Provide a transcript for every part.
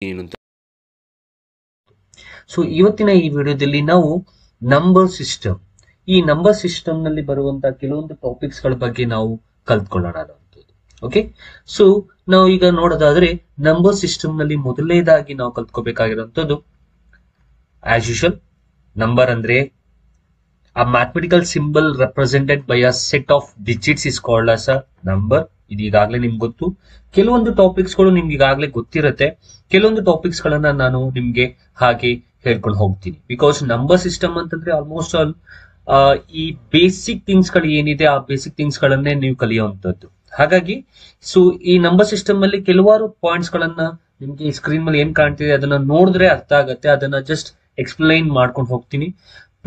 ಏನು ಅಂತ. ಸೊ ಇವತ್ತಿನ ಈ ವಿಡಿಯೋದಲ್ಲಿ ನಾವು ನಂಬರ್ ಸಿಸ್ಟಮ್, ಈ ನಂಬರ್ ಸಿಸ್ಟಮ್ ನಲ್ಲಿ ಬರುವಂತಹ ಕೆಲವೊಂದು ಟಾಪಿಕ್ಸ್ ಗಳ ಬಗ್ಗೆ ನಾವು ಕಲ್ತ್ಕೊಳ್ಳೋಣ ಅನ್ನೋದು. ಓಕೆ, ಸೊ ನಾವು ಈಗ ನೋಡೋದಾದ್ರೆ ನಂಬರ್ ಸಿಸ್ಟಮ್ ನಲ್ಲಿ ಮೊದಲನೇದಾಗಿ ನಾವು ಕಲ್ತ್ಕೋಬೇಕಾಗಿರುವಂತದ್ದು ಆಸ್ ಯೂಶುವಲ್ ನಂಬರ್ ಅಂದ್ರೆ a mathematical symbol represented by a set of digits is called as a number. ಇದು ಈಗಾಗಲೇ ನಿಮ್ಗೆ ಗೊತ್ತು. ಕೆಲವೊಂದು ಟಾಪಿಕ್ಸ್ ಗಳು ನಿಮ್ಗೆ ಈಗಾಗಲೇ ಗೊತ್ತಿರುತ್ತೆ, ಕೆಲವೊಂದು ಟಾಪಿಕ್ಸ್ ಗಳನ್ನ ನಾನು ನಿಮ್ಗೆ ಹಾಗೆ ಹೇಳ್ಕೊಂಡು ಹೋಗ್ತೀನಿ. ಬಿಕಾಸ್ ನಂಬರ್ ಸಿಸ್ಟಮ್ ಅಂತಂದ್ರೆ ಆಲ್ಮೋಸ್ಟ್ ಆಲ್ ಈ ಬೇಸಿಕ್ ಥಿಂಗ್ಸ್ ಗಳು ಏನಿದೆ ಆ ಬೇಸಿಕ್ ಥಿಂಗ್ಸ್ ಗಳನ್ನೇ ನೀವು ಕಲಿಯುವಂತದ್ದು. ಹಾಗಾಗಿ ಸೊ ಈ ನಂಬರ್ ಸಿಸ್ಟಮ್ ಅಲ್ಲಿ ಕೆಲವಾರು ಪಾಯಿಂಟ್ಸ್ ಗಳನ್ನ ನಿಮ್ಗೆ ಸ್ಕ್ರೀನ್ ಮೇಲೆ ಏನ್ ಕಾಣ್ತಿದೆ ಅದನ್ನ ನೋಡಿದ್ರೆ ಅರ್ಥ ಆಗತ್ತೆ. ಅದನ್ನ ಜಸ್ಟ್ ಎಕ್ಸ್ಪ್ಲೈನ್ ಮಾಡ್ಕೊಂಡು ಹೋಗ್ತೀನಿ.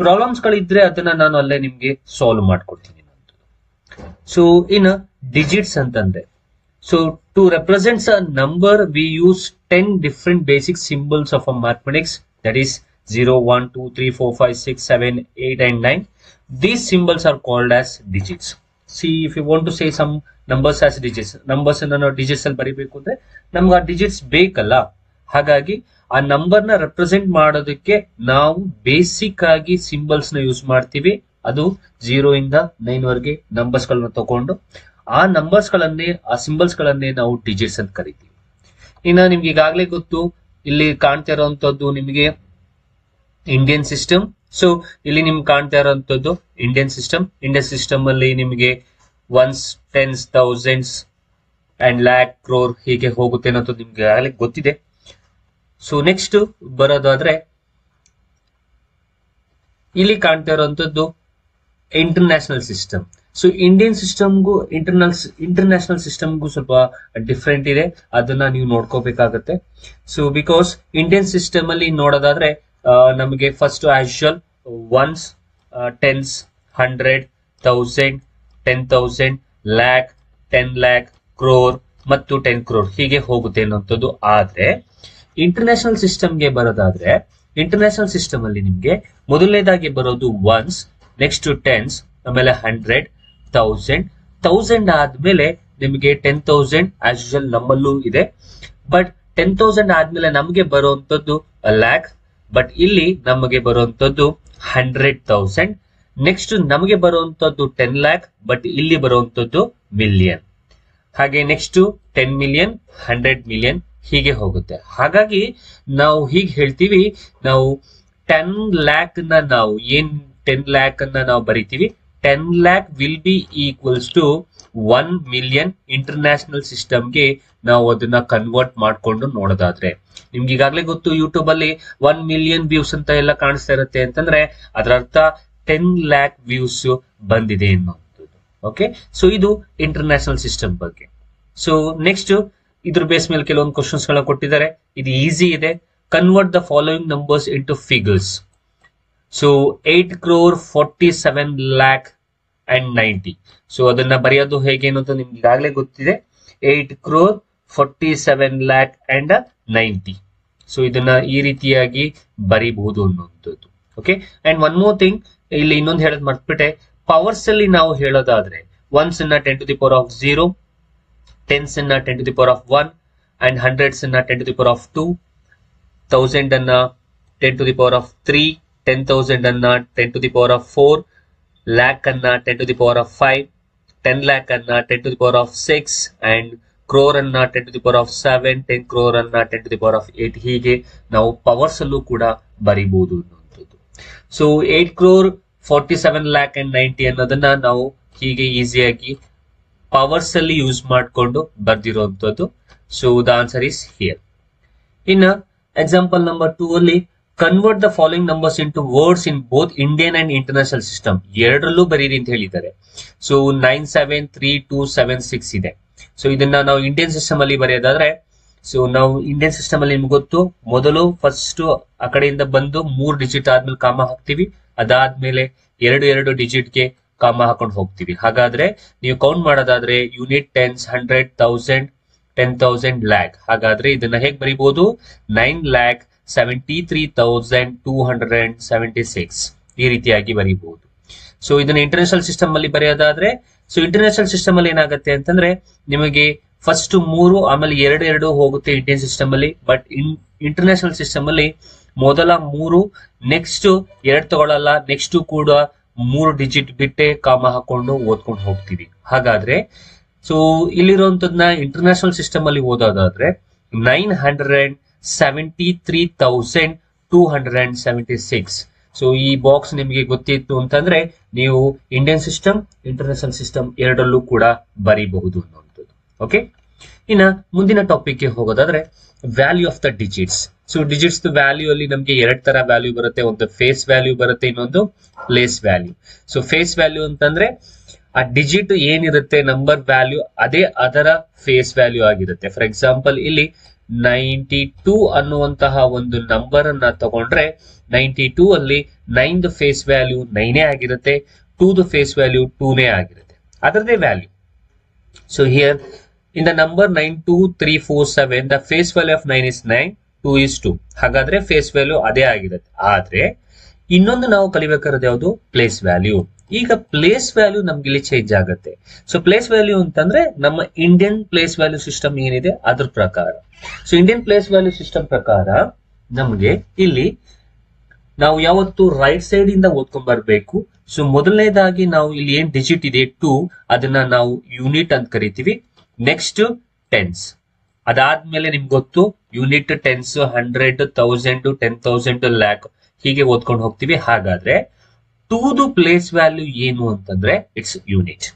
ಪ್ರಾಬ್ಲಮ್ಸ್ ಗಳಿದ್ರೆ ಅದನ್ನ ನಾನು ಅಲ್ಲೇ ನಿಮ್ಗೆ ಸಾಲ್ವ್ ಮಾಡ್ಕೊಡ್ತೀನಿ. ಸೊ ಇನ್ ಡಿಜಿಟ್ಸ್ ಅಂತಂದ್ರೆ, so to represents a number we use 10 different basic symbols of a mathematics, that is 0, 1, 2, 3, 4, 5, 6, 7, 8 and 9. These symbols are called as digits. See, if you want to say some numbers as digits, numbers ಅನ್ನ ನಾವು digits ಅಲ್ಲಿ ಬರೀಬೇಕು ಅಂದ್ರೆ ನಮ್ಗೆ ಆ digits ಬೇಕಲ್ಲ. ಹಾಗಾಗಿ ಆ ನಂಬರ್ ನ ರೆಪ್ರೆಸೆಂಟ್ ಮಾಡೋದಕ್ಕೆ ನಾವು ಬೇಸಿಕ್ ಆಗಿ ಸಿಂಬಲ್ಸ್ ನ ಯೂಸ್ ಮಾಡ್ತೀವಿ. ಅದು 0 ಇಂದ 9 ವರೆಗೆ ನಂಬರ್ಸ್ ಗಳನ್ನ ತಗೊಂಡು ಆ ನಂಬರ್ಸ್ ಗಳನ್ನೇ, ಆ ಸಿಂಬಲ್ಸ್ ಗಳನ್ನೇ ನಾವು ಡಿಜಿಟ್ಸ್ ಅಂತ ಕರಿತೀವಿ. ಇನ್ನ ನಿಮ್ಗೆ ಈಗಾಗಲೇ ಗೊತ್ತು, ಇಲ್ಲಿ ಕಾಣ್ತಾ ಇರುವಂತದ್ದು ನಿಮಗೆ ಇಂಡಿಯನ್ ಸಿಸ್ಟಮ್. ಸೊ ಇಲ್ಲಿ ನಿಮ್ಗೆ ಕಾಣ್ತಾ ಇರುವಂತದ್ದು ಇಂಡಿಯನ್ ಸಿಸ್ಟಮ್. ಇಂಡಿಯನ್ ಸಿಸ್ಟಮ್ ಅಲ್ಲಿ ನಿಮಗೆ once, tense, thousands and lac, crore ಹೀಗೆ ಹೋಗುತ್ತೆ ಅನ್ನೋದು ನಿಮ್ಗೆ ಈಗಾಗಲೇ ಗೊತ್ತಿದೆ. ಸೊ ನೆಕ್ಸ್ಟ್ ಬರೋದಾದ್ರೆ ಇಲ್ಲಿ ಕಾಣ್ತಾ ಇರುವಂತದ್ದು ಇಂಟರ್ನ್ಯಾಷನಲ್ ಸಿಸ್ಟಮ್. ಸೊ ಇಂಡಿಯನ್ ಸಿಸ್ಟಮ್ಗೂ ಇಂಟರ್ನ್ಯಾಷನಲ್ ಸಿಸ್ಟಮ್ಗೂ ಸ್ವಲ್ಪ ಡಿಫ್ರೆಂಟ್ ಇದೆ, ಅದನ್ನ ನೀವು ನೋಡ್ಕೋಬೇಕಾಗತ್ತೆ. ಸೊ ಬಿಕಾಸ್ ಇಂಡಿಯನ್ ಸಿಸ್ಟಮ್ ಅಲ್ಲಿ ನೋಡೋದಾದ್ರೆ ನಮಗೆ first as usual ones, tens, 100, 1000, 10,000, lakh, 10 lakh, crore ಮತ್ತು 10 ಕ್ರೋರ್ ಹೀಗೆ ಹೋಗುತ್ತೆ ಅನ್ನೋಂಥದ್ದು. ಆದ್ರೆ ಇಂಟರ್ನ್ಯಾಷನಲ್ ಸಿಸ್ಟಮ್ಗೆ ಬರೋದಾದ್ರೆ ಇಂಟರ್ನ್ಯಾಷನಲ್ ಸಿಸ್ಟಮ್ ಅಲ್ಲಿ ನಿಮ್ಗೆ ಮೊದಲನೇದಾಗಿ ಬರೋದು ಒನ್ಸ್, ನೆಕ್ಸ್ಟ್ ಟೆನ್ಸ್, ಆಮೇಲೆ 100, 1000 ಆದ್ಮೇಲೆ ನಿಮಗೆ 10,000 ಆಸ್ ಯೂಶುವಲ್ ನಮ್ಮಲ್ಲೂ ಇದೆ. ಬಟ್ 10,000 ಆದ್ಮೇಲೆ ನಮಗೆ ಬರುವಂತದ್ದು ಲ್ಯಾಕ್, ಬಟ್ ಇಲ್ಲಿ ನಮಗೆ ಬರುವಂತದ್ದು 100,000. ನೆಕ್ಸ್ಟ್ ನಮಗೆ ಬರುವಂತದ್ದು 10 ಲ್ಯಾಕ್, ಬಟ್ ಇಲ್ಲಿ ಬರುವಂತದ್ದು ಮಿಲಿಯನ್. ಹಾಗೆ ನೆಕ್ಸ್ಟ್ 10 ಮಿಲಿಯನ್, 100 ಮಿಲಿಯನ್ ಹೀಗೆ ಹೋಗುತ್ತೆ. ಹಾಗಾಗಿ ನಾವು ಹೀಗೆ ಹೇಳ್ತೀವಿ, ನಾವು 10 ಲ್ಯಾಕ್ ನ ನಾವು 10 ಲ್ಯಾಕ್ ಅನ್ನ ನಾವು ಬರಿತೀವಿ. 10 lakh will be equals to 1 million. International ಸಿಸ್ಟಮ್ಗೆ ನಾವು ಅದನ್ನ ಕನ್ವರ್ಟ್ ಮಾಡ್ಕೊಂಡು ನೋಡೋದಾದ್ರೆ ನಿಮ್ಗೆ ಈಗಾಗಲೇ ಗೊತ್ತು, ಯೂಟ್ಯೂಬ್ ಅಲ್ಲಿ 1 ಮಿಲಿಯನ್ ವ್ಯೂಸ್ ಅಂತ ಎಲ್ಲ ಕಾಣಿಸ್ತಾ ಇರುತ್ತೆ ಅಂತಂದ್ರೆ ಅದರ ಅರ್ಥ 10 ಲ್ಯಾಕ್ ವ್ಯೂಸ್ ಬಂದಿದೆ ಅನ್ನೋದು. ಓಕೆ, ಸೊ ಇದು ಇಂಟರ್ನ್ಯಾಷನಲ್ ಸಿಸ್ಟಮ್ ಬಗ್ಗೆ. ಸೊ ನೆಕ್ಸ್ಟ್ ಇದ್ರ ಬೇಸ್ ಮೇಲೆ ಕೆಲವೊಂದು ಕ್ವಶನ್ಸ್ ಗಳ ಕೊಟ್ಟಿದ್ದಾರೆ. ಇದು ಈಸಿ ಇದೆ. Convert the following numbers into figures. So 8 crore 47 lakh and 90. So ಅದನ್ನ ಬರೆಯೋದು ಹೇಗೆ ಅಂತ ನಿಮ್ಗೆ ಈಗಾಗಲೇ ಗೊತ್ತಿದೆ. 8 crore 47 lakh and 90. ಸೊ ಇದನ್ನ ಈ ರೀತಿಯಾಗಿ ಬರೀಬಹುದು ಅನ್ನುವಂಥದ್ದು. Okay, and one more thing, ಇಲ್ಲಿ ಇನ್ನೊಂದು ಹೇಳೋದು ಮರ್ತ್ಬಿಟ್ಟೆ. ಪವರ್ಸ್ ಅಲ್ಲಿ ನಾವು ಹೇಳೋದಾದ್ರೆ ಒನ್ಸ್ ಅನ್ನ 10 to the power of 0, tense ಅನ್ನ 10 to the power of 1, and hundreds ಅನ್ನ 10 to the power of 2, 1000 ಅನ್ನ 10 to the power of 3, 10,000 ಅನ್ನ 10 to the power of 4, lac ಅನ್ನ 10 to the power of 5, 10 lac ಅನ್ನ 10 to the power of 6, and crore ಅನ್ನ 10 to the power of 7, 10 crore ಅನ್ನ 10 to the power of 8 ಹೀಗೆ ನಾವು powers ಅಲ್ಲೂ ಕೂಡ ಬರಿಬಹುದು ಅನ್ನುವಂಥದ್ದು. ಸೊ 8 crore 47 lakh and 90 ಅನ್ನೋದನ್ನ ನಾವು ಹೀಗೆ ಈಸಿಯಾಗಿ ಪವರ್ಸ್ ಅಲ್ಲಿ ಯೂಸ್ ಮಾಡಿಕೊಂಡು ಬರ್ದಿರುವಂತದ್ದು. So the answer is here. ಇನ್ನ ಎಕ್ಸಾಂಪಲ್ ನಂಬರ್ 2 ಅಲ್ಲಿ convert the following numbers into words in both Indian and international system. ಎರಡರಲ್ಲೂ ಬರೀರಿ ಅಂತ ಹೇಳಿದ್ದಾರೆ. ಸೊ 97326 ಇದೆ. ಸೊ ಇದನ್ನ ನಾವು ಇಂಡಿಯನ್ ಸಿಸ್ಟಮ್ ಅಲ್ಲಿ ಬರೆಯೋದಾದ್ರೆ, ಸೊ ನಾವು ಇಂಡಿಯನ್ ಸಿಸ್ಟಮ್ ಅಲ್ಲಿ ನಿಮ್ಗೆ ಗೊತ್ತು, ಮೊದಲು ಫಸ್ಟ್ ಆ ಕಡೆಯಿಂದ ಬಂದು 3 ಡಿಜಿಟ್ ಆದ್ಮೇಲೆ ಕಾಮ ಹಾಕ್ತಿವಿ, ಅದಾದ್ಮೇಲೆ 2 ಡಿಜಿಟ್ಗೆ ಕಾಮ ಹಾಕೊಂಡು ಹೋಗ್ತೀವಿ. ಹಾಗಾದ್ರೆ ನೀವು ಕೌಂಟ್ ಮಾಡೋದಾದ್ರೆ ಯೂನಿಟ್, ಟೆನ್ಸ್, 100, 1000, 10,000, ಲ್ಯಾಕ್. ಹಾಗಾದ್ರೆ ಇದನ್ನ ಹೇಗೆ ಬರೀಬಹುದು? 9,73,276 ಈ ರೀತಿಯಾಗಿ ಬರೀಬಹುದು. ಸೊ ಇದನ್ನ ಇಂಟರ್ನ್ಯಾಷನಲ್ ಸಿಸ್ಟಮ್ ಅಲ್ಲಿ ಬರೆಯೋದಾದ್ರೆ ಸೊ ಇಂಟರ್ನ್ಯಾಷನಲ್ ಸಿಸ್ಟಮ್ ಅಲ್ಲಿ ಏನಾಗುತ್ತೆ ಅಂತಂದ್ರೆ ನಿಮಗೆ ಫಸ್ಟ್ 3 ಆಮೇಲೆ 2 ಹೋಗುತ್ತೆ ಇಂಡಿಯನ್ ಸಿಸ್ಟಮ್ ಅಲ್ಲಿ. ಬಟ್ ಇಂಟರ್ನ್ಯಾಷನಲ್ ಸಿಸ್ಟಮ್ ಅಲ್ಲಿ ಮೊದಲ 3 ನೆಕ್ಸ್ಟ್ 2 ತಗೊಳ್ಳಲ್ಲ, ನೆಕ್ಸ್ಟ್ ಕೂಡ 3 ಡಿಜಿಟ್ ಬಿಟ್ಟೆ ಕಾಮ ಹಾಕೊಂಡು ಓದ್ಕೊಂಡು ಹೋಗ್ತೀವಿ. ಹಾಗಾದ್ರೆ ಸೊ ಇಲ್ಲಿರುವಂತದ್ನ ಇಂಟರ್ನ್ಯಾಷನಲ್ ಸಿಸ್ಟಮ್ ಅಲ್ಲಿ ಓದೋದಾದ್ರೆ 973,276. ಸೊ ಈ ಬಾಕ್ಸ್ ನಿಮಗೆ ಗೊತ್ತಿತ್ತು ಅಂತಂದ್ರೆ ನೀವು ಇಂಡಿಯನ್ ಸಿಸ್ಟಮ್ ಇಂಟರ್ನ್ಯಾಷನಲ್ ಸಿಸ್ಟಮ್ ಎರಡಲ್ಲೂ ಕೂಡ ಬರೀಬಹುದು ಅನ್ನುವಂಥದ್ದು. ಓಕೆ, ಇನ್ನ ಮುಂದಿನ ಟಾಪಿಕ್ ಹೋಗೋದಾದ್ರೆ value of the digits. So digits value ಅಲ್ಲಿ ನಮಗೆ 2 ತರ ವ್ಯಾಲ್ಯೂ ಬರುತ್ತೆ. ಒಂದು ಫೇಸ್ ವ್ಯಾಲ್ಯೂ ಬರುತ್ತೆ, ಇನ್ನೊಂದು place value. So face value ಅಂತಂದ್ರೆ ಆ ಡಿಜಿಟ್ ಏನಿರುತ್ತೆ ನಂಬರ್ ವ್ಯಾಲ್ಯೂ ಅದೇ ಅದರ ಫೇಸ್ ವ್ಯಾಲ್ಯೂ ಆಗಿರುತ್ತೆ. ಫಾರ್ ಎಕ್ಸಾಂಪಲ್ ಇಲ್ಲಿ 92 ಅನ್ನುವಂತಹ ಒಂದು ನಂಬರ್ ಅನ್ನ ತಗೊಂಡ್ರೆ 92 ಅಲ್ಲಿ 9 ಫೇಸ್ ವ್ಯಾಲ್ಯೂ 9 ಆಗಿರುತ್ತೆ, 2 ಫೇಸ್ ವ್ಯಾಲ್ಯೂ 2 ಆಗಿರುತ್ತೆ, ಅದರದೇ value. So here in the number 92347 the face value of 9 is 9, 2 is 2. ಹಾಗಾದ್ರೆ ಫೇಸ್ ವ್ಯಾಲ್ಯೂ ಅದೇ ಆಗಿರುತ್ತೆ. ಆದ್ರೆ ಇನ್ನೊಂದು ನಾವು ಕಲಿಬೇಕಾದ್ರೆ ಯಾವುದು ಪ್ಲೇಸ್ ವ್ಯಾಲ್ಯೂ. ಈಗ ಪ್ಲೇಸ್ ವ್ಯಾಲ್ಯೂ ನಮ್ಗೆ ಇಲ್ಲಿ ಚೇಂಜ್ ಆಗುತ್ತೆ. ಸೊ ಪ್ಲೇಸ್ ವ್ಯಾಲ್ಯೂ ಅಂತಂದ್ರೆ ನಮ್ಮ ಇಂಡಿಯನ್ ಪ್ಲೇಸ್ ವ್ಯಾಲ್ಯೂ ಸಿಸ್ಟಮ್ ಏನಿದೆ ಅದ್ರ ಪ್ರಕಾರ. So Indian place value system ಪ್ರಕಾರ ನಮಗೆ ಇಲ್ಲಿ ನಾವು ಯಾವತ್ತು ರೈಟ್ ಸೈಡ್ ಇಂದ ಓದ್ಕೊಂಡ್ ಬರ್ಬೇಕು. ಸೊ ಮೊದಲನೇದಾಗಿ ನಾವು ಇಲ್ಲಿ ಏನ್ ಡಿಜಿಟ್ ಇದೆ 2 ಅದನ್ನ ನಾವು ಯೂನಿಟ್ ಅಂತ ಕರಿತೀವಿ. ನೆಕ್ಸ್ಟ್ ಟೆನ್ಸ್, ಅದಾದ್ಮೇಲೆ ನಿಮ್ಗೆ ಗೊತ್ತು ಯೂನಿಟ್, ಟೆನ್ಸ್, 100, 1000, 10,000, ಲ್ಯಾಕ್ ಹೀಗೆ ಓದ್ಕೊಂಡು ಹೋಗ್ತೀವಿ. ಹಾಗಾದ್ರೆ 2 ಪ್ಲೇಸ್ ವ್ಯಾಲ್ಯೂ ಏನು ಅಂತಂದ್ರೆ it's unit.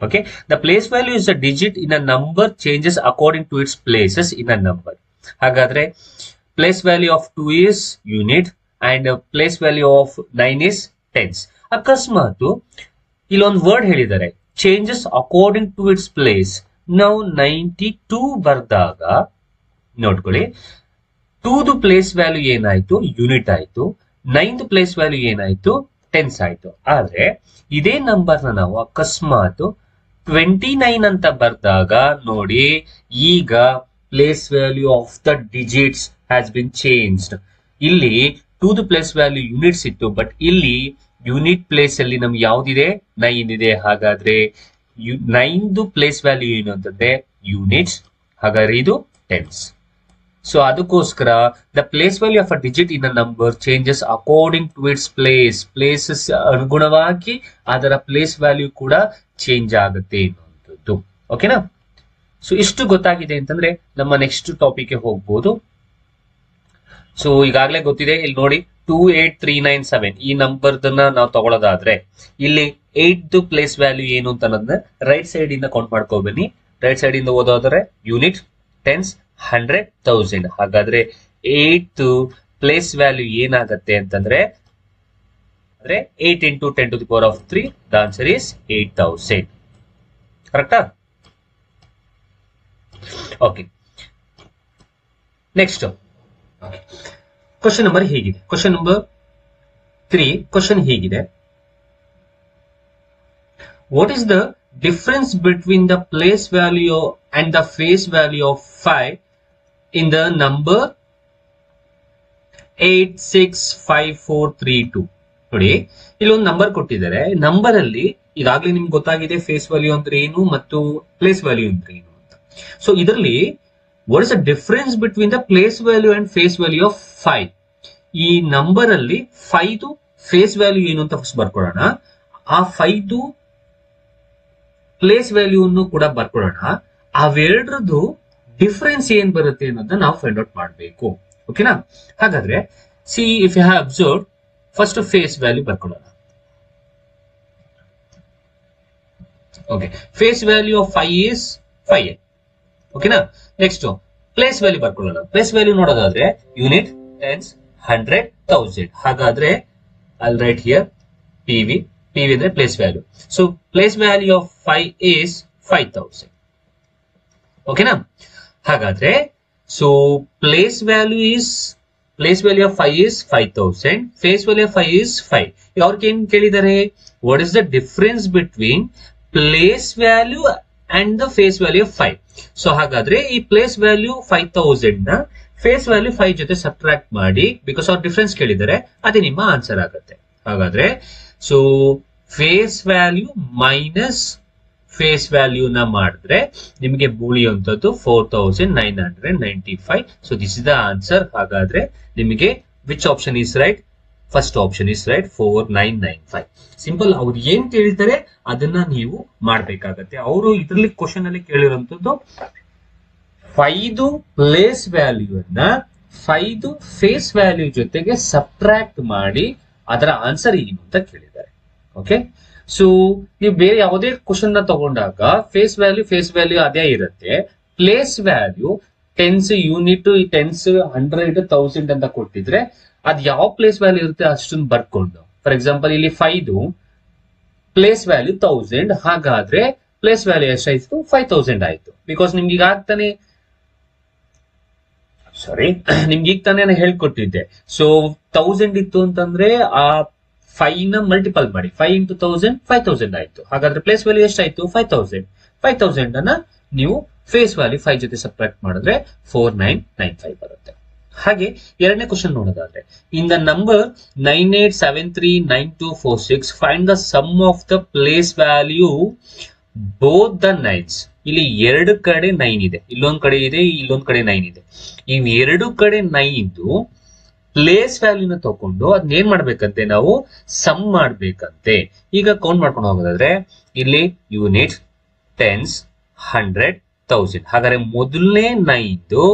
Okay, the place value is a digit in a number changes according to its places in a number. ಹಾಗಾದ್ರೆ place value of 2 is unit and place value of 9 is tens. ಅಕಸ್ಮಾತ್ ಇಲ್ಲೊಂದು word ಹೇಳಿದ್ದಾರೆ changes according to its place. ನಾವು 92 ಬರ್ದಾಗ ನೋಡ್ಕೊಳ್ಳಿ, 2 place value ಏನಾಯ್ತು unit ಆಯ್ತು, 9 place value ಏನಾಯ್ತು tense ಆಯ್ತು. ಆದ್ರೆ ಇದೇ ನಂಬರ್ನ ನಾವು ಅಕಸ್ಮಾತ್ 29 ಅಂತ ಬರ್ದಾಗ ನೋಡಿ, ಈಗ place value of the digits has been changed. ಇಲ್ಲಿ 2 ಪ್ಲೇಸ್ ವ್ಯಾಲ್ಯೂ ಯೂನಿಟ್ಸ್ ಇತ್ತು, ಬಟ್ ಇಲ್ಲಿ ಯೂನಿಟ್ ಪ್ಲೇಸ್ ಅಲ್ಲಿ ನಮ್ಗೆ ಯಾವ್ದಿದೆ 9 ಇದೆ. ಹಾಗಾದ್ರೆ 9 ಪ್ಲೇಸ್ ವ್ಯಾಲ್ಯೂ ಏನು ಅಂತಂದ್ರೆ ಯೂನಿಟ್ಸ್, ಹಾಗಾದ್ರೆ ಇದು ಟೆನ್ಸ್. ಸೊ ಅದಕ್ಕೋಸ್ಕರ the place value of a digit in a number changes according to its places ಅನುಗುಣವಾಗಿ ಅದರ ಪ್ಲೇಸ್ ವ್ಯಾಲ್ಯೂ ಕೂಡ ಚೇಂಜ್ ಆಗುತ್ತೆ ಅನ್ನುವಂಥದ್ದು. ಓಕೆನಾ? ಸೊ ಇಷ್ಟು ಗೊತ್ತಾಗಿದೆ ಅಂತಂದ್ರೆ ನಮ್ಮ ನೆಕ್ಸ್ಟ್ ಟಾಪಿಕ್ ಹೋಗ್ಬೋದು. ಸೊ ಈಗಾಗಲೇ ಗೊತ್ತಿದೆ, ಇಲ್ಲಿ ನೋಡಿ 28397 ಈ ನಂಬರ್ದನ್ನ ನಾವು ತಗೊಳ್ಳೋದಾದ್ರೆ ಇಲ್ಲಿ 8 ಪ್ಲೇಸ್ ವ್ಯಾಲ್ಯೂ ಏನು ಅಂತ ಅನ್ನೋದನ್ನ ರೈಟ್ ಸೈಡ್ ಇಂದ ಕೌಂಟ್ ಮಾಡ್ಕೋಬನ್ನಿ. ರೈಟ್ ಸೈಡ್ ಇಂದ ಓದೋದ್ರೆ ಯೂನಿಟ್, ಟೆನ್ಸ್, 100, 1000. ಹಾಗಾದ್ರೆ 8 ಪ್ಲೇಸ್ ವ್ಯಾಲ್ಯೂ ಏನಾಗತ್ತೆ ಅಂತಂದ್ರೆ 8 into 10 to the power of 3. The answer is 8000. ಕರೆಕ್ಟಾ? ಓಕೆ, ನೆಕ್ಸ್ಟ್ ಕ್ವಶನ್ ನಂಬರ್ ಹೀಗಿದೆ. ಕ್ವಶನ್ ನಂಬರ್ 3 ಕ್ವಶನ್ ಹೀಗಿದೆ. What is the difference between the place value and the face value of 5 in the number 865432? ನೋಡಿ, ಇಲ್ಲೊಂದು number ಕೊಟ್ಟಿದ್ದಾರೆ. Number ಅಲ್ಲಿ ಈಗಾಗಲೇ ನಿಮ್ಗೆ ಗೊತ್ತಾಗಿದೆ ಫೇಸ್ ವ್ಯಾಲ್ಯೂ ಅಂದ್ರೆ ಏನು ಮತ್ತು ಪ್ಲೇಸ್ ವ್ಯಾಲ್ಯೂ ಅಂದ್ರೆ ಏನು ಅಂತ. ಸೊ ಇದರಲ್ಲಿ what is the difference between the place value and face value of 5? ಈ ನಂಬರ್ ಅಲ್ಲಿ 5 ಫೇಸ್ ವ್ಯಾಲ್ಯೂ ಏನು ಅಂತ ಫಸ್ಟ್ ಬರ್ಕೊಳ್ಳೋಣ. ಆ 5 ಪ್ಲೇಸ್ ವ್ಯಾಲ್ಯೂ ಅನ್ನು ಕೂಡ ಬರ್ಕೊಳ್ಳೋಣ. ಅವೆರಡರದ್ದು ಡಿಫರೆನ್ಸ್ ಏನ್ ಬರುತ್ತೆ ಅನ್ನೋದನ್ನ ನಾವು ಫೈಂಡ್ ಔಟ್ ಮಾಡಬೇಕು. ಓಕೆನಾ? ಹಾಗಾದ್ರೆ see if you have observe, first face value ಬರ್ಕೊಳ್ಳೋಣ. Okay, face value of 5 is 5. ಓಕೆನಾ? ನೆಕ್ಸ್ಟ್ ಪ್ಲೇಸ್ ವ್ಯಾಲ್ಯೂ ಬರ್ಕೊಳ್ಳೋಣ. ಪ್ಲೇಸ್ ವ್ಯಾಲ್ಯೂ ನೋಡೋದಾದ್ರೆ ಯೂನಿಟ್, ಟೆನ್ಸ್, 100, 1000. ಹಾಗಾದ್ರೆ I write here PV. PV ಅಂದ್ರೆ place value. So place value of 5 is 5000. ಓಕೆನಾ? ಹಾಗಾದ್ರೆ so place value of 5 is 5000, face value of 5 is 5. ಅವ್ರಿಗೆ ಏನ್ ಕೇಳಿದ್ದಾರೆ, what is the difference between place value and the face value of 5? So ಹಾಗಾದ್ರೆ ಈ place value 5000 ನ face value 5 ಜೊತೆ subtract ಮಾಡಿ, ಬಿಕಾಸ್ ಅವ್ರು ಡಿಫರೆನ್ಸ್ ಕೇಳಿದ್ದಾರೆ, ಅದೇ ನಿಮ್ಮ ಆನ್ಸರ್ ಆಗುತ್ತೆ. ಹಾಗಾದ್ರೆ so face value minus face ವ್ಯಾಲ್ಯೂನ ಮಾಡಿದ್ರೆ ನಿಮಗೆ ಉಳಿಯುವಂತದ್ದು 4995. So this is the answer. ಹಾಗಾದ್ರೆ ನಿಮಗೆ which option is right? First option is right, 4995. Simple. ಅವ್ರು ಏನ್ ಕೇಳ್ತಾರೆ ಅದನ್ನ ನೀವು ಮಾಡ್ಬೇಕಾಗತ್ತೆ. ಅವರು ಇದರಲ್ಲಿ ಕ್ವಶನ್ ಅಲ್ಲಿ ಕೇಳಿರುವಂತದ್ದು 5 ಪ್ಲೇಸ್ ವ್ಯಾಲ್ಯೂ ಅನ್ನ 5 ಫೇಸ್ ವ್ಯಾಲ್ಯೂ ಜೊತೆಗೆ ಸಬ್ಟ್ರಾಕ್ಟ್ ಮಾಡಿ ಅದರ ಆನ್ಸರ್ ಏನು ಅಂತ ಕೇಳಿದ್ದಾರೆ. ಓಕೆ, ಸೊ ನೀವು ಬೇರೆ ಯಾವುದೇ ಕ್ವಶನ್ ನ ತಗೊಂಡಾಗ ಫೇಸ್ ವ್ಯಾಲ್ಯೂ ಅದೇ ಇರುತ್ತೆ. Place value tense, unit, tens, 100, 1000 ಅಂತ ಕೊಟ್ಟಿದ್ರೆ ಅದ್ ಯಾವ ಪ್ಲೇಸ್ ವ್ಯಾಲ್ಯೂ ಇರುತ್ತೆ ಅಷ್ಟನ್ನು ಬರ್ಕೊಂಡು, ಫಾರ್ ಎಕ್ಸಾಂಪಲ್ ಇಲ್ಲಿ 5 ಪ್ಲೇಸ್ ವ್ಯಾಲ್ಯೂ 1000, ಹಾಗಾದ್ರೆ ಪ್ಲೇಸ್ ವ್ಯಾಲ್ಯೂ ಎಷ್ಟಾಯ್ತು? 5000 ಆಯ್ತು. ಬಿಕಾಸ್ ನಿಮ್ಗೆ ಈಗ ಆಗ್ತಾನೆ ನಿಮ್ಗೆ ಈಗ ತಾನೇ ಹೇಳ್ಕೊಟ್ಟಿದ್ದೆ. ಸೊ 1000 ಇತ್ತು ಅಂತಂದ್ರೆ ಆ 5 ನ ಮಲ್ಟಿಪಲ್ ಮಾಡಿ, 5 into 1000 5000 ಆಯ್ತು. ಹಾಗಾದ್ರೆ ಪ್ಲೇಸ್ ವ್ಯಾಲ್ಯೂ ಎಷ್ಟಾಯ್ತು? 5000 ಅನ್ನ ನೀವು ಫೇಸ್ ವ್ಯಾಲ್ಯೂ 5 ಜೊತೆ ಸಬ್ಟ್ರಾಕ್ಟ್ ಮಾಡಿದ್ರೆ 4995 ಬರುತ್ತೆ. ಹಾಗೆ ಎರಡನೇ ಕ್ವಶನ್ ನೋಡೋದಾದ್ರೆ, in the number 98739246 find the sum of the place value both the 9s. ಇಲ್ಲಿ ಎರಡು ಕಡೆ 9 ಇದೆ, ಇಲ್ಲೊಂದ್ ಕಡೆ ಇದೆ, ಇಲ್ಲೊಂದ್ ಕಡೆ 9 ಇದೆ. ಈ ಎರಡು ಕಡೆ 9 ಪ್ಲೇಸ್ ವ್ಯಾಲ್ಯೂನ ತಗೊಂಡು ಅದನ್ನ ಏನ್ ಮಾಡ್ಬೇಕಂತೆ? ನಾವು ಸಮ್ ಮಾಡ್ಬೇಕಂತೆ. ಈಗ ಕೌಂಟ್ ಮಾಡ್ಕೊಂಡು ಹೋಗೋದಾದ್ರೆ ಇಲ್ಲಿ ಯೂನಿಟ್, ಟೆನ್ಸ್, 100, 1000. ಹಾಗಾದ್ರೆ ಮೊದಲನೇ 9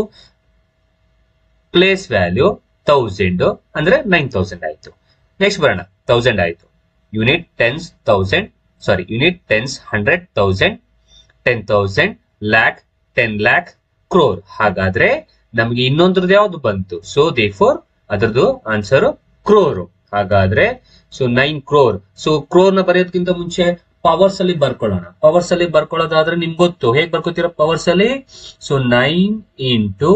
ಪ್ಲೇಸ್ ವ್ಯಾಲ್ಯೂ 1000 ಅಂದ್ರೆ 9000 ಆಯ್ತು. ನೆಕ್ಸ್ಟ್ ಬರೋಣ, 1000 ಆಯ್ತು. ಯೂನಿಟ್ ಟೆನ್ಸ್ 1000, ಸಾರಿ unit tens 100, 1000, 10,000, lakh, 10 lakh, crore. ಹಾಗಾದ್ರೆ ನಮ್ಗೆ ಇನ್ನೊಂದ್ರದ್ದು ಯಾವ್ದು ಬಂತು? ಸೊ ದೇರ್ಫೋರ್ ಅದರದ್ದು ಆನ್ಸರ್ ಕ್ರೋರ್. ಹಾಗಾದ್ರೆ ಸೊ 9 crore. ಸೊ ಕ್ರೋರ್ ನ ಬರೆಯೋದಕ್ಕಿಂತ ಮುಂಚೆ ಪವರ್ಸ್ ಅಲ್ಲಿ ಬರ್ಕೊಳ್ಳೋಣ. ಪವರ್ಸ್ ಅಲ್ಲಿ ಬರ್ಕೊಳ್ಳೋದಾದ್ರೆ ನಿಮ್ಗೆ ಗೊತ್ತು ಹೇಗ್ ಬರ್ಕೋತೀರ ಪವರ್ಸ್ ಅಲ್ಲಿ. So 9 into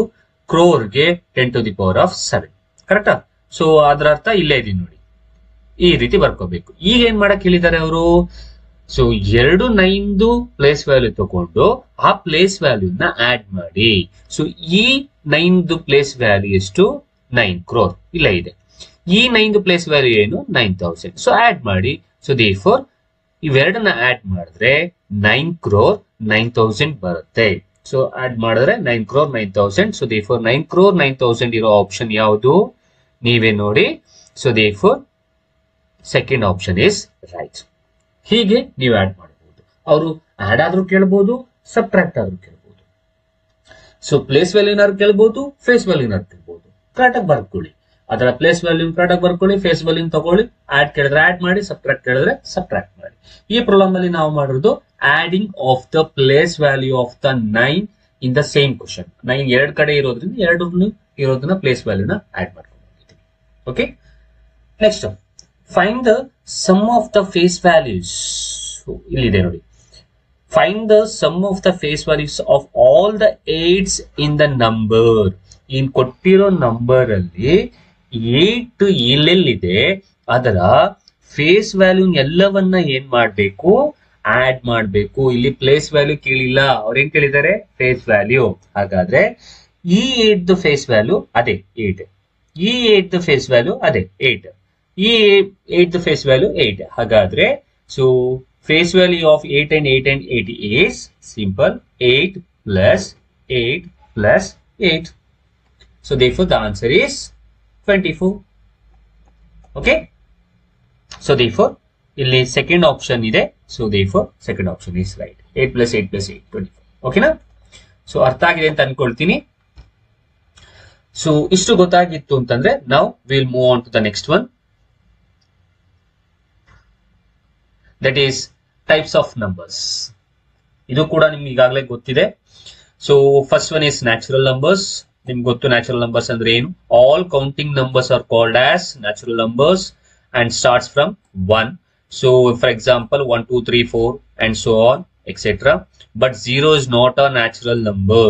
ಕ್ರೋರ್ಗೆ 10⁻⁷. ಕರೆಕ್ಟಾ? ಸೊ ಅದರ ಅರ್ಥ ಇಲ್ಲೇ ಇದೀನಿ ನೋಡಿ, ಈ ರೀತಿ ಬರ್ಕೋಬೇಕು. ಈಗ ಏನ್ ಮಾಡಕ್ ಹೇಳಿದ್ದಾರೆ ಅವರು? ಸೊ ಎರಡು 9 ಪ್ಲೇಸ್ ವ್ಯಾಲ್ಯೂ ತಗೊಂಡು ಆ ಪ್ಲೇಸ್ ವ್ಯಾಲ್ಯೂನ ಆಡ್ ಮಾಡಿ. ಸೊ ಈ 9 ಪ್ಲೇಸ್ ವ್ಯಾಲ್ಯೂ ಎಷ್ಟು? 9 crore ಇಲ್ಲ ಇದೆ. ಈ 9 ಪ್ಲೇಸ್ ವ್ಯಾಲ್ಯೂ ಏನು? 9000. ಸೊ ಆಡ್ ಮಾಡಿ. ಸೊ ದೇರ್ಫೋರ್ ಇವೆರಡನ್ನ ಆಡ್ ಮಾಡಿದ್ರೆ 9 crore 9000 ಬರುತ್ತೆ. ಸೊ ಆಡ್ ಮಾಡಿದ್ರೆ 9 crore 9000. ಸೊ ದೇರ್ಫೋರ್ 9 crore 9000 ಇರೋ ಆಪ್ಷನ್ ಯಾವುದು? ನೀವೇ ನೋಡಿ. So therefore second option is right. ಹೀಗೆ ನೀವು ಆಡ್ ಮಾಡಬಹುದು. ಅವರು ಆಡ್ ಆದ್ರೂ ಕೇಳಬಹುದು, ಸಬ್ಟ್ರಾಕ್ಟ್ ಆದ್ರೂ ಕೇಳಬಹುದು. ಸೊ ಪ್ಲೇಸ್ ವ್ಯಾಲ್ಯೂನಾರು ಕೇಳಬಹುದು, ಫೇಸ್ ವ್ಯಾಲ್ಯೂನಾರು ಕೇಳಬಹುದು. ಕರೆಕ್ಟಾಗಿ ಬರ್ಕೊಳ್ಳಿ. ಅದರ ಪ್ಲೇಸ್ ವ್ಯಾಲ್ಯೂ ಕರೆಕ್ಟಾಗಿ ಬರ್ಕೊಳ್ಳಿ, ಫೇಸ್ ವ್ಯಾಲ್ಯೂ ತಗೊಳ್ಳಿ. ಆಡ್ ಕೇಳಿದ್ರೆ ಆಡ್ ಮಾಡಿ, ಸಬ್ಟ್ರಾಕ್ಟ್ ಕೇಳಿದ್ರೆ ಸಬ್ಟ್ರಾಕ್ಟ್ ಮಾಡಿ. ಈ ಪ್ರಾಬ್ಲಮ್ ಅಲ್ಲಿ ನಾವು ಮಾಡಿರೋದು adding of the place value of the 9 in the same question. 9 ಎರಡು ಕಡೆ ಇರೋದ್ರಿಂದ ಇರೋದನ್ನ ಪ್ಲೇಸ್ ವ್ಯಾಲ್ಯೂನ ಆಡ್ ಮಾಡ್ಕೊಂಡು ಹೋಗಿದ್ದೀವಿ. Okay, next find the sum of the face values. ಇಲ್ಲಿದೆ ನೋಡಿ, find the sum of the face values of all the 8s in the number. ಇನ್ ಕೊಟ್ಟಿರೋ ನಂಬರ್ ಅಲ್ಲಿ 8 ಎಲ್ಲೆಲ್ಲಿದೆ ಅದರ ಫೇಸ್ ವ್ಯಾಲ್ಯೂ ಎಲ್ಲವನ್ನ ಏನ್ ಮಾಡ್ಬೇಕು? ಆಡ್ ಮಾಡ್ಬೇಕು. ಇಲ್ಲಿ ಪ್ಲೇಸ್ ವ್ಯಾಲ್ಯೂ ಕೇಳಿಲ್ಲ, ಅವ್ರೇನ್ ಕೇಳಿದ್ದಾರೆ? Face value. ಹಾಗಾದ್ರೆ ಈ 8 ಫೇಸ್ ವ್ಯಾಲ್ಯೂ ಅದೇ 8, ಈ 8 ಫೇಸ್ ವ್ಯಾಲ್ಯೂ ಅದೇ 8, ಈ 8 ಫೇಸ್ ವ್ಯಾಲ್ಯೂ 8. ಹಾಗಾದ್ರೆ so face value of 8 and 8 and 8 is simple 8 plus 8 plus 8. So therefore the answer is 24. Okay. So therefore ಇಲ್ಲಿ ಸೆಕೆಂಡ್ ಆಪ್ಷನ್ ಇದೆ. So therefore second option is right. 8 plus 8 plus 8 24. ಓಕೆನಾ? So ಅರ್ಥ ಆಗಿದೆ ಅಂತ ಅನ್ಕೊಳ್ತೀನಿ. So ಇಷ್ಟು ಗೊತ್ತಾಗಿತ್ತು ಅಂತಂದ್ರೆ now we'll move on to the next one. That is types of numbers. ಇದು ಕೂಡ ನಿಮ್ಗೆ ಈಗಾಗಲೇ ಗೊತ್ತಿದೆ. So first one is natural numbers. ನಿಮ್ಗೆ ಗೊತ್ತು ನ್ಯಾಚುರಲ್ ನಂಬರ್ಸ್ ಅಂದ್ರೆ ಏನು? All counting numbers are called as natural numbers and starts from 1. So for example 1 2 3 4 and so on etc. But 0 is not a natural number.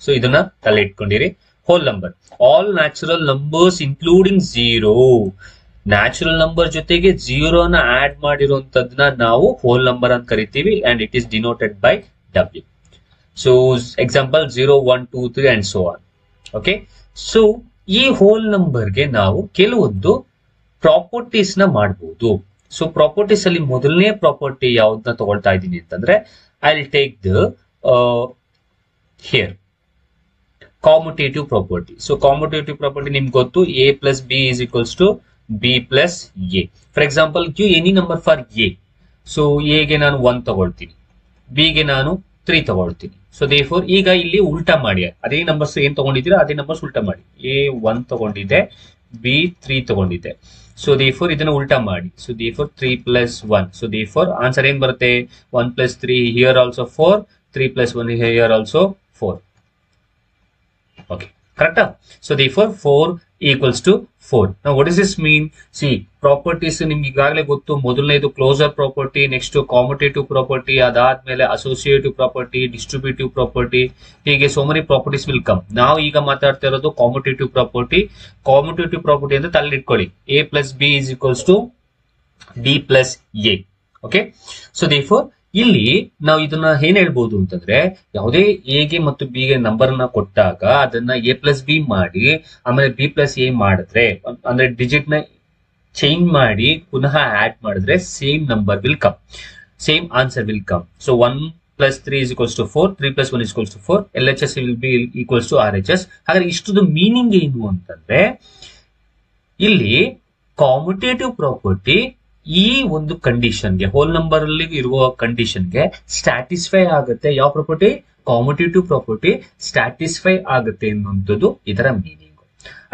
So ಇದನ್ನ ತಲೆ ಇಟ್ಕೊಂಡಿರಿ. Whole number, all natural numbers including 0. Natural number ಜೊತೆಗೆ 0 ನ add ಮಾಡಿರುವಂತದನ್ನ ನಾವು whole number ಅಂತ ಕರಿತೀವಿ and it is denoted by W. So example 0 1 2 3 and so on. Okay. So ಈ hole ನಂಬರ್ಗೆ ನಾವು ಕೆಲವೊಂದು ಪ್ರಾಪರ್ಟೀಸ್ ನ ಮಾಡಬಹುದು. ಸೊ ಪ್ರಾಪರ್ಟೀಸ್ ಅಲ್ಲಿ ಮೊದಲನೇ ಪ್ರಾಪರ್ಟಿ ಯಾವ್ದನ್ನ ತಗೊಳ್ತಾ ಇದ್ದೀನಿ ಅಂತಂದ್ರೆ I'll take the here commutative property. So commutative property ನಿಮ್ಗೆ ಗೊತ್ತು a plus b is equals to b plus a. For example, give any number for a. So a ಗೆ ನಾನು 1 ತಗೊಳ್ತೀನಿ, b ಗೆ ನಾನು 3 ತಗೊಳ್ತೀನಿ. ಸೊ therefore ಈಗ ಇಲ್ಲಿ ಉಲ್ಟಾ ಮಾಡಿ, ಅದೇ ನಂಬರ್ಸ್ ಏನ್ ತಗೊಂಡಿದ್ದೀರಾ ಅದೇ ನಂಬರ್ಸ್ ಉಲ್ಟಾ ಮಾಡಿ. a 1 ತಗೊಂಡಿದೆ, b 3 ತಗೊಂಡಿದೆ. ಸೊ therefore ಇದನ್ನ ಉಲ್ಟಾ ಮಾಡಿ. So therefore 3 plus 1. So therefore answer ಏನ್ ಬರುತ್ತೆ? 1 plus 3 here also 4, 3 plus 1 here also 4. Okay, correct? So therefore 4 equals to 4. Now what does this mean? See, properties ನಿಮ್ಗೆ ಈಗಾಗಲೇ ಗೊತ್ತು. ಮೊದಲನೇದು ಕ್ಲೋಸರ್ ಪ್ರಾಪರ್ಟಿ, ನೆಕ್ಸ್ಟ್ ಕಾಮುಟೇಟಿವ್ ಪ್ರಾಪರ್ಟಿ, ಅದಾದ್ಮೇಲೆ ಅಸೋಸಿಯೇಟಿವ್ ಪ್ರಾಪರ್ಟಿ, ಡಿಸ್ಟ್ರಿಬ್ಯೂಟಿವ್ ಪ್ರಾಪರ್ಟಿ, ಹೀಗೆ so many properties will come. ನಾವು ಈಗ ಮಾತಾಡ್ತಾ ಇರೋದು ಕಾಮುಟೇಟಿವ್ ಪ್ರಾಪರ್ಟಿ. ಕಾಮುಟೇಟಿವ್ ಪ್ರಾಪರ್ಟಿ ಅಂತ ತಲೆಯಿಟ್ಕೊಳ್ಳಿ, a plus b is equals to b plus a. Okay, so therefore ಇಲ್ಲಿ ನಾವು ಇದನ್ನ ಏನ್ ಹೇಳ್ಬಹುದು ಅಂತಂದ್ರೆ, ಯಾವುದೇ ಎ ಗೆ ಮತ್ತು ಬಿ ಗೆ ನಂಬರ್ ನ ಕೊಟ್ಟಾಗ ಅದನ್ನ a plus b ಮಾಡಿ ಆಮೇಲೆ b plus a ಮಾಡಿದ್ರೆ, ಅಂದ್ರೆ ಡಿಜಿಟ್ ನ ಚೇಂಜ್ ಮಾಡಿ ಪುನಃ ಆಡ್ ಮಾಡಿದ್ರೆ same number will come, same answer will come. So 1 plus 3 is equals to 4, 3 plus 1 is equals to 4, LHS will be equals to RHS. ಹಾಗಾದ್ರೆ ಇಷ್ಟುದು meaning ಏನು ಅಂತಂದ್ರೆ, ಇಲ್ಲಿ ಕಾಮುಟೇಟಿವ್ ಪ್ರಾಪರ್ಟಿ ಈ ಒಂದು ಕಂಡೀಷನ್ಗೆ, ಹೋಲ್ ನಂಬರ್ ಅಲ್ಲಿ ಇರುವ ಕಂಡೀಷನ್ಗೆ ಸ್ಟ್ಯಾಟಿಸ್ಫೈ ಆಗುತ್ತೆ. ಯಾವ ಪ್ರಾಪರ್ಟಿ? ಕಾಮುಟೇಟಿವ್ ಪ್ರಾಪರ್ಟಿ ಸ್ಟ್ಯಾಟಿಸ್ಫೈ ಆಗುತ್ತೆ ಅನ್ನುವಂಥದ್ದು ಇದರ ಮೀನಿಂಗ್.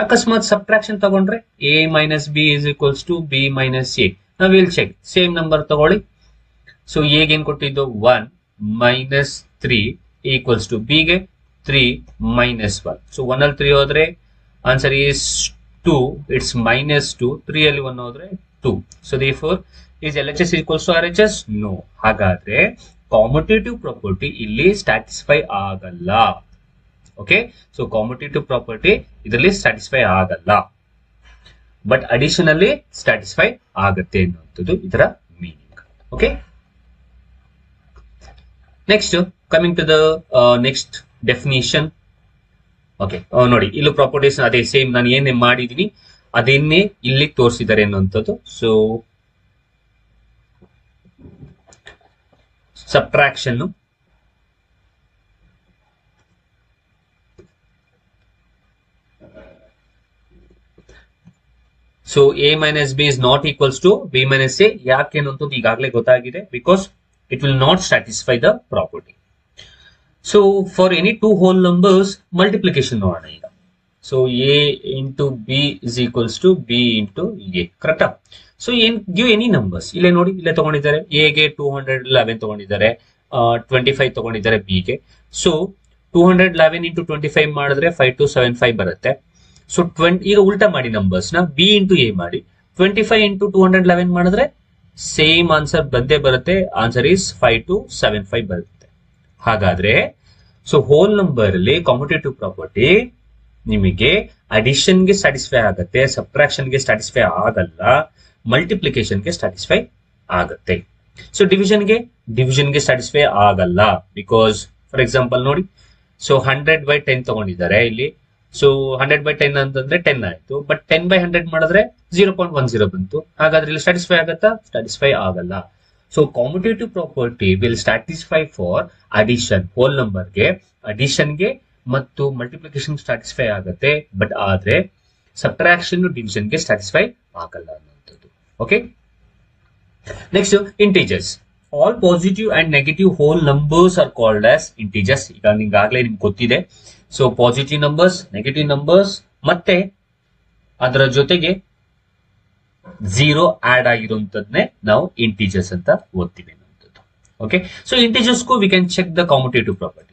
ಅಕಸ್ಮಾತ್ ಸಬ್ಟ್ರಾಕ್ಷನ್ ತಗೊಂಡ್ರೆ a minus b is equals to b minus a. ನಾವು ವಿಲ್ ಚೆಕ್, ಸೇಮ್ ನಂಬರ್ ತಗೊಳ್ಳಿ. ಸೊ a ಗೆ ಏನ್ ಕೊಟ್ಟಿದ್ದು 1 minus 3 equals to b ಗೆ 3 minus 1. ಸೊ 1 ಅಲ್ಲಿ 3 ಹೋದ್ರೆ ಆನ್ಸರ್ is 2, it's minus 2. 3 ಅಲ್ಲಿ 1 ಹೋದ್ರೆ 2. So therefore is LHS equals to RHS? No. ಹಾಗಾದ್ರೆ ಕಾಮುಟೇಟಿವ್ ಪ್ರಾಪರ್ಟಿ ಇಲ್ಲಿ ಸ್ಟ್ಯಾಟಿಸ್ಫೈ ಆಗಲ್ಲ. ಓಕೆ, ಸೊ ಕಾಮುಟೇಟಿವ್ ಪ್ರಾಪರ್ಟಿ ಇದರಲ್ಲಿ ಸ್ಟ್ಯಾಟಿಸ್ಫೈ ಆಗಲ್ಲ, ಬಟ್ ಅಡಿಷನ್ ಅಲ್ಲಿ ಸ್ಟ್ಯಾಟಿಸ್ಫೈ ಆಗುತ್ತೆ ಅನ್ನುವಂಥದ್ದು ಇದರ meaning. Okay, next coming to the next definition. Okay, ನೋಡಿ ಇಲ್ಲಿ ಪ್ರಾಪರ್ಟೀಸ್ ಅದೇ ಸೇಮ್ ನಾನು ಏನೇ ಮಾಡಿದೀನಿ ಅದನ್ನೇ ಇಲ್ಲಿ ತೋರಿಸಿದ್ದಾರೆ ಅನ್ನುವಂಥದ್ದು. So subtraction, so a minus b is not equals to b minus a. ಯಾಕೆ ಅನ್ನುವಂಥದ್ದು ಈಗಾಗಲೇ ಗೊತ್ತಾಗಿದೆ, because it will not satisfy the property. So for any two whole numbers multiplication ನೋಡೋಣ ಈಗ. So a into b is equals to b into a. ಕರೆಕ್ಟಾ? So ಏನ್ give any numbers, ಇಲ್ಲೇ ನೋಡಿ, ಇಲ್ಲೇ ತಗೊಂಡಿದ್ದಾರೆ. a ಗೆ 211 ತಗೊಂಡಿದ್ದಾರೆ, 25 ತಗೊಂಡಿದ್ದಾರೆ b ಗೆ. ಸೊ 211 into 25 ಮಾಡಿದ್ರೆ 5275 ಬರುತ್ತೆ. ಸೊ ಈಗ ಉಲ್ಟಾ ಮಾಡಿ ನಂಬರ್ಸ್ ನ, b into a ಮಾಡಿ, 25 into 211 ಮಾಡಿದ್ರೆ ಸೇಮ್ ಆನ್ಸರ್ ಬಂದೇ ಬರುತ್ತೆ. ಆನ್ಸರ್ ಇಸ್ 5275 ಬರುತ್ತೆ. ಹಾಗಾದ್ರೆ ಸೊ ಹೋಲ್ ನಂಬರ್ ಅಲ್ಲಿ ಕಾಮುಟೇಟಿವ್ ಪ್ರಾಪರ್ಟಿ ನಿಮಗೆ ಅಡಿಷನ್ ಗೆ ಸ್ಟ್ಯಾಟಿಸ್ಫೈ ಆಗುತ್ತೆ, ಸಬ್ಟ್ರಾಕ್ಷನ್ ಗೆ ಸ್ಟ್ಯಾಟಿಸ್ಫೈ ಆಗಲ್ಲ, ಮಲ್ಟಿಪ್ಲಿಕೇಶನ್ ಗೆ ಸ್ಟ್ಯಾಟಿಸ್ಫೈ ಆಗುತ್ತೆ. ಸೊ ಡಿವಿಷನ್ ಗೆ ಸ್ಟ್ಯಾಟಿಸ್ಫೈ ಆಗಲ್ಲ, ಬಿಕಾಸ್ ಫಾರ್ ಎಕ್ಸಾಂಪಲ್ ನೋಡಿ, ಸೊ 100/10 ತಗೊಂಡಿದ್ದಾರೆ ಇಲ್ಲಿ. ಸೊ 100/10 ಅಂತಂದ್ರೆ 10 ಆಯ್ತು, ಬಟ್ 10/100 ಮಾಡಿದ್ರೆ 0.10 ಬಂತು. ಹಾಗಾದ್ರೆ ಇಲ್ಲಿ ಸ್ಟ್ಯಾಟಿಸ್ಫೈ ಆಗತ್ತಾ? ಸ್ಟ್ಯಾಟಿಸ್ಫೈ ಆಗಲ್ಲ. So commutative property will satisfy for addition, whole ನಂಬರ್ಗೆ, ಅಡಿಷನ್ಗೆ ಮತ್ತು ಮಲ್ಟಿಪ್ಲಿಕೇಶನ್ ಸ್ಟ್ಯಾಟಿಸ್ಫೈ ಆಗುತ್ತೆ, ಬಟ್ ಆದ್ರೆ ಸಬ್ಟ್ರಾಕ್ಷನ್ ಡಿವಿಷನ್ಗೆ ಸ್ಟ್ಯಾಟಿಸ್ಫೈ ಆಗಲ್ಲ ಅನ್ನುವಂಥದ್ದು. Okay, next integers. All positive and negative whole numbers are called as integers. ಈಗ ಈಗಾಗಲೇ ನಿಮ್ಗೆ ಗೊತ್ತಿದೆ. So positive numbers, negative numbers ಮತ್ತೆ ಅದರ ಜೊತೆಗೆ 0 ಆಡ್ ಆಗಿರುವಂತದ್ನೇ ನಾವು ಇಂಟೀಜರ್ಸ್ ಅಂತ ಓದ್ತೀವಿ ಅನ್ನುವಂಥದ್ದು. ಓಕೆ, ಸೊ ಇಂಟೀಜರ್ಸ್ಗೂ we can check the commutative property.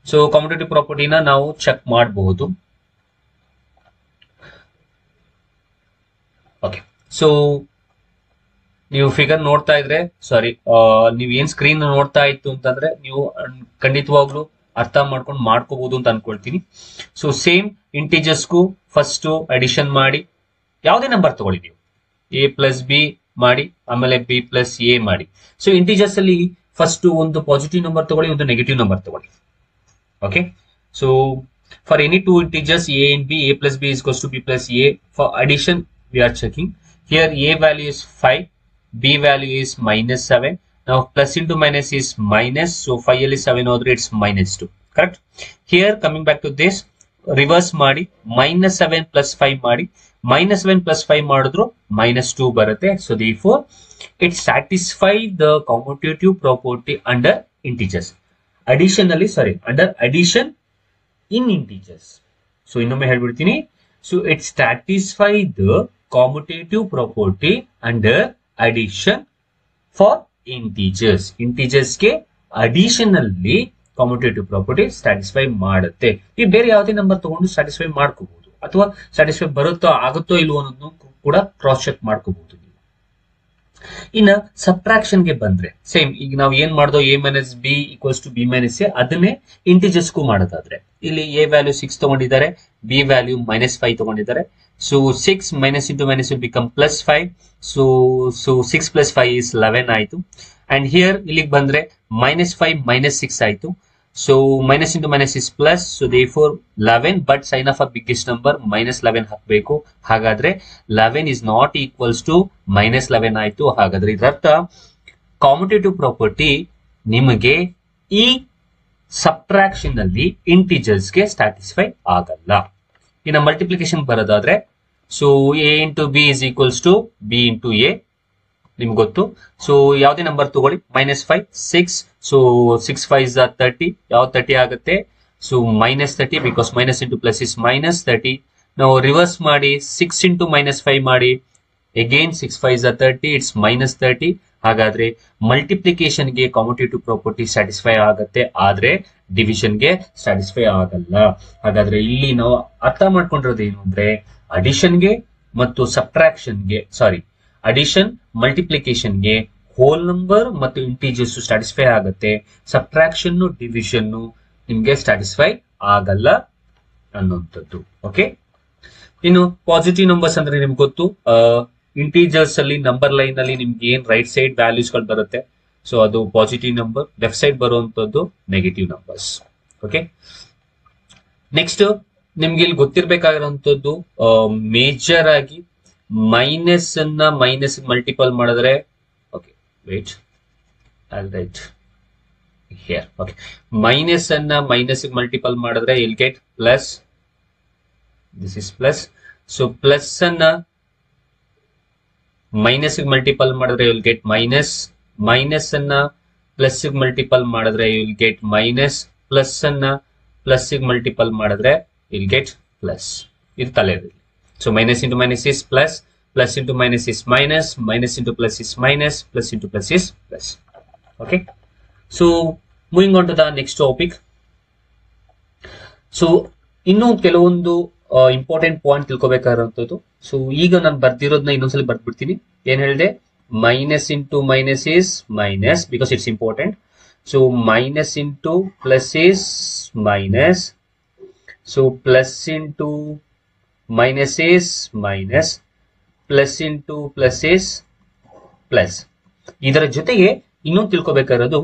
So commutative ಪ್ರಾಪರ್ಟಿನ ನಾವು ಚೆಕ್ ಮಾಡಬಹುದು. ಓಕೆ, ಸೊ ನೀವು ಫಿಗರ್ ನೋಡ್ತಾ ಇದ್ರೆ, ಸಾರಿ, ನೀವು ಏನ್ ಸ್ಕ್ರೀನ್ ನೋಡ್ತಾ ಇತ್ತು ಅಂತಂದ್ರೆ ನೀವು ಖಂಡಿತವಾಗ್ಲೂ ಅರ್ಥ ಮಾಡ್ಕೋಬಹುದು ಅಂತ ಅನ್ಕೊಳ್ತೀನಿ. ಸೊ ಸೇಮ್ ಇಂಟೀಜರ್ಸ್ಗೂ ಫಸ್ಟ್ ಅಡಿಷನ್ ಮಾಡಿ, ಯಾವುದೇ ನಂಬರ್ ತಗೊಳ್ಳಿ ನೀವು, a plus b ಮಾಡಿ, ಆಮೇಲೆ b plus a ಮಾಡಿ. ಸೊ ಇಂಟೀಜರ್ಸ್ ಅಲ್ಲಿ ಫಸ್ಟ್ ಒಂದು ಪಾಸಿಟಿವ್ ನಂಬರ್ ತಗೊಳ್ಳಿ, ಒಂದು ನೆಗೆಟಿವ್ ನಂಬರ್ ತಗೊಳ್ಳಿ. Okay, so for any two integers a and b, a plus b is equals to b plus a. For addition we are checking here, a value is 5, b value is -7. Now plus into minus is minus, so 5 ಅಲ್ಲಿ 7 ಹೋದ್ರೆ it's minus 2. Correct? Here coming back to this, reverse ಮಾಡಿ minus 7 plus 5 ಮಾಡಿ minus 7 plus 5 ಮಾಡಿದ್ರು minus 2 ಬರುತ್ತೆ. So therefore it satisfies the commutative property under integers. Under addition in integers. So ಇನ್ನೊಮ್ಮೆ ಹೇಳ್ಬಿಡ್ತೀನಿ. So it satisfies the commutative property under addition for integers. Integers ಗೆ addition ಅಲ್ಲಿ commutative property satisfy ಮಾಡುತ್ತೆ. ಈ ಬೇರೆ ಯಾವುದೇ ನಂಬರ್ ತಗೊಂಡು satisfy ಮಾಡ್ಕೋಬಹುದು ಅಥವಾ satisfy ಬರುತ್ತೋ ಆಗುತ್ತೋ ಇಲ್ವೋ ಅನ್ನೋದನ್ನು ಕೂಡ ಕ್ರಾಸ್ ಚೆಕ್ ಮಾಡ್ಕೋಬಹುದು. ಇನ್ನ ಸಬ್ಟ್ರಾಕ್ಷನ್ ಗೆ ಬಂದ್ರೆ ಸೇಮ್, ಈಗ ನಾವು ಏನ್ ಮಾಡ್ದೋ a minus B equals to B minus A, ಅದನ್ನೇ ಇಂಟಿಜರ್ಸ್ ಗೂ ಮಾಡೋದಾದ್ರೆ ಇಲ್ಲಿ a ವ್ಯಾಲ್ಯೂ 6 ತಗೊಂಡಿದ್ದಾರೆ, b ವ್ಯಾಲ್ಯೂ -5 ತಗೊಂಡಿದ್ದಾರೆ. So 6 minus into minus will become +5. So 6 + 5 is 11 ಆಯ್ತು. ಅಂಡ್ ಹಿಯರ್ ಇಲ್ಲಿಗೆ ಬಂದ್ರೆ -5 -6 ಆಯ್ತು. So minus into minus is plus, so therefore 11, but sign of a biggest number -11 ಹಾಕಬೇಕು. ಹಾಗಾದ್ರೆ 11 is not equals to -11 ಆಯ್ತು. ಹಾಗಾದ್ರೆ ಇದರರ್ಥ ಕಾಮ್ಯುಟೇಟಿವ್ ಪ್ರಾಪರ್ಟಿ ನಿಮಗೆ ಈ ಸಬ್ಟ್ರಾಕ್ಷನ್ ನಲ್ಲಿ ಇಂಟಿಜರ್ಸ್ ಗೆ ಸ್ಯಾಟಿಸ್ಫೈ ಆಗಲ್ಲ. ಇನ್ನು ಮಲ್ಟಿಪ್ಲಿಕೇಶನ್ ಬರೋದಾದ್ರೆ so a into b is equals to b into a, ನಿಮ್ಗೆ ಗೊತ್ತು. ಸೊ ಯಾವುದೇ ನಂಬರ್ ತಗೊಳ್ಳಿ, -5 6, ಸೊ 6 5 is 30, ಯಾವ 30 ಆಗುತ್ತೆ. So -30 because minus into plus is -30. ನಾವು ರಿವರ್ಸ್ ಮಾಡಿ 6 into -5 ಮಾಡಿ, ಅಗೇನ್ 6 5 is 30, ಇಟ್ಸ್ -30. ಹಾಗಾದ್ರೆ ಮಲ್ಟಿಪ್ಲಿಕೇಶನ್ ಗೆ ಕಾಮ್ಯುಟೇಟಿವ್ ಪ್ರಾಪರ್ಟಿ ಸ್ಯಾಟಿಸ್ಫೈ ಆಗುತ್ತೆ, ಆದ್ರೆ ಡಿವಿಷನ್ ಗೆ ಸ್ಯಾಟಿಸ್ಫೈ ಆಗಲ್ಲ. ಹಾಗಾದ್ರೆ ಇಲ್ಲಿ ನಾವು ಅರ್ಥ ಮಾಡ್ಕೊಂಡಿರೋದು ಏನು ಅಂದ್ರೆ ಅಡಿಷನ್ ಗೆ ಮತ್ತು ಸಬ್ಟ್ರಾಕ್ಷನ್ ಗೆ, ಸಾರಿ ಅಡಿಷನ್ ಮಲ್ಟಿಪ್ಲಿಕೇಶನ್ ಗೆ ಹೋಲ್ ನಂಬರ್ ಮತ್ತು ಇಂಟಿಜರ್ಸ್ ಸ್ಯಾಟಿಸ್ಫೈ ಆಗುತ್ತೆ, ಸಬ್ಟ್ರಾಕ್ಷನ್ ಡಿವಿಷನ್ ನಿಮ್ಗೆ ಸ್ಯಾಟಿಸ್ಫೈ ಆಗಲ್ಲ ಅನ್ನುವಂಥದ್ದು. ಓಕೆ, ಇನ್ನು ಪಾಸಿಟಿವ್ ನಂಬರ್ಸ್ ಅಂದ್ರೆ ನಿಮ್ಗೆ ಗೊತ್ತು, ಇಂಟಿಜರ್ಸ್ ಅಲ್ಲಿ ನಂಬರ್ ಲೈನ್ ಅಲ್ಲಿ ನಿಮ್ಗೆ ಏನ್ ರೈಟ್ ಸೈಡ್ ವ್ಯಾಲ್ಯೂಸ್ ಗಳು ಬರುತ್ತೆ, ಸೊ ಅದು ಪಾಸಿಟಿವ್ ನಂಬರ್, ಲೆಫ್ಟ್ ಸೈಡ್ ಬರುವಂತದ್ದು ನೆಗೆಟಿವ್ ನಂಬರ್ಸ್. ಓಕೆ, ನೆಕ್ಸ್ಟ್ ನಿಮ್ಗೆ ಇಲ್ಲಿ ಗೊತ್ತಿರ್ಬೇಕಾಗಿರುವಂತದ್ದು ಮೇಜರ್ ಆಗಿ ಮೈನಸ್ ಅನ್ನ ಮೈನಸ್ ಮಲ್ಟಿಪಲ್ ಮಾಡಿದ್ರೆ, okay wait I'll write here. Okay, minus ಅನ್ನ ಮೈನಸ್ ಮಲ್ಟಿಪಲ್ ಮಾಡಿದ್ರೆ will get plus, this is plus. So plus ಅನ್ನ ಮೈನಸ್ ಮಲ್ಟಿಪಲ್ ಮಾಡಿದ್ರೆ ವಿಲ್ ಗೆಟ್ ಮೈನಸ್, ಮೈನಸ್ ಅನ್ನ ಪ್ಲಸ್ ಮಲ್ಟಿಪಲ್ ಮಾಡಿದ್ರೆ ವಿಲ್ ಗೆಟ್ ಮೈನಸ್, ಪ್ಲಸ್ ಅನ್ನ plus multiple ಮಾಡಿದ್ರೆ will get plus. ಇದು ತಲೆಯಲ್ಲಿ. So minus into minus is plus, plus into minus is minus, minus into plus is minus, plus into plus is plus. Okay. So moving on to the next topic. So ಇನ್ನು ಕೆಲವೊಂದು important point ತಿಳ್ಕೊಬೇಕಾಗಿರುವಂತದ್ದು. So ಈಗ ನಾನು ಬರ್ದಿರೋದನ್ನ ಇನ್ನೊಂದ್ಸಲ ಬರ್ದ್ಬಿಡ್ತೀನಿ. ಏನ್ ಹೇಳಿದೆ, minus into minus is minus because it's important. So minus into plus is minus, so plus into minus is minus, plus into plus is plus. ಇದರ ಜೊತೆಗೆ ಇನ್ನೊಂದು ತಿಳ್ಕೊಬೇಕಾಗಿರೋದು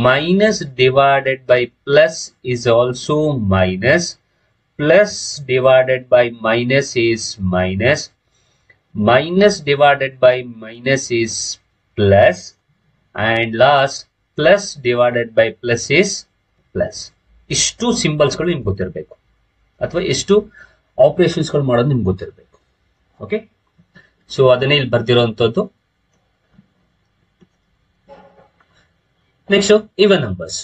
minus divided by plus is also minus, plus divided by minus is minus, minus divided by minus is plus, and last plus divided by plus is plus. ಇಷ್ಟು ಸಿಂಬಲ್ಸ್ಗಳು ನಿಮ್ಗೆ ಗೊತ್ತಿರಬೇಕು, ಅಥವಾ ಎಷ್ಟು ಆಪರೇಷನ್ಸ್ ಗಳು ಮಾಡೋದು ನಿಮ್ಗೆ ಗೊತ್ತಿರಬೇಕು. ಓಕೆ, ಸೊ ಅದನ್ನೇ ಇಲ್ಲಿ ಬರ್ದಿರೋಂಥದ್ದು. Next even numbers.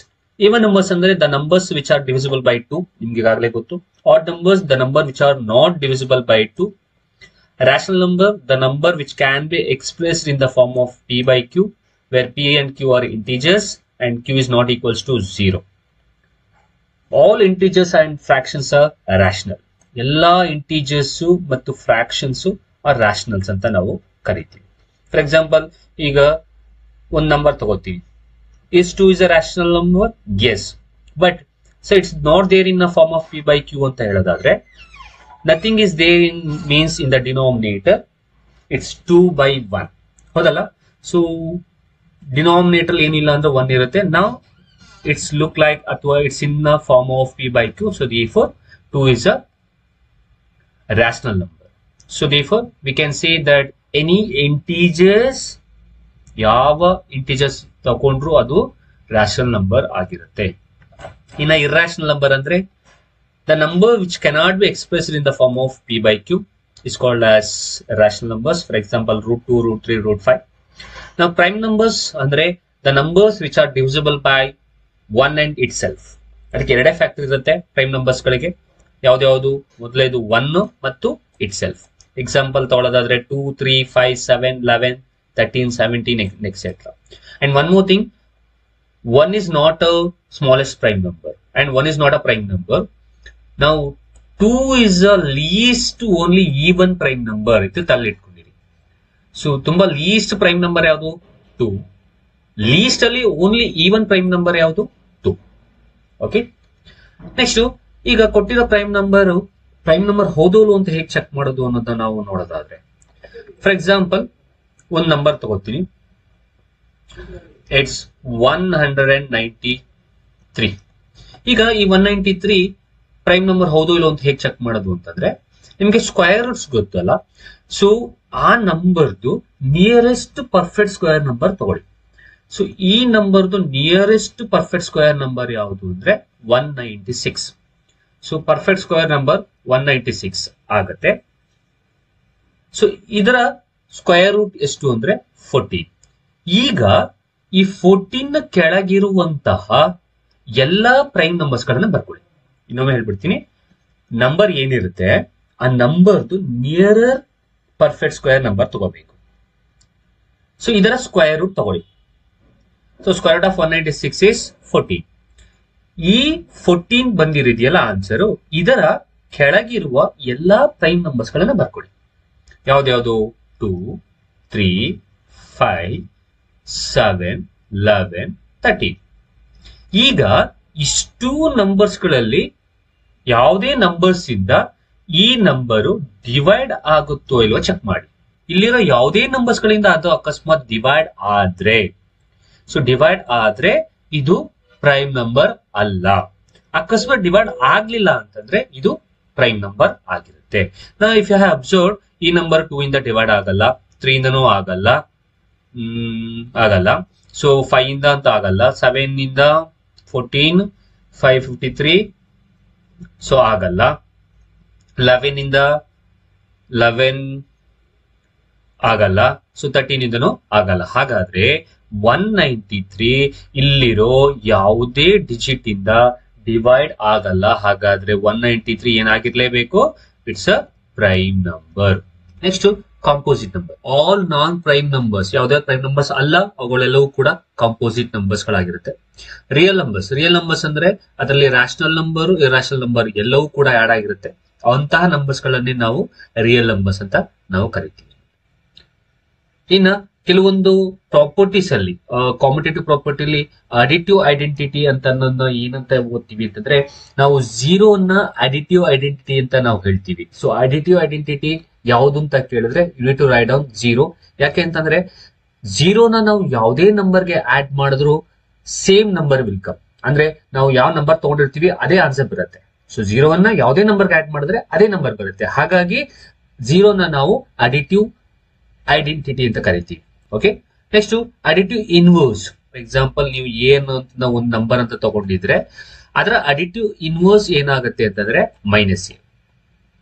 Even numbers ಅಂದ್ರೆ the numbers which are divisible by 2, ನಿಮ್ಗೆ ಈಗಾಗಲೇ ಗೊತ್ತು. Odd numbers the number which are not divisible by 2. rational number the number which can be expressed in the form of p by q, where p and q are integers and q is not equals to 0. all integers and fractions are rational. ಎಲ್ಲಾ integers ಮತ್ತು fractions R ರಾಷನಲ್ಸ್ ಅಂತ ನಾವು ಕರಿತೀವಿ. For example, ಈಗ ಒಂದು number ತಗೋತೀವಿ, is 2 is a rational number? Yes, but so it's not there in the form of p by q ಅಂತ ಹೇಳೋದಾದ್ರೆ, nothing is there in means in the denominator, it's 2 by 1. ಹೌದಲ್ಲ? So denominator ಏನಿಲ್ಲ ಅಂದ್ರೆ 1 ಇರುತ್ತೆ. now it's look like ಅಥವಾ it's in the form of p by q, so therefore 2 is a rational number. So therefore we can say that any integers, ಯಾವ integers ತಗೊಂಡ್ರು ಅದು rational number ಆಗಿರುತ್ತೆ. ಇನ್ನ irrational number ಅಂದ್ರೆ the number which cannot be expressed in the form of p by q is called as irrational numbers. For example, √2, √3, √5. Now prime numbers ಅಂದ್ರೆ the numbers which are divisible by 1 and itself. ಅದಕ್ಕೆ ಎರಡೇ factor ಇರುತ್ತೆ prime numbers ಗಳಿಗೆ. ಯಾವ್ದು ಮೊದಲೇದು 1 ಮತ್ತು it self. Example ತಗೊಳ್ಳೋದಾದ್ರೆ 2, 3, 5, 7, 11, 13, 17, etc. And one more thing, 1 is not a smallest prime number and 1 is not a prime number. Now 2 is a least only even prime number ಇದು ತಲೆ ಇಟ್ಕೊಂಡಿರಿ. So ತುಂಬಾ list prime number ಯಾವುದು? 2. List ಅಲ್ಲಿ only even prime number ಯಾವುದು? 2. Okay, next ಈಗ ಕೊಟ್ಟಿರೋ prime number ಹೌದೋಲು ಅಂತ ಹೇಗೆ ಚೆಕ್ ಮಾಡೋದು ಅನ್ನೋದನ್ನ ನಾವು ನೋಡೋದಾದ್ರೆ, ಫಾರ್ ಎಕ್ಸಾಂಪಲ್ ಒಂದು ನಂಬರ್ ತಗೋತೀನಿ, ಇಟ್ಸ್ 193. ಈಗ ಈ 193 ಪ್ರೈಮ್ ನಂಬರ್ ಹೌದು ಇಲ್ಲ ಅಂತ ಹೇಗೆ ಚೆಕ್ ಮಾಡೋದು ಅಂತಂದ್ರೆ, ನಿಮ್ಗೆ ಸ್ಕ್ವೇರ್ ರೂಟ್ಸ್ ಗೊತ್ತಲ್ಲ, ಸೊ ಆ ನಂಬರ್ದು ನಿಯರೆಸ್ಟ್ ಪರ್ಫೆಕ್ಟ್ ಸ್ಕ್ವೇರ್ ನಂಬರ್ ತಗೊಳ್ಳಿ. ಸೊ ಈ ನಂಬರ್ದು ನಿಯರೆಸ್ಟ್ ಪರ್ಫೆಕ್ಟ್ ಸ್ಕ್ವೇರ್ ನಂಬರ್ ಯಾವುದು ಅಂದ್ರೆ 196. ಸೊ ಪರ್ಫೆಕ್ಟ್ ಸ್ಕ್ವೇರ್ ನಂಬರ್ 196 ಆಗತ್ತೆ. ಸೊ ಇದರ ಸ್ಕ್ವೇರ್ ರೂಟ್ ಎಷ್ಟು ಅಂದ್ರೆ 14. ಈಗ ಈ 14 ಕೆಳಗಿರುವಂತಹ ಎಲ್ಲಾ ಪ್ರೈಮ್ ನಂಬರ್ಸ್ ಗಳನ್ನ ಬರ್ಕೊಳ್ಳಿ. ಇನ್ನೊಮ್ಮೆ ಹೇಳ್ಬಿಡ್ತೀನಿ, ನಂಬರ್ ಏನಿರುತ್ತೆ ಆ ನಂಬರ್ದು ನಿಯರರ್ ಪರ್ಫೆಕ್ಟ್ ಸ್ಕ್ವೇರ್ ನಂಬರ್ ತಗೋಬೇಕು. ಸೊ ಇದರ ಸ್ಕ್ವೇರ್ ರೂಟ್ ತಗೊಳ್ಳಿ. So square root of 196 is 14. ಈ 14 ಬಂದಿರಿದೆಯಲ್ಲ ಆನ್ಸರು, ಇದರ ಕೆಳಗಿರುವ ಎಲ್ಲಾ ಪ್ರೈಮ್ ನಂಬರ್ಸ್ ಗಳನ್ನ ಬರ್ಕೊಳ್ಳಿ. ಯಾವ್ದು? 2, 3, 5, 7, 11, 13. ಈಗ ಇಷ್ಟು ನಂಬರ್ಸ್ ಗಳಲ್ಲಿ ಯಾವುದೇ ನಂಬರ್ಸ್ ಇಂದ ಈ ನಂಬರು ಡಿವೈಡ್ ಆಗುತ್ತೋ ಇಲ್ವೋ ಚೆಕ್ ಮಾಡಿ. ಇಲ್ಲಿರೋ ಯಾವುದೇ ನಂಬರ್ಸ್ ಗಳಿಂದ ಅದು ಅಕಸ್ಮಾತ್ ಡಿವೈಡ್ ಆದ್ರೆ, ಸೊ ಡಿವೈಡ್ ಆದ್ರೆ ಇದು ಪ್ರೈಮ್ ನಂಬರ್ ಅಲ್ಲ. ಅಕಸ್ಮಾತ್ ಡಿವೈಡ್ ಆಗ್ಲಿಲ್ಲ ಅಂತಂದ್ರೆ ಇದು ಪ್ರೈಮ್ ನಂಬರ್ ಆಗಿರುತ್ತೆ. ನಾ ಇಫ್ ಯು ಹ್ಯಾವ್ ಅಬ್ಸರ್ವ್, ಈ ನಂಬರ್ 2 ಇಂದ ಡಿವೈಡ್ ಆಗಲ್ಲ, 3 ಇಂದನೂ ಆಗಲ್ಲ, ಸೊ 5 ಇಂದ ಅಂತ ಆಗಲ್ಲ, 7 ಇಂದ 14, 553, ಸೊ ಆಗಲ್ಲ, 11 ಇಂದ 11 ಆಗಲ್ಲ, ಸೊ 13 ಇಂದನೂ ಆಗಲ್ಲ. ಹಾಗಾದ್ರೆ 193 ಇಲ್ಲಿರೋ ಯಾವುದೇ ಡಿಜಿಟ್ ಇಂದ ಡಿವೈಡ್ ಆಗಲ್ಲ. ಹಾಗಾದ್ರೆ 193 ಏನಾಗಿರ್ಲೇಬೇಕು? It's a prime number. Next composite number. All non prime numbers, ಯಾವುದೇ ಪ್ರೈಮ್ ನಂಬರ್ಸ್ ಅಲ್ಲ, ಅವುಗಳೆಲ್ಲವೂ ಕೂಡ ಕಾಂಪೋಸಿಟ್ ನಂಬರ್ಸ್ ಗಳಾಗಿರುತ್ತೆ. ರಿಯಲ್ ನಂಬರ್ಸ್ ಅಂದ್ರೆ ಅದರಲ್ಲಿ ರ್ಯಾಷನಲ್ ನಂಬರ್, ಇರ್ರಾಷನಲ್ ನಂಬರ್ ಎಲ್ಲವೂ ಕೂಡ ಆಡ್ ಆಗಿರುತ್ತೆ. ಅಂತಹ ನಂಬರ್ಸ್ ಗಳನ್ನೇ ನಾವು ರಿಯಲ್ ನಂಬರ್ಸ್ ಅಂತ ನಾವು ಕರಿತೀವಿ. ಇನ್ನ ಕೆಲವೊಂದು ಪ್ರಾಪರ್ಟೀಸ್ ಅಲ್ಲಿ, ಕಾಂಪಿಟೇಟಿವ್ ಪ್ರಾಪರ್ಟಿಲಿ ಅಡಿಟಿವ್ ಐಡೆಂಟಿಟಿ ಅಂತ ಏನಂತ ಓದ್ತೀವಿ ಅಂತಂದ್ರೆ, ನಾವು ಝೀರೋನ ಅಡಿಟಿವ್ ಐಡೆಂಟಿಟಿ ಅಂತ ನಾವು ಹೇಳ್ತೀವಿ. ಸೊ ಅಡಿಟಿವ್ ಐಡೆಂಟಿಟಿ ಯಾವುದು ಅಂತ ಕೇಳಿದ್ರೆ you need to write down 0. ಯಾಕೆ ಅಂತಂದ್ರೆ ಝೀರೋನ ನಾವು ಯಾವುದೇ ನಂಬರ್ಗೆ ಆಡ್ ಮಾಡಿದ್ರು ಸೇಮ್ ನಂಬರ್ ವಿಲ್ ಕಮ್. ಅಂದ್ರೆ ನಾವು ಯಾವ ನಂಬರ್ ತಗೊಂಡಿರ್ತೀವಿ ಅದೇ ಆನ್ಸರ್ ಬರುತ್ತೆ. ಸೊ ಝೀರೋವನ್ನ ಯಾವುದೇ ನಂಬರ್ಗೆ ಆಡ್ ಮಾಡಿದ್ರೆ ಅದೇ ನಂಬರ್ ಬರುತ್ತೆ. ಹಾಗಾಗಿ ಝೀರೋನ ನಾವು ಅಡಿಟಿವ್ ಐಡೆಂಟಿಟಿ ಅಂತ ಕರಿತೀವಿ. Okay, next additive inverse. For example, ನೀವು ಏನು ಅಂತ ಒಂದು ನಂಬರ್ ಅಂತ ತಗೊಂಡಿದ್ರೆ ಅದರ ಅಡಿಟಿವ್ ಇನ್ವರ್ಸ್ ಏನಾಗುತ್ತೆ ಅಂತಂದ್ರೆ -a.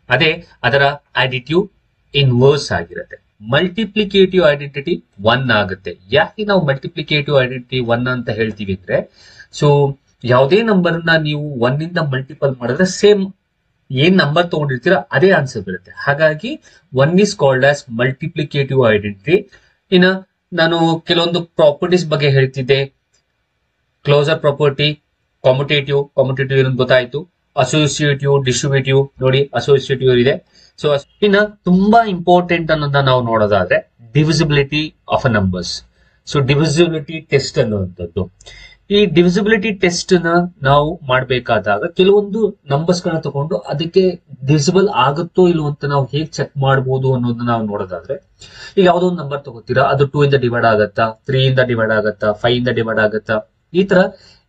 ಅದೇ ಅದರ ಅಡಿಟಿವ್ ಇನ್ವರ್ಸ್ ಆಗಿರುತ್ತೆ. ಮಲ್ಟಿಪ್ಲಿಕೇಟಿವ್ ಐಡೆಂಟಿಟಿ 1 ಆಗುತ್ತೆ. ಯಾಕೆ ನಾವು ಮಲ್ಟಿಪ್ಲಿಕೇಟಿವ್ ಐಡೆಂಟಿಟಿ 1 ಅಂತ ಹೇಳ್ತೀವಿ ಅಂದ್ರೆ, ಸೊ ಯಾವುದೇ ನಂಬರ್ ನ ನೀವು 1 ಇಂದ ಮಲ್ಟಿಪಲ್ ಮಾಡಿದ್ರೆ ಸೇಮ್ ಏನ್ ನಂಬರ್ ತಗೊಂಡಿರ್ತೀರ ಅದೇ ಆನ್ಸರ್ ಬರುತ್ತೆ. ಹಾಗಾಗಿ 1 is called as multiplicative identity. ಇನ್ನು ನಾನು ಕೆಲವೊಂದು ಪ್ರಾಪರ್ಟೀಸ್ ಬಗ್ಗೆ ಹೇಳ್ತಿದ್ದೆ. ಕ್ಲೋಸರ್ ಪ್ರಾಪರ್ಟಿ, ಕಾಮುಟೇಟಿವ್ ಏನಂತ ಗೊತ್ತಾಯ್ತು. ಅಸೋಸಿಯೇಟಿವ್, ಡಿಸ್ಟ್ರಿಬ್ಯೂಟಿವ್, ನೋಡಿ ಅಸೋಸಿಯೇಟಿವ್ ಇದೆ. ಸೊ ಇನ್ನ ತುಂಬಾ ಇಂಪಾರ್ಟೆಂಟ್ ಅನ್ನೋದನ್ನ ನಾವು ನೋಡೋದಾದ್ರೆ divisibility of a numbers. So divisibility test ಅನ್ನುವಂಥದ್ದು. ಈ ಡಿವಿಸಿಬಿಲಿಟಿ ಟೆಸ್ಟ್ ನ ನಾವು ಮಾಡಬೇಕಾದಾಗ ಕೆಲವೊಂದು ನಂಬರ್ಸ್ ಗಳನ್ನ ತಗೊಂಡು ಅದಕ್ಕೆ ಡಿವಿಸಿಬಲ್ ಆಗುತ್ತೋ ಇಲ್ವೋ ಅಂತ ನಾವು ಹೇಗೆ ಚೆಕ್ ಮಾಡಬಹುದು ಅನ್ನೋದನ್ನ ನಾವು ನೋಡೋದಾದ್ರೆ, ಈಗ ಯಾವ್ದೋ ಒಂದು ನಂಬರ್ ತಗೋತೀರಾ, ಅದು 2 ಇಂದ ಡಿವೈಡ್ ಆಗತ್ತಾ, 3 ಇಂದ ಡಿವೈಡ್ ಆಗತ್ತಾ, 5 ಇಂದ ಡಿವೈಡ್ ಆಗತ್ತಾ, ಈ ತರ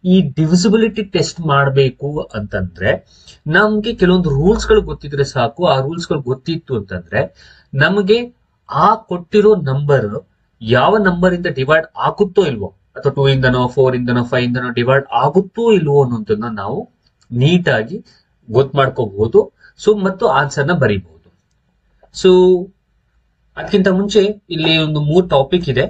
ಈ ಡಿವಿಸಿಬಿಲಿಟಿ ಟೆಸ್ಟ್ ಮಾಡಬೇಕು ಅಂತಂದ್ರೆ ನಮ್ಗೆ ಕೆಲವೊಂದು ರೂಲ್ಸ್ ಗಳು ಗೊತ್ತಿದ್ರೆ ಸಾಕು. ಆ ರೂಲ್ಸ್ ಗಳು ಗೊತ್ತಿತ್ತು ಅಂತಂದ್ರೆ ನಮಗೆ ಆ ಕೊಟ್ಟಿರೋ ನಂಬರ್ ಯಾವ ನಂಬರ್ ಇಂದ ಡಿವೈಡ್ ಆಗುತ್ತೋ ಇಲ್ವೋ ಅಥವಾ 2 ಇಂದನೋ 4 ಇಂದನೋ 5 ಇಂದನೋ ಡಿವೈಡ್ ಆಗುತ್ತೋ ಇಲ್ವೋ ಅನ್ನೋದನ್ನ ನಾವು ನೀಟಾಗಿ ಗೊತ್ತು ಮಾಡ್ಕೋಬಹುದು. ಸೊ ಮತ್ತು ಆನ್ಸರ್ ನ ಬರೀಬಹುದು. ಸೊ ಅದಕ್ಕಿಂತ ಮುಂಚೆ ಇಲ್ಲಿ ಒಂದು 3 ಟಾಪಿಕ್ ಇದೆ.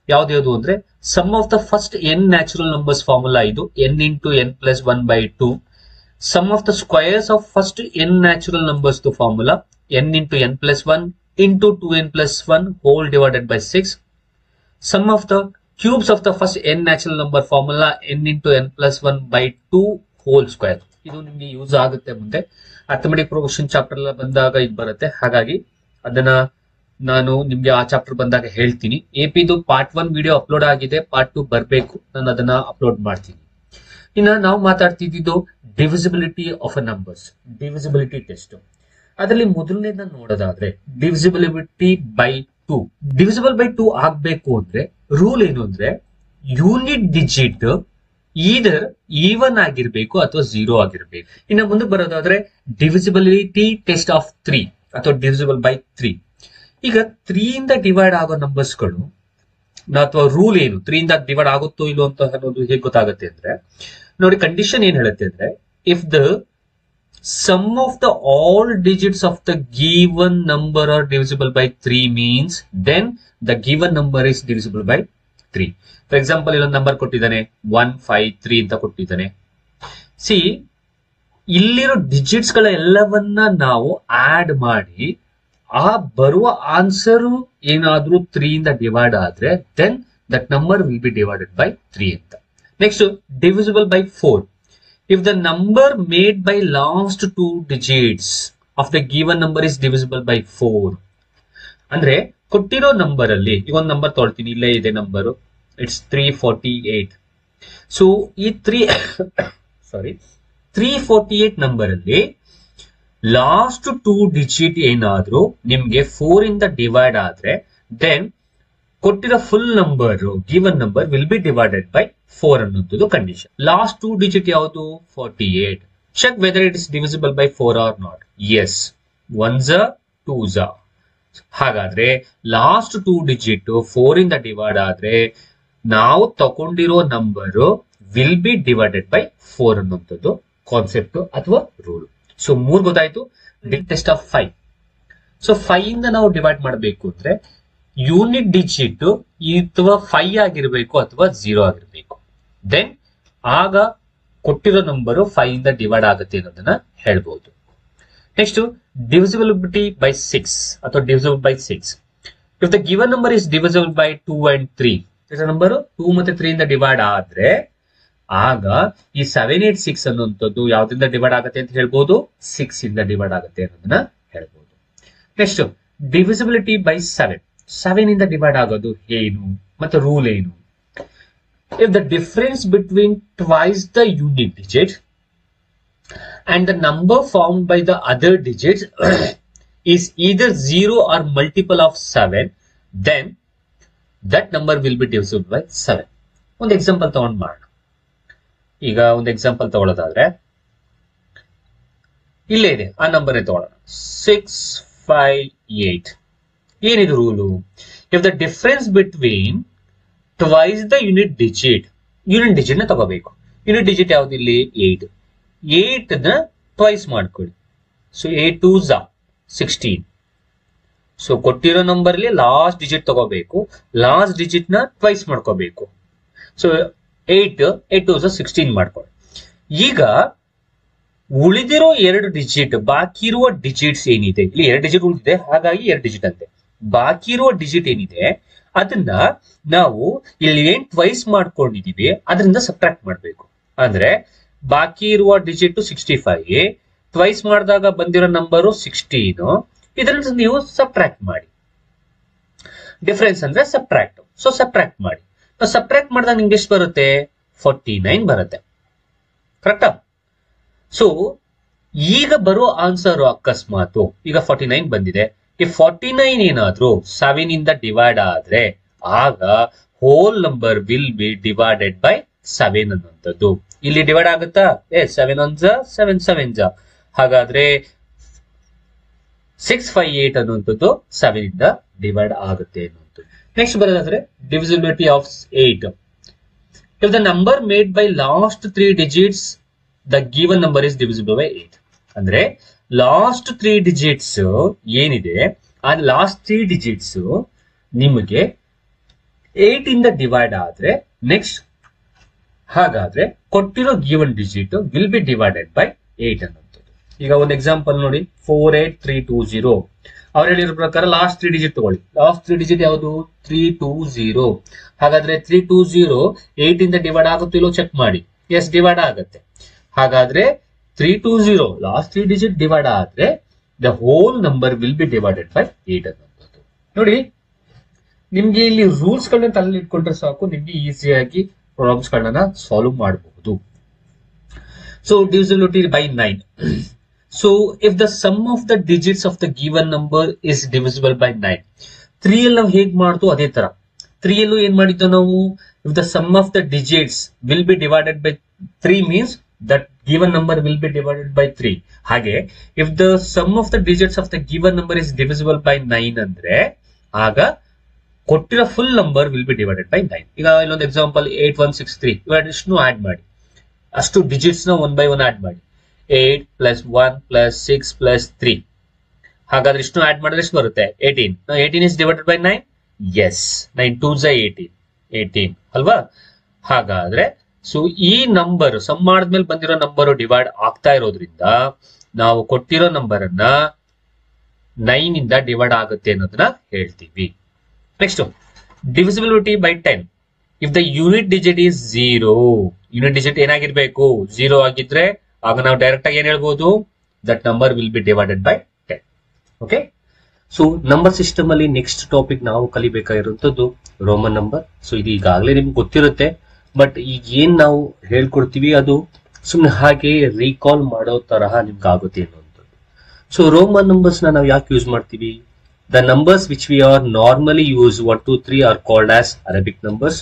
ಯಾವ್ದು ಅಂದ್ರೆ sum of the first n natural numbers formula ಇದು n into n plus 1/2. Sum of the squares of first n natural numbers formula n into n plus 1 into 2n plus 1 whole divided by 6. Sum of the cubes of the first n natural number formula n into n plus 1 by 2 whole square. ಇದು ನಿಮಗೆ use ಆಗುತ್ತೆ ಮುಂದೆ arithmetic progression chapter ಎಲ್ಲ ಬಂದಾಗ ಇದು ಬರುತ್ತೆ. ಹಾಗಾಗಿ ಅದನ್ನ ನಾನು ನಿಮ್ಗೆ ಆ ಚಾಪ್ಟರ್ ಬಂದಾಗ ಹೇಳ್ತೀನಿ. ಎಪಿದು ಪಾರ್ಟ್ 1 ವಿಡಿಯೋ ಅಪ್ಲೋಡ್ ಆಗಿದೆ, ಪಾರ್ಟ್ 2 ಬರಬೇಕು, ನಾನು ಅದನ್ನ ಅಪ್ಲೋಡ್ ಮಾಡ್ತೀನಿ. ಇನ್ನ ನಾವು ಮಾತಾಡ್ತಿದ್ದು divisibility of a numbers, divisibility test. ಅದರಲ್ಲಿ ಮೊದಲನೇದನ್ನ ನೋಡೋದಾದ್ರೆ ಡಿವಿಸಿಬಿಲಿಟಿ ಬೈ 2. ಡಿವಿಸಿಬಲ್ ಬೈ 2 ಆಗ್ಬೇಕು ಅಂದ್ರೆ ರೂಲ್ ಏನು ಅಂದ್ರೆ ಯೂನಿಟ್ ಡಿಜಿಟ್ ಈದರ್ ಈವನ್ ಆಗಿರ್ಬೇಕು ಅಥವಾ 0 ಆಗಿರ್ಬೇಕು. ಇನ್ನು ಮುಂದೆ ಬರೋದಾದ್ರೆ ಡಿವಿಸಿಬಿಲಿಟಿ ಟೆಸ್ಟ್ ಆಫ್ 3 ಅಥವಾ ಡಿವಿಸಿಬಲ್ ಬೈ 3. ಈಗ 3 ಇಂದ ಡಿವೈಡ್ ಆಗೋ ನಂಬರ್ಸ್ಗಳು ಅಥವಾ ರೂಲ್ ಏನು, 3 ಇಂದ ಡಿವೈಡ್ ಆಗುತ್ತೋ ಇಲ್ಲೋ ಅಂತ ಅನ್ನೋದು ಹೇಗೆ ಗೊತ್ತಾಗುತ್ತೆ ಅಂದ್ರೆ ನೋಡಿ, ಕಂಡೀಷನ್ ಏನ್ ಹೇಳುತ್ತೆ ಅಂದ್ರೆ if the sum of the all digits of the given number are divisible by 3 means then the given number is divisible by 3. For example, ಇಲ್ಲೊಂದು ನಂಬರ್ ಕೊಟ್ಟಿದ್ದಾನೆ 1 5 3 ಅಂತ ಕೊಟ್ಟಿದ್ದಾನೆ. ಸಿ ಇಲ್ಲಿರೋ ಡಿಜಿಟ್ಸ್ ಗಳ ಎಲ್ಲವನ್ನ ನಾವು ಆಡ್ ಮಾಡಿ ಆ ಬರುವ ಆನ್ಸರ್ ಏನಾದ್ರೂ 3 ಇಂದ ಡಿವೈಡ್ ಆದ್ರೆ then that number will be divided by 3 ಅಂತ. Next divisible by 4. If the number made by last 2 digits of the given number is divisible by 4. ಅಂದ್ರೆ ಕೊಟ್ಟಿರೋ ನಂಬರ್ ಅಲ್ಲಿ ಈಗ ಒಂದು ನಂಬರ್ ತೊಳ್ತೀನಿ, ಇಲ್ಲೇ ಇದೆ ನಂಬರು, ಇಟ್ಸ್ 348. ಸೊ ಈ 348 ನಂಬರ್ ಅಲ್ಲಿ ಲಾಸ್ಟ್ 2 ಡಿಜಿಟ್ ಏನಾದ್ರೂ ನಿಮ್ಗೆ 4 ಇಂದ ಡಿವೈಡ್ ಆದ್ರೆ ದೆನ್ ಕೊಟ್ಟಿರೋ full number given number will be divided by 4 ಅನ್ನೋದು ಕಂಡೀಷನ್. ಲಾಸ್ಟ್ 2 ಡಿಜಿಟ್ ಯಾವುದು 48. Check whether it is divisible by 4 or not. Yes, 1s 2s. ಹಾಗಾದ್ರೆ ಲಾಸ್ಟ್ 2 ಡಿಜಿಟ್ 4 ಇಂದ ಡಿವೈಡ್ ಆದ್ರೆ ನಾವು ತಗೊಂಡಿರೋ number will be divided by 4 ಅನ್ನೋದು concept ಅಥವಾ rule. So 3 ಗೊತ್ತಾಯ್ತು. Test of 5. ಸೊ 5 ಇಂದ ನಾವು ಡಿವೈಡ್ ಮಾಡಬೇಕು ಅಂದ್ರೆ ಯೂನಿಟ್ ಡಿಜಿಟ್ ಅಥವಾ 5 ಆಗಿರ್ಬೇಕು ಅಥವಾ 0 ಆಗಿರ್ಬೇಕು. ದೆನ್ ಆಗ ಕೊಟ್ಟಿರೋ ನಂಬರು 5 ಇಂದ ಡಿವೈಡ್ ಆಗುತ್ತೆ ಅನ್ನೋದನ್ನ ಹೇಳ್ಬಹುದು. ನೆಕ್ಸ್ಟ್ divisibility by 6 ಅಥವಾ divisible by 6. If the given number is divisible by 2 and 3, ಇದರ ನಂಬರ್ 2 ಮತ್ತೆ 3 ಇಂದ ಡಿವೈಡ್ ಆದ್ರೆ ಆಗ ಈ 786 ಅನ್ನುವಂಥದ್ದು ಯಾವ್ದ್ರಿಂದ ಡಿವೈಡ್ ಆಗುತ್ತೆ ಅಂತ ಹೇಳ್ಬಹುದು, 6 ಇಂದ ಡಿವೈಡ್ ಆಗುತ್ತೆ ಅನ್ನೋದನ್ನ ಹೇಳ್ಬಹುದು. Next divisibility by 7. 7 ಇಂದ ಡಿವೈಡ್ ಆಗೋದು ಏನು ಮತ್ತೆ ರೂಲ್ ಏನು? If the difference between twice the unit digit and the number formed by the other digits is either 0 or multiple of 7, then that number will be divisible by 7. ಒಂದು example ತಗೊಂಡು ಮಾಡೋಣ. ಈಗ ಒಂದು example ತಗೊಳ್ಳೋದಾದ್ರೆ ಇಲ್ಲೇ ಇದೆ, ಆ number ತಗೊಳ್ಳೋಣ 658. ಏನಿದು rule? If the difference between twice the unit digit ನ ತಗೋಬೇಕು. ಯೂನಿಟ್ ಡಿಜಿಟ್ ಯಾವ್ದು ಇಲ್ಲಿ 8. 8 ನ ಟ್ವೈಸ್ ಮಾಡ್ಕೊಳ್ಳಿ. So 8 2s 16. ಸೊ ಕೊಟ್ಟಿರೋ ನಂಬರ್ ಅಲ್ಲಿ ಲಾಸ್ಟ್ ಡಿಜಿಟ್ ತಗೋಬೇಕು, ಲಾಸ್ಟ್ ಡಿಜಿಟ್ ನ ಟ್ವೈಸ್ ಮಾಡ್ಕೋಬೇಕು. ಸೊ 8 2s 16 ಮಾಡ್ಕೊಳ್ಳಿ. ಈಗ ಉಳಿದಿರೋ 2 ಡಿಜಿಟ್, ಬಾಕಿ ಇರುವ ಡಿಜಿಟ್ಸ್ ಏನಿದೆ, ಇಲ್ಲಿ 2 ಡಿಜಿಟ್ ಉಳಿದಿದೆ, ಹಾಗಾಗಿ 2 ಡಿಜಿಟ್ ಅಂತೆ. ಬಾಕಿ ಇರುವ ಡಿಜಿಟ್ ಏನಿದೆ ಅದನ್ನ ನಾವು ಇಲ್ಲಿ ಏನ್ ಟ್ವೈಸ್ ಮಾಡ್ಕೊಂಡಿದೀವಿ ಅದರಿಂದ ಸಬ್ಟ್ರಾಕ್ಟ್ ಮಾಡ್ಬೇಕು. ಅಂದ್ರೆ ಬಾಕಿ ಇರುವ ಡಿಜಿಟ್ 65, ಟ್ವೈಸ್ ಮಾಡಿದಾಗ ಬಂದಿರೋ ನಂಬರು 16. ಇದರಿಂದ ನೀವು ಸಬ್ಟ್ರಾಕ್ಟ್ ಮಾಡಿ. ಡಿಫರೆನ್ಸ್ ಅಂದ್ರೆ ಸಬ್ಟ್ರಾಕ್ಟ್. ಸೊ ಸಬ್ಟ್ರಾಕ್ಟ್ ಮಾಡಿ. ಸಬ್ಟ್ರಾಕ್ಟ್ ಮಾಡಿದಾಗ ನಿಮ್ಗೆ ಎಷ್ಟು ಬರುತ್ತೆ? 49 ಬರುತ್ತೆ. ಕರೆಕ್ಟಾ? ಸೊ ಈಗ ಬರೋ ಆನ್ಸರ್ ಅಕಸ್ಮಾತ್ ಈಗ 49 ಬಂದಿದೆ. ಈ 49 ಏನಾದ್ರೂ 7 ಇಂದ ಡಿವೈಡ್ ಆದ್ರೆ ಆಗ whole number will be divided by 7 ಅನ್ನುವಂಥದ್ದು. ಇಲ್ಲಿ ಡಿವೈಡ್ ಆಗುತ್ತಾ? 7 1s 7 7s. ಹಾಗಾದ್ರೆ 658 ಅನ್ನುವಂಥದ್ದು 7 ಇಂದ ಡಿವೈಡ್ ಆಗುತ್ತೆ ಅನ್ನುವಂಥದ್ದು. ನೆಕ್ಸ್ಟ್ ಬರೋದಾದ್ರೆ divisibility of 8. If the number made by last 3 digits, the given number is divisible by 8. ಅಂದ್ರೆ ಲಾಸ್ಟ್ 3 ಡಿಜಿಟ್ಸ್ ಏನಿದೆ ಆ ಲಾಸ್ಟ್ 3 ಡಿಜಿಟ್ಸ್ ನಿಮಗೆ 8 ಇಂದ ಡಿವೈಡ್ ಆದ್ರೆ ನೆಕ್ಸ್ಟ್ ಹಾಗಾದ್ರೆ ಕೊಟ್ಟಿರೋ given digit will be divided by 8 ಅನ್ನುವಂಥದ್ದು. ಈಗ ಒಂದು ಎಕ್ಸಾಂಪಲ್ ನೋಡಿ, 48320. ಅವ್ರು ಹೇಳಿರೋ ಪ್ರಕಾರ ಲಾಸ್ಟ್ 3 ಡಿಜಿಟ್ ತಗೊಳ್ಳಿ. ಲಾಸ್ಟ್ 3 ಡಿಜಿಟ್ ಯಾವುದು? 320. ಹಾಗಾದ್ರೆ 320 8 ಇಂದ ಡಿವೈಡ್ ಆಗುತ್ತಿಲ್ಲೋ ಚೆಕ್ ಮಾಡಿ. ಎಸ್, ಡಿವೈಡ್ ಆಗುತ್ತೆ. ಹಾಗಾದ್ರೆ 320 ಲಾಸ್ಟ್ 3 ಡಿಜಿಟ್ ಡಿವೈಡ್ ಆದ್ರೆ the whole number will be divided by 8 ಅನ್ನುವಂಥದ್ದು. ನೋಡಿ, ನಿಮ್ಗೆ ಇಲ್ಲಿ ರೂಲ್ಸ್ ಗಳನ್ನ ತಲೆಯಲ್ಲಿ ಇಟ್ಕೊಂಡ್ರೆ ಸಾಕು, ನಿಮ್ಗೆ ಈಸಿಯಾಗಿ ಪ್ರಾಬ್ಲಮ್ಸ್ ಗಳನ್ನ ಸಾಲ್ವ್ ಮಾಡಬಹುದು. So divisibility by 9. So if the sum of the digits of the given number is divisible by 9, 3 ಅಲ್ಲಿ ನಾವು ಹೇಗ್ ಮಾಡ್ತು ಅದೇ ತರ 3 ಅಲ್ಲೂ ಏನ್ ಮಾಡಿದ್ದು ನಾವು, if the sum of the digits will be divided by 3 means that given number will be divided by 3. ಹಾಗೆ if the sum of the digits of the given number is divisible by 9 ಅಂದ್ರೆ ಆಗ ಕೊಟ್ಟಿರೋ full number will be divided by 9. ಈಗ ಇಲ್ಲೊಂದು example 8163 ಇವೆರಡನ್ನು add ಮಾಡಿ, ಅಷ್ಟು digits ನ 1 by 1 ಆಡ್ ಮಾಡಿ. 8 plus 1 plus 6 plus 3. ಹಾಗಾದ್ರೆ ಇಷ್ಟು ಆಡ್ ಮಾಡಿದ್ರೆ ಎಷ್ಟು ಬರುತ್ತೆ? 18. Now 18 is divided by 9. Yes, 9 2s are 18 ಅಲ್ವಾ? ಹಾಗಾದ್ರೆ ಸೊ ಈ ನಂಬರ್ ಸಮ್ ಮಾಡಿದ್ಮೇಲೆ ಬಂದಿರೋ ನಂಬರ್ ಡಿವೈಡ್ ಆಗ್ತಾ ಇರೋದ್ರಿಂದ ನಾವು ಕೊಟ್ಟಿರೋ ನಂಬರ್ ಅನ್ನ 9 ಇಂದ ಡಿವೈಡ್ ಆಗುತ್ತೆ ಅನ್ನೋದನ್ನ ಹೇಳ್ತೀವಿ. Next, divisibility by 10. If the unit digit is 0, unit digit ಏನಾಗಿರ್ಬೇಕು? 0 ಆಗಿದ್ರೆ ಆಗ ನಾವು ಡೈರೆಕ್ಟ್ ಆಗಿ ಏನ್ ಹೇಳ್ಬೋದು? That number will be divided by 10. Okay, so number system ಅಲ್ಲಿ ನೆಕ್ಸ್ಟ್ ಟಾಪಿಕ್ ನಾವು ಕಲಿಬೇಕಾಗಿರುವಂತದ್ದು ರೋಮನ್ ನಂಬರ್. ಸೊ ಇದು ಈಗಾಗಲೇ ನಿಮ್ಗೆ ಗೊತ್ತಿರುತ್ತೆ, ಬಟ್ ಈಗ ಏನ್ ನಾವು ಹೇಳ್ಕೊಡ್ತೀವಿ ಅದು ಸುಮ್ನೆ ಹಾಗೆ ರೀಕಾಲ್ ಮಾಡೋ ತರಹ ನಿಮ್ಗೆ ಆಗುತ್ತೆ ಅನ್ನುವಂಥದ್ದು. ಸೊ ರೋಮನ್ ನಂಬರ್ಸ್ ನಾವು ಯಾಕೆ ಯೂಸ್ ಮಾಡ್ತೀವಿ? The numbers which we are normally use 1 2 3 are called as Arabic numbers.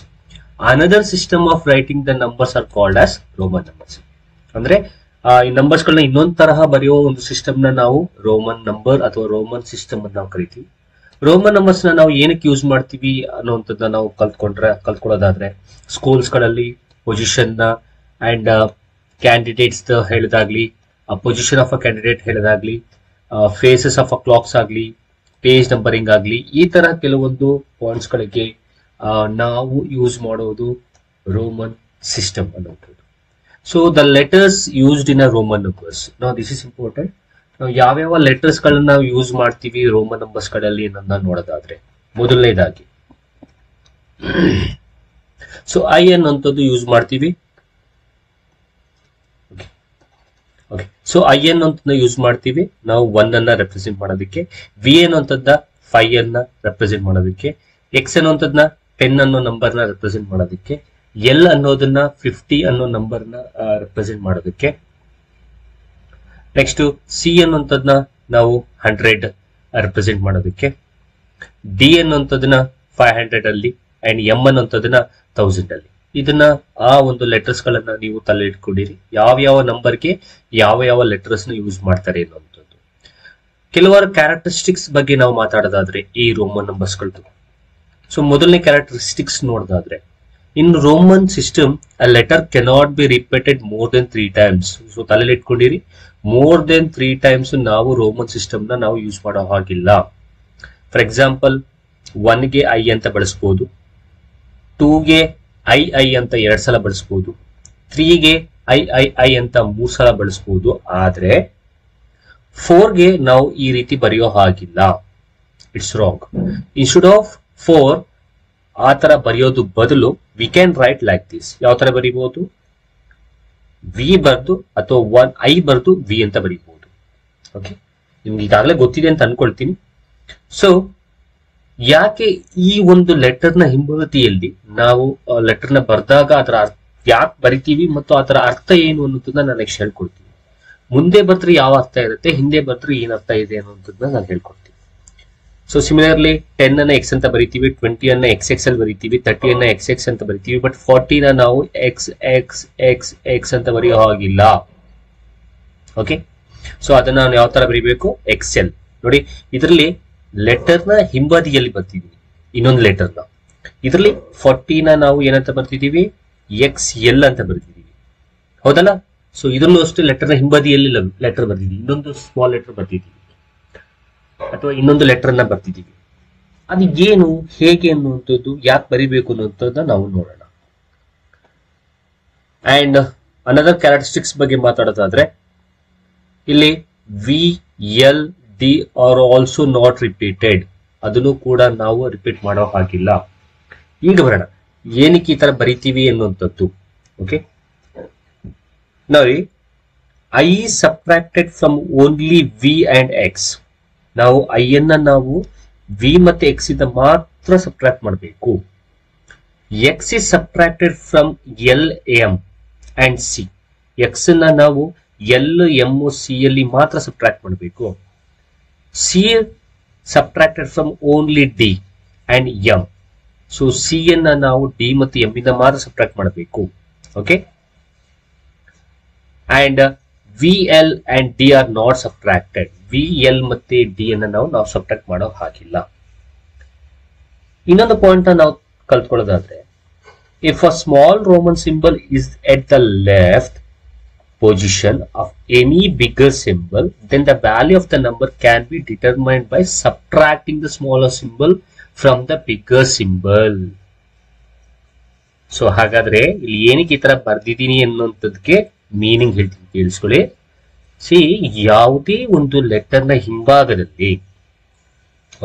Another system of writing the numbers are called as Roman numbers. ಅಂದ್ರೆ ಈ ನಂಬರ್ಸ್ ಗಳನ್ನ ಇನ್ನೊಂದು ತರಹ ಬರೆಯೋ ಒಂದು ಸಿಸ್ಟಮ್ ನ ನಾವು ರೋಮನ್ ನಂಬರ್ ಅಥವಾ ರೋಮನ್ ಸಿಸ್ಟಮ್ ಅಂತ ನಾವು ಕರಿತೀವಿ. ರೋಮನ್ ನಂಬರ್ಸ್ ನ ನಾವು ಏನಕ್ಕೆ ಯೂಸ್ ಮಾಡ್ತೀವಿ ಅನ್ನೋಂಥದ್ದನ್ನ ನಾವು ಕಲ್ತ್ಕೊಳ್ಳೋದಾದ್ರೆ ಸ್ಕೂಲ್ಸ್ ಗಳಲ್ಲಿ ಪೊಸಿಷನ್ ನ ಅಂಡ್ ಕ್ಯಾಂಡಿಡೇಟ್ಸ್ ಹೇಳಿದಾಗ್ಲಿ, ಪೊಸಿಷನ್ ಆಫ್ ಅ ಕ್ಯಾಂಡಿಡೇಟ್ ಹೇಳಿದಾಗ್ಲಿ, ಫೇಸಸ್ ಆಫ್ ಅ ಕ್ಲಾಕ್ಸ್ ಆಗ್ಲಿ, ಪೇಜ್ ನಂಬರಿಂಗ್ ಆಗ್ಲಿ, ಈ ತರ ಕೆಲವೊಂದು ಪಾಯಿಂಟ್ಸ್ ಗಳಿಗೆ ನಾವು ಯೂಸ್ ಮಾಡೋದು ರೋಮನ್ ಸಿಸ್ಟಮ್ ಅನ್ನೋದು. So the letters used in a Roman numbers. ನಾವು ದಿಸ್ ಇಸ್ ಇಂಪಾರ್ಟೆಂಟ್. ನಾವು ಯಾವ್ಯಾವ ಲೆಟರ್ಸ್ ಗಳನ್ನ ನಾವು ಯೂಸ್ ಮಾಡ್ತೀವಿ ರೋಮನ್ ನಂಬರ್ಸ್ ಗಳಲ್ಲಿ ಅನ್ನೋದನ್ನ ನೋಡೋದಾದ್ರೆ, ಮೊದಲನೇದಾಗಿ ಸೊ ಐ ಅನ್ನೋಂಥದ್ದು ಯೂಸ್ ಮಾಡ್ತೀವಿ. ಓಕೆ, ಸೊ ಐ ಅನ್ನೋಂಥದ್ದನ್ನ ಯೂಸ್ ಮಾಡ್ತೀವಿ ನಾವು 1 ಅನ್ನ ರೆಪ್ರೆಸೆಂಟ್ ಮಾಡೋದಕ್ಕೆ, ವಿ ಅನ್ನೋಂಥದ್ದ 5 ಅನ್ನ ರೆಪ್ರೆಸೆಂಟ್ ಮಾಡೋದಕ್ಕೆ, ಎಕ್ಸ್ ಅನ್ನೋಂಥದ್ನ 10 ಅನ್ನೋ ನಂಬರ್ನ ರೆಪ್ರೆಸೆಂಟ್ ಮಾಡೋದಕ್ಕೆ, ಎಲ್ ಅನ್ನೋದನ್ನ 50 ಅನ್ನೋ ನಂಬರ್ನ ರೆಪ್ರೆಸೆಂಟ್ ಮಾಡೋದಕ್ಕೆ, ನೆಕ್ಸ್ಟ್ ಸಿ ಅನ್ನೋಂಥದ್ನ ನಾವು 100 ರೆಪ್ರೆಸೆಂಟ್ ಮಾಡೋದಕ್ಕೆ, ಡಿ ಅನ್ನೋಂಥದನ್ನ 500 ಅಲ್ಲಿ ಅಂಡ್ ಎಂ ಅನ್ನೋಂಥದನ್ನ 1000 ಅಲ್ಲಿ. ಇದನ್ನ ಆ ಒಂದು ಲೆಟರ್ಸ್ ಗಳನ್ನ ನೀವು ತಲೆ ಇಟ್ಕೊಂಡಿರಿ, ಯಾವ ನಂಬರ್ಗೆ ಯಾವ ಲೆಟರ್ಸ್ ನ ಯೂಸ್ ಮಾಡ್ತಾರೆ ಅನ್ನುವಂಥದ್ದು. ಕೆಲವಾರು ಕ್ಯಾರೆಕ್ಟರಿಸ್ಟಿಕ್ಸ್ ಬಗ್ಗೆ ನಾವು ಮಾತಾಡೋದಾದ್ರೆ ಈ ರೋಮನ್ ನಂಬರ್ಸ್ ಗಳದ್ದು. ಸೊ ಮೊದಲನೇ ಕ್ಯಾರೆಕ್ಟರಿಸ್ಟಿಕ್ಸ್ ನೋಡೋದಾದ್ರೆ, in Roman system a letter cannot be repeated more than 3 times. So ತಲೆಯಲ್ಲಿ ಇಟ್ಕೊಂಡಿರಿ, ಮೋರ್ ದೆನ್ 3 times ನಾವು ರೋಮನ್ ಸಿಸ್ಟಮ್ ನ ನಾವು ಯೂಸ್ ಮಾಡೋ ಹಾಗಿಲ್ಲ. ಫಾರ್ ಎಕ್ಸಾಂಪಲ್ 1 ಗೆ ಐ ಅಂತ ಬಳಸಬಹುದು, 2 ಗೆ ಐ ಅಂತ 2 ಸಲ ಬಳಸಬಹುದು, 3 ಗೆ ಐ ಅಂತ 3 ಸಲ ಬಳಸಬಹುದು. ಆದ್ರೆ 4 ಗೆ ನಾವು ಈ ರೀತಿ ಬರೆಯೋ ಹಾಗಿಲ್ಲ. It's wrong. ಇನ್ಸ್ಟೆಡ್ ಆಫ್ 4 ಆ ತರ ಬರೆಯೋದು ಬದಲು V can right like this. ಯಾವ ತರ ಬರೀಬಹುದು? ವಿ ಬರ್ದು ಅಥವಾ ಐ ಬರ್ದು ವಿ ಅಂತ ಬರೀಬಹುದು. ಓಕೆ, ನಿಮ್ಗೆ ಈಗಾಗಲೇ ಗೊತ್ತಿದೆ ಅಂತ ಅನ್ಕೊಳ್ತೀನಿ. ಸೊ ಯಾಕೆ ಈ ಒಂದು ಲೆಟರ್ ನ ಹಿಂಬದಿಯಲ್ಲಿ ನಾವು ಲೆಟರ್ ನ ಬರ್ದಾಗ ಅದರ ಯಾಕೆ ಬರಿತೀವಿ ಮತ್ತು ಅದರ ಅರ್ಥ ಏನು ಅನ್ನೋದನ್ನ ನಾನು ನೆಕ್ಸ್ಟ್ ಹೇಳ್ಕೊಡ್ತೀನಿ. ಮುಂದೆ ಬರ್ದ್ರೆ ಯಾವ ಅರ್ಥ ಇರುತ್ತೆ, ಹಿಂದೆ ಬರ್ದ್ರೆ ಏನ್ ಅರ್ಥ ಇದೆ ಅನ್ನೋದನ್ನ ನಾನು ಹೇಳ್ಕೊಡ್ತೀನಿ. ಸೊ ಸಿಮಿಲರ್ಲಿ 10 ಅನ್ನ ಎಕ್ಸ್ ಅಂತ ಬರಿತೀವಿ, 20 ಅನ್ನ ಎಕ್ಸ್ ಅಲ್ಲಿ ಬರಿತೀವಿ, 30 ಅನ್ನ ಎಕ್ಸ್ ಅಂತ ಬರಿತೀವಿ. ಬಟ್ 40 ನ ನಾವು ಎಕ್ಸ್ ಅಂತ ಬರೆಯೋ ಹಾಗಿಲ್ಲ. ಓಕೆ, ಸೊ ಅದನ್ನ ನಾವು ಯಾವ ತರ ಬರೀಬೇಕು? ಎಕ್ಸೆಲ್. ನೋಡಿ, ಇದರಲ್ಲಿ ಲೆಟರ್ ನ ಹಿಂಬದಿಯಲ್ಲಿ ಬರ್ತಿದೀವಿ ಇನ್ನೊಂದು ಲೆಟರ್ ನ. ಇದರಲ್ಲಿ 40 ನ ನಾವು ಏನಂತ ಬರ್ತಿದೀವಿ? XL ಅಂತ ಬರ್ತಿದೀವಿ, ಹೌದಲ್ಲ? ಸೊ ಇದರಲ್ಲೂ ಅಷ್ಟೇ ಲೆಟರ್ನ ಹಿಂಬದಿಯಲ್ಲಿ ಲೆಟರ್ ಬರ್ತಿದೀವಿ, ಇನ್ನೊಂದು ಸ್ಮಾಲ್ ಲೆಟರ್ ಬರ್ತಿದೀವಿ ಅಥವಾ ಇನ್ನೊಂದು ಲೆಟರ್ ನ ಬರ್ತಿದೀವಿ. ಅದು ಏನು, ಹೇಗೆ ಅನ್ನುವಂಥದ್ದು, ಯಾಕೆ ಬರಿಬೇಕು ಅನ್ನುವಂಥದ್ದನ್ನ ನಾವು ನೋಡೋಣ. ಅಂಡ್ ಅನದರ್ ಕ್ಯಾರೆಕ್ಟರಿಸ್ಟಿಕ್ಸ್ ಬಗ್ಗೆ ಮಾತಾಡೋದಾದ್ರೆ ಇಲ್ಲಿ VLD are also not repeated, ಅದನ್ನು ಕೂಡ ನಾವು ರಿಪೀಟ್ ಮಾಡೋ ಹಾಗಿಲ್ಲ. ಈಗ ಬರೋಣ ಏನಕ್ಕೆ ಈ ತರ ಬರಿತೀವಿ ಅನ್ನುವಂಥದ್ದು. ಓಕೆ, ನೋಡಿ, I subtracted from only V and X. ನಾವು I ಅನ್ನ ನಾವು V ಮತ್ತೆ X ಇಂದ ಮಾತ್ರ ಸಬ್ಟ್ರಾಕ್ಟ್ ಮಾಡಬೇಕು. X is subtracted from L, M and C. X ಅನ್ನ ನಾವು L, M, C ಅಲ್ಲಿ ಮಾತ್ರ ಸಬ್ಟ್ರಾಕ್ಟ್ ಮಾಡಬೇಕು. C subtracted from only D and M. So C ಅನ್ನ ನಾವು D ಮತ್ತು M ಇಂದ ಮಾತ್ರ ಸಬ್ಟ್ರಾಕ್ಟ್ ಮಾಡಬೇಕು. Okay, and VL and D are not subtracted. VL ಮತ್ತೆ D ಅನ್ನ ನಾವು ಸಬ್ಟ್ರಾಕ್ಟ್ ಮಾಡೋ ಹಾಗಿಲ್ಲ. ಇನ್ನೊಂದು ಪಾಯಿಂಟ್ ನಾವು ಕಲ್ತ್ಕೊಳ್ಳೋದಾದ್ರೆ, if a small Roman symbol is at the left position of any bigger symbol, then the value of the number can be determined by subtracting the smaller symbol from the bigger symbol. So ಹಾಗಾದ್ರೆ ಇಲ್ಲಿ ಏನಕ್ಕೆ ಈ ತರ ಬರ್ದಿದ್ದೀನಿ ಅನ್ನುವಂಥದ್ದಕ್ಕೆ meaning ಹೇಳ್ತೀನಿ, ಕೇಳಿಸ್ಕೊಳ್ಳಿ. C, ಯಾವುದೇ ಒಂದು letter ನ ಹಿಂಭಾಗದಲ್ಲಿ,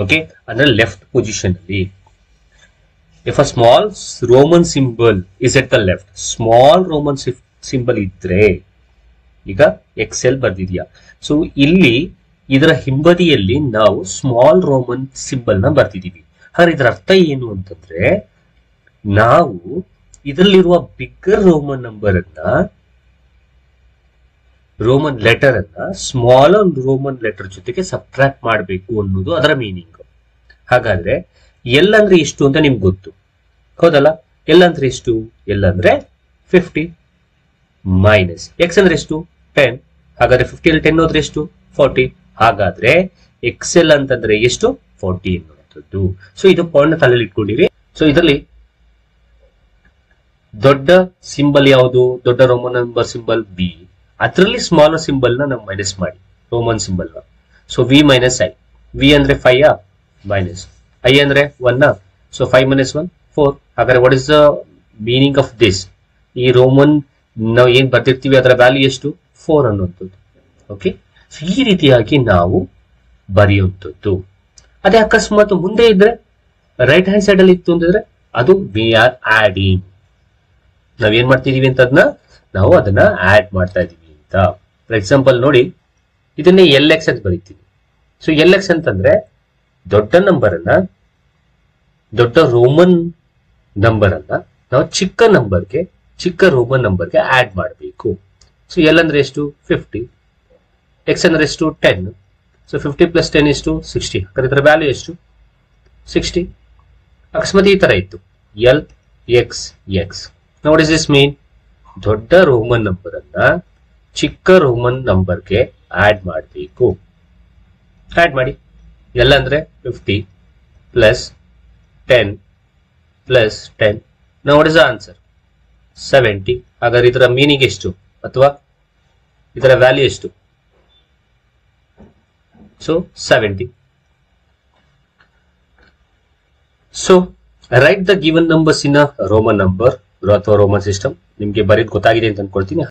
ಓಕೆ, ಅಂದ್ರೆ ಲೆಫ್ಟ್ ಪೊಸಿಷನ್ ಅಲ್ಲಿ, if a small Roman symbol is at the left, small Roman symbol ಇದ್ರೆ, ಈಗ XL ಬರ್ದಿದ್ಯಾ, ಸೊ ಇಲ್ಲಿ ಇದರ ಹಿಂಬದಿಯಲ್ಲಿ ನಾವು ಸ್ಮಾಲ್ ರೋಮನ್ ಸಿಂಬಲ್ ನ ಬರ್ತಿದೀವಿ. ಹಾಗಾದ್ರೆ ಇದರ ಅರ್ಥ ಏನು ಅಂತಂದ್ರೆ, ನಾವು ಇದರಲ್ಲಿರುವ ಬಿಗ್ಗರ್ ರೋಮನ್ ನಂಬರ್ ಅನ್ನ, ರೋಮನ್ ಲೆಟರ್ ಅನ್ನ ಸ್ಮಾಲರ್ ರೋಮನ್ ಲೆಟರ್ ಜೊತೆಗೆ ಸಬ್ಟ್ರಾಕ್ಟ್ ಮಾಡಬೇಕು ಅನ್ನೋದು ಅದರ ಮೀನಿಂಗ್. ಹಾಗಾದ್ರೆ L ಅಂದ್ರೆ ಎಷ್ಟು ಅಂತ ನಿಮ್ಗೆ ಗೊತ್ತು, ಹೌದಲ್ಲ? L ಅಂದ್ರೆ ಎಷ್ಟು? L ಅಂದ್ರೆ 50 ಮೈನಸ್ X ಅಂದ್ರೆ ಎಷ್ಟು? 10. ಹಾಗಾದ್ರೆ 50 ಅಲ್ಲಿ 10 ಹೋದ್ರೆ ಎಷ್ಟು? 40. ಹಾಗಾದ್ರೆ XL ಅಂತಂದ್ರೆ ಎಷ್ಟು? 40 ಅನ್ನುವಂಥದ್ದು. ಸೊ ಇದು ಪಾಯಿಂಟ್ ತಲೆಯಲ್ಲಿ ಇಟ್ಕೊಂಡಿರಿ. ಸೊ ಇದರಲ್ಲಿ ದೊಡ್ಡ ಸಿಂಬಲ್ ಯಾವುದು? ದೊಡ್ಡ ರೋಮನ್ ನಂಬರ್ ಸಿಂಬಲ್ B. ಅದರಲ್ಲಿ ಸ್ಮಾಲರ್ ಸಿಂಬಲ್ ನ ನಾವು ಮೈನಸ್ ಮಾಡಿ, ರೋಮನ್ ಸಿಂಬಲ್ ನ. So V minus I. V ಅಂದ್ರೆ 5 ಮೈನಸ್ I ಅಂದ್ರೆ 1. So 5 minus 1 4. ಹಾಗಾದ್ರೆ what is the meaning of this? ಈ ರೋಮನ್ ನಾವು ಏನ್ ಬರ್ತಿರ್ತೀವಿ ಅದರ ವ್ಯಾಲ್ಯೂ ಎಷ್ಟು? 4 ಅನ್ನುವಂಥದ್ದು. ಓಕೆ, ಸೊ ಈ ರೀತಿಯಾಗಿ ನಾವು ಬರೆಯುವಂಥದ್ದು. ಅದೇ ಅಕಸ್ಮಾತ್ ಮುಂದೆ ಇದ್ರೆ, ರೈಟ್ ಹ್ಯಾಂಡ್ ಸೈಡ್ ಅಲ್ಲಿ ಇತ್ತು ಅಂತಂದ್ರೆ, ಅದು ವಿ ಆರ್ ಆಡಿಂಗ್. ನಾವೇನ್ ಮಾಡ್ತಿದೀವಿ ಅಂತ ನಾವು ಅದನ್ನ ಆಡ್ ಮಾಡ್ತಾ ಇದೀವಿ ಅಂತ. ಫಾರ್ ಎಕ್ಸಾಂಪಲ್ ನೋಡಿ, ಇದನ್ನೇ LX ಅಂತ ಬರೀತೀವಿ. ಸೊ LX ಅಂತಂದ್ರೆ ದೊಡ್ಡ ನಂಬರ್ ಅನ್ನ, ದೊಡ್ಡ ರೋಮನ್ ನಂಬರ್ ಅನ್ನ ನಾವು ಚಿಕ್ಕ ನಂಬರ್ಗೆ, ಚಿಕ್ಕ ರೋಮನ್ ನಂಬರ್ಗೆ ಆಡ್ ಮಾಡಬೇಕು. ಸೊ L ಅಂದ್ರೆ ಎಷ್ಟು? 50. X ಅಂದ್ರೆ ಎಷ್ಟು? 10. ಸೊ 50 ಪ್ಲಸ್ 10 ಎಷ್ಟು? 60. ಹಾಗಾದ್ರೆ ಇದರ ವ್ಯಾಲ್ಯೂ ಎಷ್ಟು? 60. ಅಕಸ್ಮಾತ್ ಈ ತರ ಇತ್ತು, LXX. Now what does this mean? ದೊಡ್ಡ ರೋಮನ್ ನಂಬರ್ ಅನ್ನ ಚಿಕ್ಕ ರೋಮನ್ ನಂಬರ್ಗೆ ಆಡ್ ಮಾಡಬೇಕು. ಆಡ್ ಮಾಡಿ. L ಅಂದ್ರೆ 50 plus 10 plus 10. Now what is the answer? 70. ಹಾಗಾದ್ರೆ ಇದರ ಮೀನಿಂಗ್ ಎಷ್ಟು ಅಥವಾ ಇದರ ವ್ಯಾಲ್ಯೂ ಎಷ್ಟು? So 70. So right the given numbers in a Roman number ಅಥವಾ ರೋಮನ್ ಸಿಸ್ಟಮ್. ನಿಮ್ಗೆ ಬರೀದ್ ಗೊತ್ತಾಗಿದೆ ಅಂತ ಅನ್ಕೊಳ್ತೀನಿ.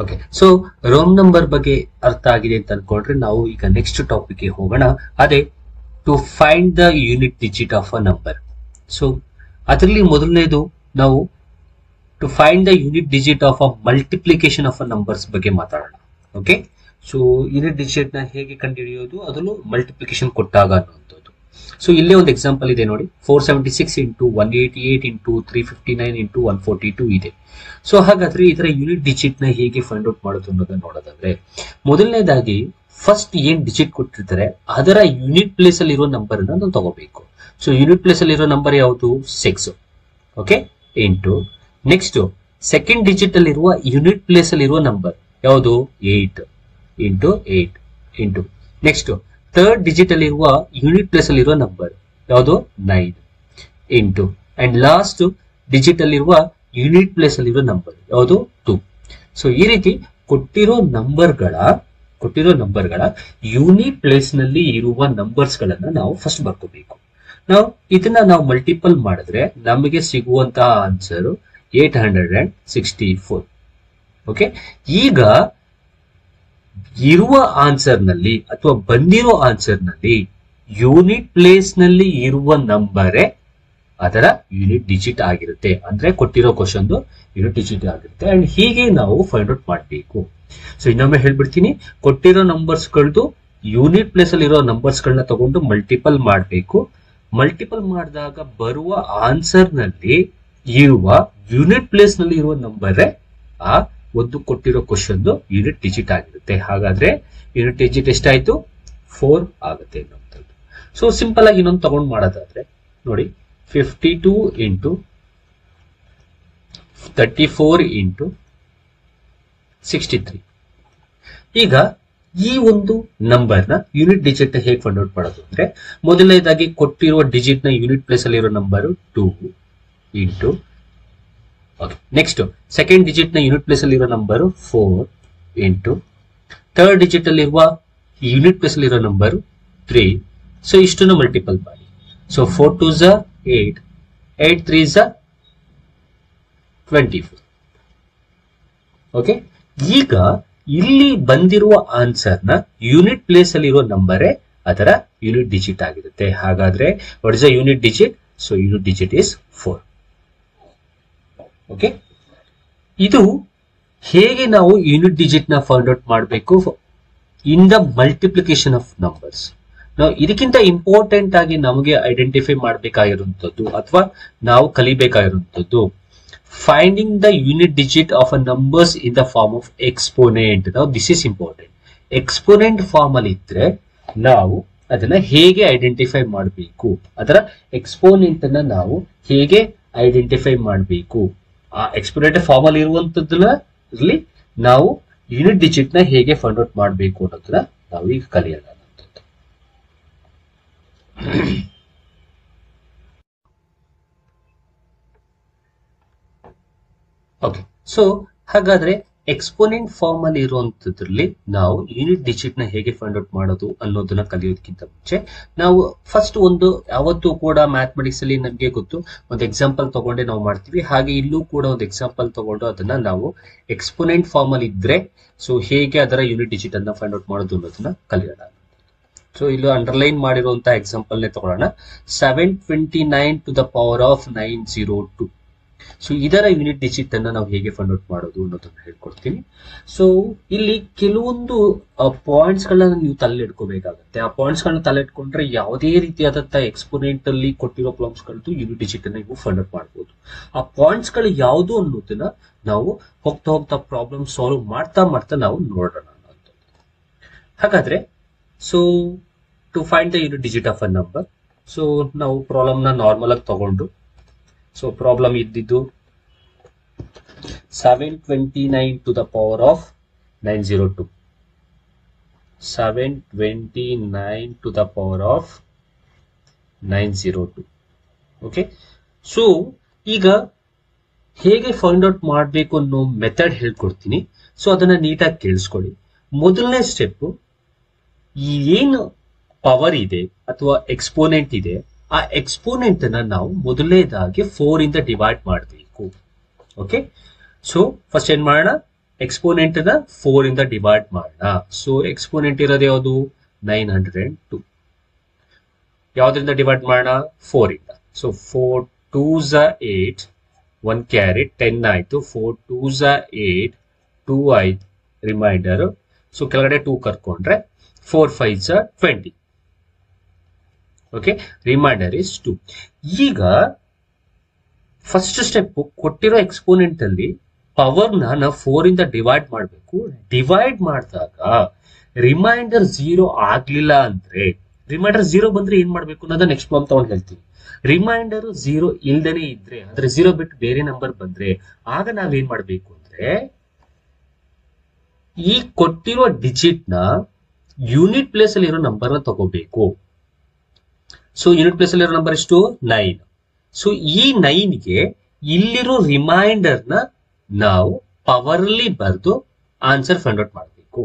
ಓಕೆ, ಸೊ ರೋಮ್ ನಂಬರ್ ಬಗ್ಗೆ ಅರ್ಥ ಆಗಿದೆ ಅಂತ ಅನ್ಕೊಂಡ್ರೆ ನಾವು ಈಗ ನೆಕ್ಸ್ಟ್ ಟಾಪಿಕ್ ಗೆ ಹೋಗೋಣ. ಅದೇ to find the unit digit of a number. So ಅದರಲ್ಲಿ ಮೊದಲನೇದು ನಾವು to find the unit digit of a multiplication of a numbers ಬಗ್ಗೆ ಮಾತಾಡೋಣ. ಓಕೆ, ಸೊ ಯೂನಿಟ್ ಡಿಜಿಟ್ ನ ಹೇಗೆ ಕಂಡುಹಿಡಿಯೋದು, ಅದನ್ನು ಮಲ್ಟಿಪ್ಲಿಕೇಶನ್ ಕೊಟ್ಟಾಗ ಅನ್ನುವಂಥದ್ದು. ಸೊ ಇಲ್ಲೇ ಒಂದು ಎಕ್ಸಾಂಪಲ್ ಇದೆ ನೋಡಿ, 476 ಇಂಟು 188 ಇಂಟು 359 ಇಂಟು 142 ಇದೆ. ಸೊ ಹಾಗಾದ್ರೆ ಇದರ ಯೂನಿಟ್ ಡಿಜಿಟ್ ನ ಹೇಗೆ ಫೈಂಡ್ ಔಟ್ ಮಾಡೋದು ಅನ್ನೋದನ್ನ ನೋಡೋದಾದ್ರೆ, ಮೊದಲನೇದಾಗಿ ಫಸ್ಟ್ ಏನ್ ಡಿಜಿಟ್ ಕೊಟ್ಟಿರ್ತಾರೆ ಅದರ ಯೂನಿಟ್ ಪ್ಲೇಸ್ ಅಲ್ಲಿ ಇರೋ ನಂಬರ್ ಅನ್ನ ನಾವು ತಗೋಬೇಕು. ಸೊ ಯೂನಿಟ್ ಪ್ಲೇಸ್ ಅಲ್ಲಿ ಇರೋ ನಂಬರ್ ಯಾವುದು? 6. Okay, into next second digit ಅಲ್ಲಿ ಇರುವ ಯೂನಿಟ್ ಪ್ಲೇಸ್ ಅಲ್ಲಿ ಇರುವ ನಂಬರ್ ಯಾವುದು? 8 into 8 into next third digit ಅಲ್ಲಿ ಇರುವ ಯೂನಿಟ್ ಪ್ಲೇಸ್ ಅಲ್ಲಿ ಇರುವ ನಂಬರ್ ಯಾವುದು 9 ಇಂಟು ಅಂಡ್ ಲಾಸ್ಟ್ ಡಿಜಿಟ್ ಅಲ್ಲಿರುವ ಯೂನಿಟ್ ಪ್ಲೇಸ್ ಅಲ್ಲಿರುವ ನಂಬರ್ ಯಾವುದು 2. ಸೊ ಈ ರೀತಿ ಕೊಟ್ಟಿರೋ ನಂಬರ್ಗಳ ಯೂನಿಟ್ ಪ್ಲೇಸ್ ನಲ್ಲಿ ಇರುವ ನಂಬರ್ಸ್ ಗಳನ್ನ ನಾವು ಫಸ್ಟ್ ಬರ್ಕೋಬೇಕು. ಇದನ್ನ ನಾವು ಮಲ್ಟಿಪಲ್ ಮಾಡಿದ್ರೆ ನಮಗೆ ಸಿಗುವಂತಹ ಆನ್ಸರ್ 864. ಓಕೆ, ಈಗ ಇರುವ ಆನ್ಸರ್ ನಲ್ಲಿ ಅಥವಾ ಬಂದಿರೋ ಆನ್ಸರ್ ನಲ್ಲಿ ಯೂನಿಟ್ ಪ್ಲೇಸ್ ನಲ್ಲಿ ಇರುವ ನಂಬರೇ ಅದರ ಯೂನಿಟ್ ಡಿಜಿಟ್ ಆಗಿರುತ್ತೆ. ಅಂದ್ರೆ ಕೊಟ್ಟಿರೋ ಕ್ವಶನ್ ಯೂನಿಟ್ ಡಿಜಿಟ್ ಆಗಿರುತ್ತೆ. ಅಂಡ್ ಹೀಗೆ ನಾವು ಫೈಂಡ್ ಔಟ್ ಮಾಡಬೇಕು. ಸೊ ಇನ್ನೊಮ್ಮೆ ಹೇಳ್ಬಿಡ್ತೀನಿ, ಕೊಟ್ಟಿರೋ ನಂಬರ್ಸ್ ಗಳದ್ದು ಯೂನಿಟ್ ಪ್ಲೇಸ್ ಅಲ್ಲಿ ಇರೋ ನಂಬರ್ಸ್ ಗಳನ್ನ ತಗೊಂಡು ಮಲ್ಟಿಪಲ್ ಮಾಡಬೇಕು. ಮಲ್ಟಿಪಲ್ ಮಾಡಿದಾಗ ಬರುವ ಆನ್ಸರ್ ನಲ್ಲಿ ಇರುವ ಯೂನಿಟ್ ಪ್ಲೇಸ್ ನಲ್ಲಿ ಇರುವ ನಂಬರೇ ಆ ಒಂದು ಕೊಟ್ಟಿರೋ ಕ್ವಶನ್ ಯೂನಿಟ್ ಡಿಜಿಟ್ ಆಗಿರುತ್ತೆ. ಹಾಗಾದ್ರೆ ಯೂನಿಟ್ ಡಿಜಿಟ್ ಎಷ್ಟಾಯ್ತು? 4 ಆಗುತ್ತೆ ಅನ್ನೋಂಥದ್ದು. ಸೊ ಸಿಂಪಲ್ ಆಗಿ ಇನ್ನೊಂದು ತಗೊಂಡು ಮಾಡೋದಾದ್ರೆ ನೋಡಿ, 52 ಇಂಟು 34 ಇಂಟು 63. ಈಗ ಈ ಒಂದು ನಂಬರ್ ನ ಯೂನಿಟ್ ಡಿಜಿಟ್ ನ ಹೇಗೆ ಫೈಂಡ್ ಔಟ್ ಮಾಡೋದು ಅಂದ್ರೆ, ಮೊದಲನೇದಾಗಿ ಕೊಟ್ಟಿರುವ ಡಿಜಿಟ್ ನ ಯೂನಿಟ್ ಪ್ಲೇಸ್ ಅಲ್ಲಿ ಇರೋ number 2 into, next second digit ನ ಯೂನಿಟ್ ಪ್ಲೇಸ್ ಅಲ್ಲಿ ಇರೋ ನಂಬರ್ 4 ಇಂಟು, ಥರ್ಡ್ ಡಿಜಿಟ್ ಅಲ್ಲಿ ಇರುವ ಯೂನಿಟ್ ಪ್ಲೇಸ್ ಅಲ್ಲಿ ಇರೋ ನಂಬರ್ 3. ಸೊ ಇಷ್ಟನ್ನು ಮಲ್ಟಿಪಲ್ ಮಾಡಿ. So 4 2s 8, 8 3s 24. ಓಕೆ, ಈಗ ಇಲ್ಲಿ ಬಂದಿರುವ ಆನ್ಸರ್ ನ ಯೂನಿಟ್ ಪ್ಲೇಸ್ ಅಲ್ಲಿ ಇರುವ ನಂಬರೇ ಅದರ ಯೂನಿಟ್ ಡಿಜಿಟ್ ಆಗಿರುತ್ತೆ. ಹಾಗಾದ್ರೆ what is the unit digit? So unit digit is 4. Okay, ಇದು ಹೇಗೆ ನಾವು ಯೂನಿಟ್ ಡಿಜಿಟ್ ನ ಫೈಂಡ್ ಔಟ್ ಮಾಡಬೇಕು in the multiplication of numbers. ನಾವು ಇದಕ್ಕಿಂತ ಇಂಪಾರ್ಟೆಂಟ್ ಆಗಿ ನಮಗೆ ಐಡೆಂಟಿಫೈ ಮಾಡಬೇಕಾಗಿರುವಂತದ್ದು ಅಥವಾ ನಾವು ಕಲಿಬೇಕಾಗಿರುವಂತದ್ದು finding the unit digit of a numbers in the form of exponent. Now this is important. Exponent form ಅಲ್ಲಿ ಇದ್ರೆ ನಾವು ಅದನ್ನ ಹೇಗೆ ಐಡೆಂಟಿಫೈ ಮಾಡಬೇಕು, ಅದರ ಎಕ್ಸ್ಪೋನೆಂಟ್ ಅನ್ನ ನಾವು ಹೇಗೆ ಐಡೆಂಟಿಫೈ ಮಾಡಬೇಕು, ಆ ಎಕ್ಸ್ಪೋನೆಂಟ್ ಫಾರ್ಮ್ ಅಲ್ಲಿ ಇರುವಂತದ್ದನ್ನ ನಾವು ಯೂನಿಟ್ ಡಿಜಿಟ್ ನ ಹೇಗೆ ಫೈಂಡ್ ಔಟ್ ಮಾಡಬೇಕು ಅನ್ನೋದನ್ನ ನಾವು ಈಗ ಕಲಿಯೋಣ. ಓಕೆ, ಸೊ ಹಾಗಾದ್ರೆ ಎಕ್ಸ್ಪೋನೆಂಟ್ ಫಾರ್ಮ್ ಅಲ್ಲಿ ಇರುವಂತದ್ರಲ್ಲಿ ನಾವು ಯೂನಿಟ್ ಡಿಜಿಟ್ ನ ಹೇಗೆ ಫೈಂಡ್ ಔಟ್ ಮಾಡೋದು ಅನ್ನೋದನ್ನ ಕಲಿಯೋದಕ್ಕಿಂತ ಮುಂಚೆ ನಾವು ಫಸ್ಟ್ ಒಂದು ಯಾವತ್ತೂ ಕೂಡ ಮ್ಯಾಥಮೆಟಿಕ್ಸ್ ಅಲ್ಲಿ ನಮ್ಗೆ ಗೊತ್ತು, ಒಂದು ಎಕ್ಸಾಂಪಲ್ ತಗೊಂಡೆ ನಾವು ಮಾಡ್ತೀವಿ. ಹಾಗೆ ಇಲ್ಲೂ ಕೂಡ ಒಂದು ಎಕ್ಸಾಂಪಲ್ ತಗೊಂಡು ಅದನ್ನ ನಾವು ಎಕ್ಸ್ಪೋನೆಂಟ್ ಫಾರ್ಮ್ ಅಲ್ಲಿ ಇದ್ರೆ ಸೊ ಹೇಗೆ ಅದರ ಯೂನಿಟ್ ಡಿಜಿಟ್ ಅನ್ನ ಫೈಂಡ್ ಔಟ್ ಮಾಡೋದು ಅನ್ನೋದನ್ನ ಕಲಿಯೋಣ. ಸೊ ಇಲ್ಲಿ ಅಂಡರ್ಲೈನ್ ಮಾಡಿರುವಂತಹ ಎಕ್ಸಾಂಪಲ್ ನೇ ತಗೊಳ್ಳೋಣ. 729 to the power of 902. So ಇದರ ಯೂನಿಟ್ ಡಿಜಿಟ್ ಅನ್ನ ನಾವು ಹೇಗೆ ಫೈಂಡ್ ಔಟ್ ಮಾಡೋದು ಅನ್ನೋದನ್ನ ಹೇಳ್ಕೊಡ್ತೀನಿ. ಸೊ ಇಲ್ಲಿ ಕೆಲವೊಂದು ಪಾಯಿಂಟ್ಸ್ ಗಳನ್ನ ನೀವು ತಲೆ ಇಟ್ಕೋಬೇಕಾಗುತ್ತೆ. ಆ ಪಾಯಿಂಟ್ಸ್ ಗಳನ್ನ ತಲೆ ಇಟ್ಕೊಂಡ್ರೆ ಯಾವುದೇ ರೀತಿಯಾದಂತಹ ಎಕ್ಸ್ಪೋನೆಂಟ್ ಅಲ್ಲಿ ಕೊಟ್ಟಿರೋ ಪ್ರಾಬ್ಲಮ್ಸ್ ಗಳದ್ದು ಯೂನಿಟ್ ಡಿಜಿಟ್ ಅನ್ನ ನೀವು ಫೈಂಡ್ ಔಟ್ ಮಾಡಬಹುದು. ಆ ಪಾಯಿಂಟ್ಸ್ ಗಳು ಯಾವುದು ಅನ್ನೋದನ್ನ ನಾವು ಹೋಗ್ತಾ ಹೋಗ್ತಾ ಪ್ರಾಬ್ಲಮ್ ಸಾಲ್ವ್ ಮಾಡ್ತಾ ಮಾಡ್ತಾ ನಾವು ನೋಡೋಣ ಅನ್ನೋದು. ಹಾಗಾದ್ರೆ so to find the unit digit of a number, so ನಾವು ಪ್ರಾಬ್ಲಮ್ ನ ನಾರ್ಮಲ್ ಆಗಿ ತಗೊಂಡು, ಸೊ ಪ್ರಾಬ್ಲಮ್ ಇದ್ದಿದ್ದು 729 to the power of 902. 729 to the power of 902. Okay, so ಈಗ ಹೇಗೆ ಫೈಂಡ್ ಔಟ್ ಮಾಡಬೇಕು ಅನ್ನೋ ಮೆಥಡ್ ಹೇಳ್ಕೊಡ್ತೀನಿ. ಸೊ ಅದನ್ನ ನೀಟಾಗಿ ಕೇಳಿಸ್ಕೊಳ್ಳಿ. ಮೊದಲನೇ ಸ್ಟೆಪ್, ಏನು ಪವರ್ ಇದೆ ಅಥವಾ ಎಕ್ಸ್ಪೋನೆಂಟ್ ಇದೆ, ಆ ಎಕ್ಸ್ಪೋನೆಂಟ್ ಅನ್ನ ನಾವು ಮೊದಲನೇದಾಗಿ 4 ಇಂದ ಡಿವೈಡ್ ಮಾಡಬೇಕು. ಓಕೆ, ಸೊ ಫಸ್ಟ್ ಏನ್ ಮಾಡೋಣ, ಎಕ್ಸ್ಪೋನೆಂಟ್ ಅನ್ನ 4 ಇಂದ ಡಿವೈಡ್ ಮಾಡೋಣ. ಸೊ ಎಕ್ಸ್ಪೋನೆಂಟ್ ಇರೋದು ಯಾವುದು? 902. ಯಾವ್ದ್ರಿಂದ ಡಿವೈಡ್ ಮಾಡೋಣ? 4 ಇಂದ. ಸೊ 4 2s 8, 1 ಕ್ಯಾರಿ 10 ಆಯ್ತು. 4 2s 8, 2 ಆಯ್ತು ರಿಮೈಂಡರ್. ಸೊ ಕೆಳಗಡೆ 2 ಕರ್ಕೊಂಡ್ರೆ 4 5s 20. Okay, reminder is 2. ಈಗ ಫಸ್ಟ್ ಸ್ಟೆಪ್, ಕೊಟ್ಟಿರೋ ಎಕ್ಸ್ಪೋನೆಂಟ್ ಅಲ್ಲಿ ಪವರ್ ನಾವು 4 ಇಂದ ಡಿವೈಡ್ ಮಾಡಬೇಕು. ಡಿವೈಡ್ ಮಾಡಿದಾಗ ರಿಮೈಂಡರ್ 0 ಆಗ್ಲಿಲ್ಲ ಅಂದ್ರೆ, ರಿಮೈಂಡರ್ 0 ಬಂದ್ರೆ ಏನ್ ಮಾಡ್ಬೇಕು ಅನ್ನೋದನ್ನ ನೆಕ್ಸ್ಟ್ ಪ್ರಾಬ್ಲಮ್ ತಗೊಂಡು ಹೇಳ್ತೀವಿ. ರಿಮೈಂಡರ್ 0 ಇಲ್ದೇನೆ ಇದ್ರೆ, ಅಂದ್ರೆ 0 ಬಿಟ್ಟು ಬೇರೆ ನಂಬರ್ ಬಂದ್ರೆ ಆಗ ನಾವೇನ್ ಮಾಡ್ಬೇಕು ಅಂದ್ರೆ, ಈ ಕೊಟ್ಟಿರೋ ಡಿಜಿಟ್ ನ ಯೂನಿಟ್ ಪ್ಲೇಸ್ ಅಲ್ಲಿ ಇರೋ ನಂಬರ್ ನ ತಗೋಬೇಕು. ಸೊ ಯೂನಿಟ್ ಪ್ಲೇಸ್ ಅಲ್ಲಿರೋ ನಂಬರ್ ಎಷ್ಟು 9. ಸೊ ಈ 9ಗೆ ಇಲ್ಲಿರೋ ರಿಮೈಂಡರ್ ನ ನಾವು ಪವರ್ ಅಲ್ಲಿ ಬರೆದು ಆನ್ಸರ್ ಫೈಂಡ್ ಔಟ್ ಮಾಡಬೇಕು.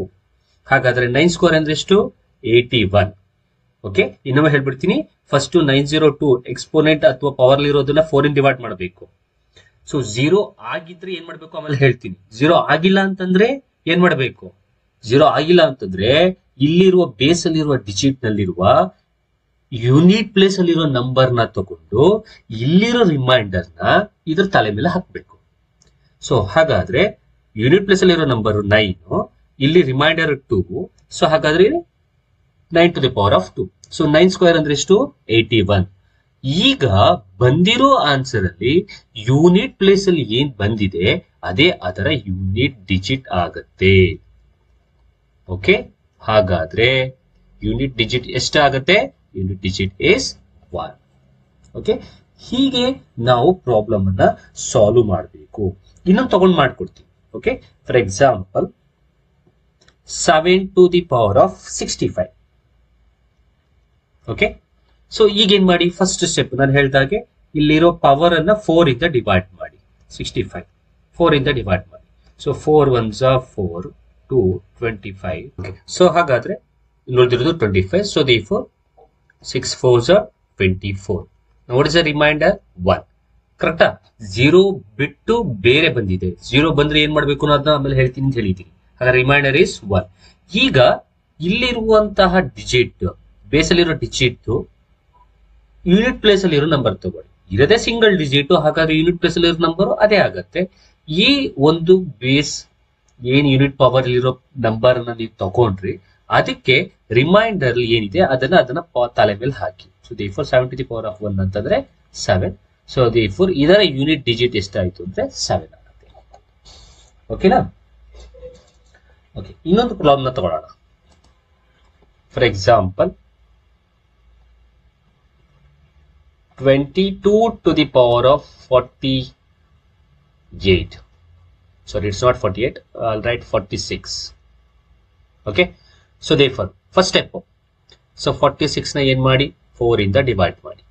ಹಾಗಾದ್ರೆ 9 ಸ್ಕ್ವೇರ್ ಅಂದ್ರೆ ಎಷ್ಟು? 81. ಓಕೆ, ಇನ್ನೊಮ್ಮೆ ಹೇಳ್ಬಿಡ್ತೀನಿ. ಫಸ್ಟ್ 902 ಎಕ್ಸ್ಪೋನೆಂಟ್ ಅಥವಾ ಪವರ್ ಇರೋದನ್ನ 4 ಇಂದ ಡಿವೈಡ್ ಮಾಡಬೇಕು. ಸೊ 0 ಆಗಿದ್ರೆ ಏನ್ ಮಾಡ್ಬೇಕು ಆಮೇಲೆ ಹೇಳ್ತೀನಿ. 0 ಆಗಿಲ್ಲ ಅಂತಂದ್ರೆ ಏನ್ ಮಾಡ್ಬೇಕು? 0 ಆಗಿಲ್ಲ ಅಂತಂದ್ರೆ ಇಲ್ಲಿರುವ ಬೇಸ್ ಅಲ್ಲಿರುವ ಡಿಜಿಟ್ ನಲ್ಲಿರುವ ಯೂನಿಟ್ ಪ್ಲೇಸ್ ಅಲ್ಲಿರೋ ನಂಬರ್ ನ ತಗೊಂಡು ಇಲ್ಲಿರೋ ರಿಮೈಂಡರ್ ನ ಇದ್ರ ತಲೆ ಮೇಲೆ ಹಾಕ್ಬೇಕು. ಸೊ ಹಾಗಾದ್ರೆ ಯೂನಿಟ್ ಪ್ಲೇಸ್ ಅಲ್ಲಿರೋ ನಂಬರ್ 9, ಇಲ್ಲಿ ರಿಮೈಂಡರ್ 2. ಸೊ ಹಾಗಾದ್ರೆ 9 to the power of 2. So 9 square ಅಂದ್ರೆ ಎಷ್ಟು? 81. ಈಗ ಬಂದಿರೋ ಆನ್ಸರ್ ಅಲ್ಲಿ ಯೂನಿಟ್ ಪ್ಲೇಸ್ ಅಲ್ಲಿ ಏನ್ ಬಂದಿದೆ ಅದೇ ಅದರ ಯೂನಿಟ್ ಡಿಜಿಟ್ ಆಗತ್ತೆ. ಓಕೆ, ಹಾಗಾದ್ರೆ ಯೂನಿಟ್ ಡಿಜಿಟ್ ಎಷ್ಟಾಗತ್ತೆ? Unit digit is 1. ಓಕೆ, ಹೀಗೆ ನಾವು ಪ್ರಾಬ್ಲಮ್ ಅನ್ನ ಸಾಲ್ವ್ ಮಾಡಬೇಕು. ಇನ್ನೊಂದು ತಗೊಂಡು ಮಾಡ್ಕೊಡ್ತೀವಿ. Okay, for example 7 to the power of 65. Okay, so ಈಗೇನ್ ಮಾಡಿ, ಫಸ್ಟ್ ಸ್ಟೆಪ್ ನಾನು ಹೇಳ್ದಾಗೆ ಇಲ್ಲಿರೋ ಪವರ್ ಅನ್ನ 4 ಇಂದ ಡಿವೈಡ್ ಮಾಡಿ. 65 4 ಇಂದ ಡಿವೈಡ್ ಮಾಡಿ. So 4 1s 4 2 25. ಸೊ ಹಾಗಾದ್ರೆ ನೋಡಿದಿರೋದು 25. So therefore 6 4s 24. What is the reminder? 1. ಕರೆಕ್ಟಾ? 0 ಬಿಟ್ಟು ಬೇರೆ ಬಂದಿದೆ. 0 ಬಂದ್ರೆ ಏನ್ ಮಾಡ್ಬೇಕು ಅನ್ನೋದನ್ನ ಆಮೇಲೆ ಹೇಳ್ತೀನಿ ಅಂತ ಹೇಳಿದ್ದೀನಿ. ಹಾಗಾದ್ರೆ ರಿಮೈಂಡರ್ ಇಸ್ 1. ಈಗ ಇಲ್ಲಿರುವಂತಹ ಡಿಜಿಟ್, ಬೇಸ್ ಅಲ್ಲಿರೋ ಡಿಜಿಟ್ ಯೂನಿಟ್ ಪ್ಲೇಸ್ ಅಲ್ಲಿ ಇರೋ ನಂಬರ್ ತಗೊಳ್ಳಿ. ಇರದೇ ಸಿಂಗಲ್ ಡಿಜಿಟ್, ಹಾಗಾದ್ರೆ ಯೂನಿಟ್ ಪ್ಲೇಸ್ ಅಲ್ಲಿ ಇರೋ ನಂಬರ್ ಅದೇ ಆಗತ್ತೆ. ಈ ಒಂದು ಬೇಸ್ ಏನ್ ಯೂನಿಟ್ ಪವರ್ ಇರೋ ನಂಬರ್ ಅನ್ನ ನೀವು ತಗೊಂಡ್ರಿ, ಅದಕ್ಕೆ ರಿಮೈಂಡರ್ ಏನಿದೆ ಅದನ್ನ ತಲೆ ಮೇಲೆ ಹಾಕಿ. So therefore 7 to the power of 1 ಅಂತಂದ್ರೆ 7. ಸೊ therefore ಇದರ ಯೂನಿಟ್ ಡಿಜಿಟ್ ಎಷ್ಟಾಯ್ತು ಅಂದ್ರೆ 7 ಆಗುತ್ತೆ. ಓಕೆನಾ? ಓಕೆ, ಇನ್ನೊಂದು ಪ್ರಾಬ್ಲಮ್ ನ ತಗೊಳ್ಳೋಣ. For example 22 to the power of 48. Sorry, it's not 48. I'll write 46. Okay, so therefore first step, so 46 na yen madi 4 inda divide madi.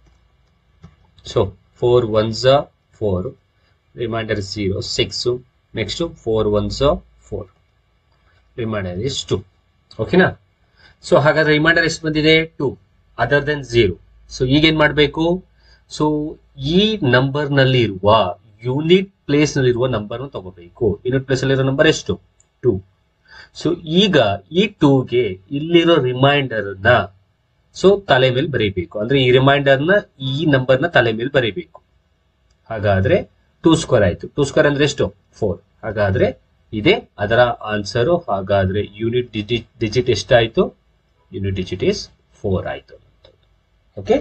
So 4 1s 4, remainder is 0. 6 next to 4 1s 4, remainder is 2. Okay na? So hagadre remainder ಎಷ್ಟು ಬಂದಿದೆ? 2 other than 0. So ಈಗ ಏನ್ ಮಾಡಬೇಕು? So ಈ number ನಲ್ಲಿ ಇರುವ unit place ನಲ್ಲಿ ಇರುವ ನಂಬರ್ ತಗೋಬೇಕು. ಯೂನಿಟ್ ಪ್ಲೇಸ್ ಅಲ್ಲಿ ಇರೋ ನಂಬರ್ ಎಷ್ಟು? 2. ಸೊ ಈಗ ಈ 2ಗೆ ಇಲ್ಲಿರೋ ರಿಮೈಂಡರ್ ನ ಸೊ ತಲೆ ಮೇಲೆ ಬರೀಬೇಕು. ಅಂದ್ರೆ ಈ ರಿಮೈಂಡರ್ ನ ಈ ನಂಬರ್ ನ ತಲೆ ಮೇಲೆ ಬರೀಬೇಕು. ಹಾಗಾದ್ರೆ 2 ಸ್ಕ್ವೇರ್ ಆಯ್ತು. 2 ಸ್ಕ್ವೇರ್ ಅಂದ್ರೆ ಎಷ್ಟು? 4. ಹಾಗಾದ್ರೆ ಇದೇ ಅದರ ಆನ್ಸರ್. ಹಾಗಾದ್ರೆ ಯೂನಿಟ್ ಡಿಜಿಟ್ ಎಷ್ಟಾಯ್ತು? ಯೂನಿಟ್ ಡಿಜಿಟ್ ಇಸ್ 4 ಆಯ್ತು. ಓಕೆ,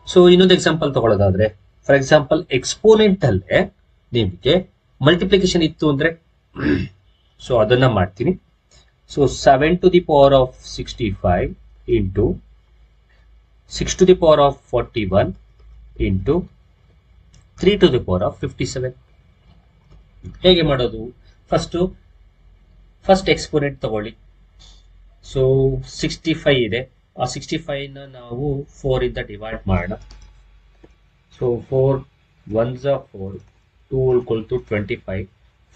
ಸೊ ಇನ್ನೊಂದು ಎಕ್ಸಾಂಪಲ್ ತಗೊಳ್ಳೋದಾದ್ರೆ, ಫಾರ್ ಎಕ್ಸಾಂಪಲ್ ಎಕ್ಸ್ಪೋನೆಂಟ್ ಅಲ್ಲೇ ನಿಮಗೆ ಮಲ್ಟಿಪ್ಲಿಕೇಶನ್ ಇತ್ತು ಅಂದ್ರೆ ಸೊ ಅದನ್ನ ಮಾಡ್ತೀನಿ. So 7 to the power of 65 into 6 to the power of 41 into 3 to the power of 57. ಹೇಗೆ ಮಾಡೋದು? ಫಸ್ಟ್ ಎಕ್ಸ್ಪೋನೆಂಟ್ ತಗೊಳ್ಳಿ. ಸೊ 65 ಇದೆ. ಆ 65 ನ ನಾವು 4 ಇಂದ ಡಿವೈಡ್ ಮಾಡೋಣ. So 4 1s 4, 2 equal to 25,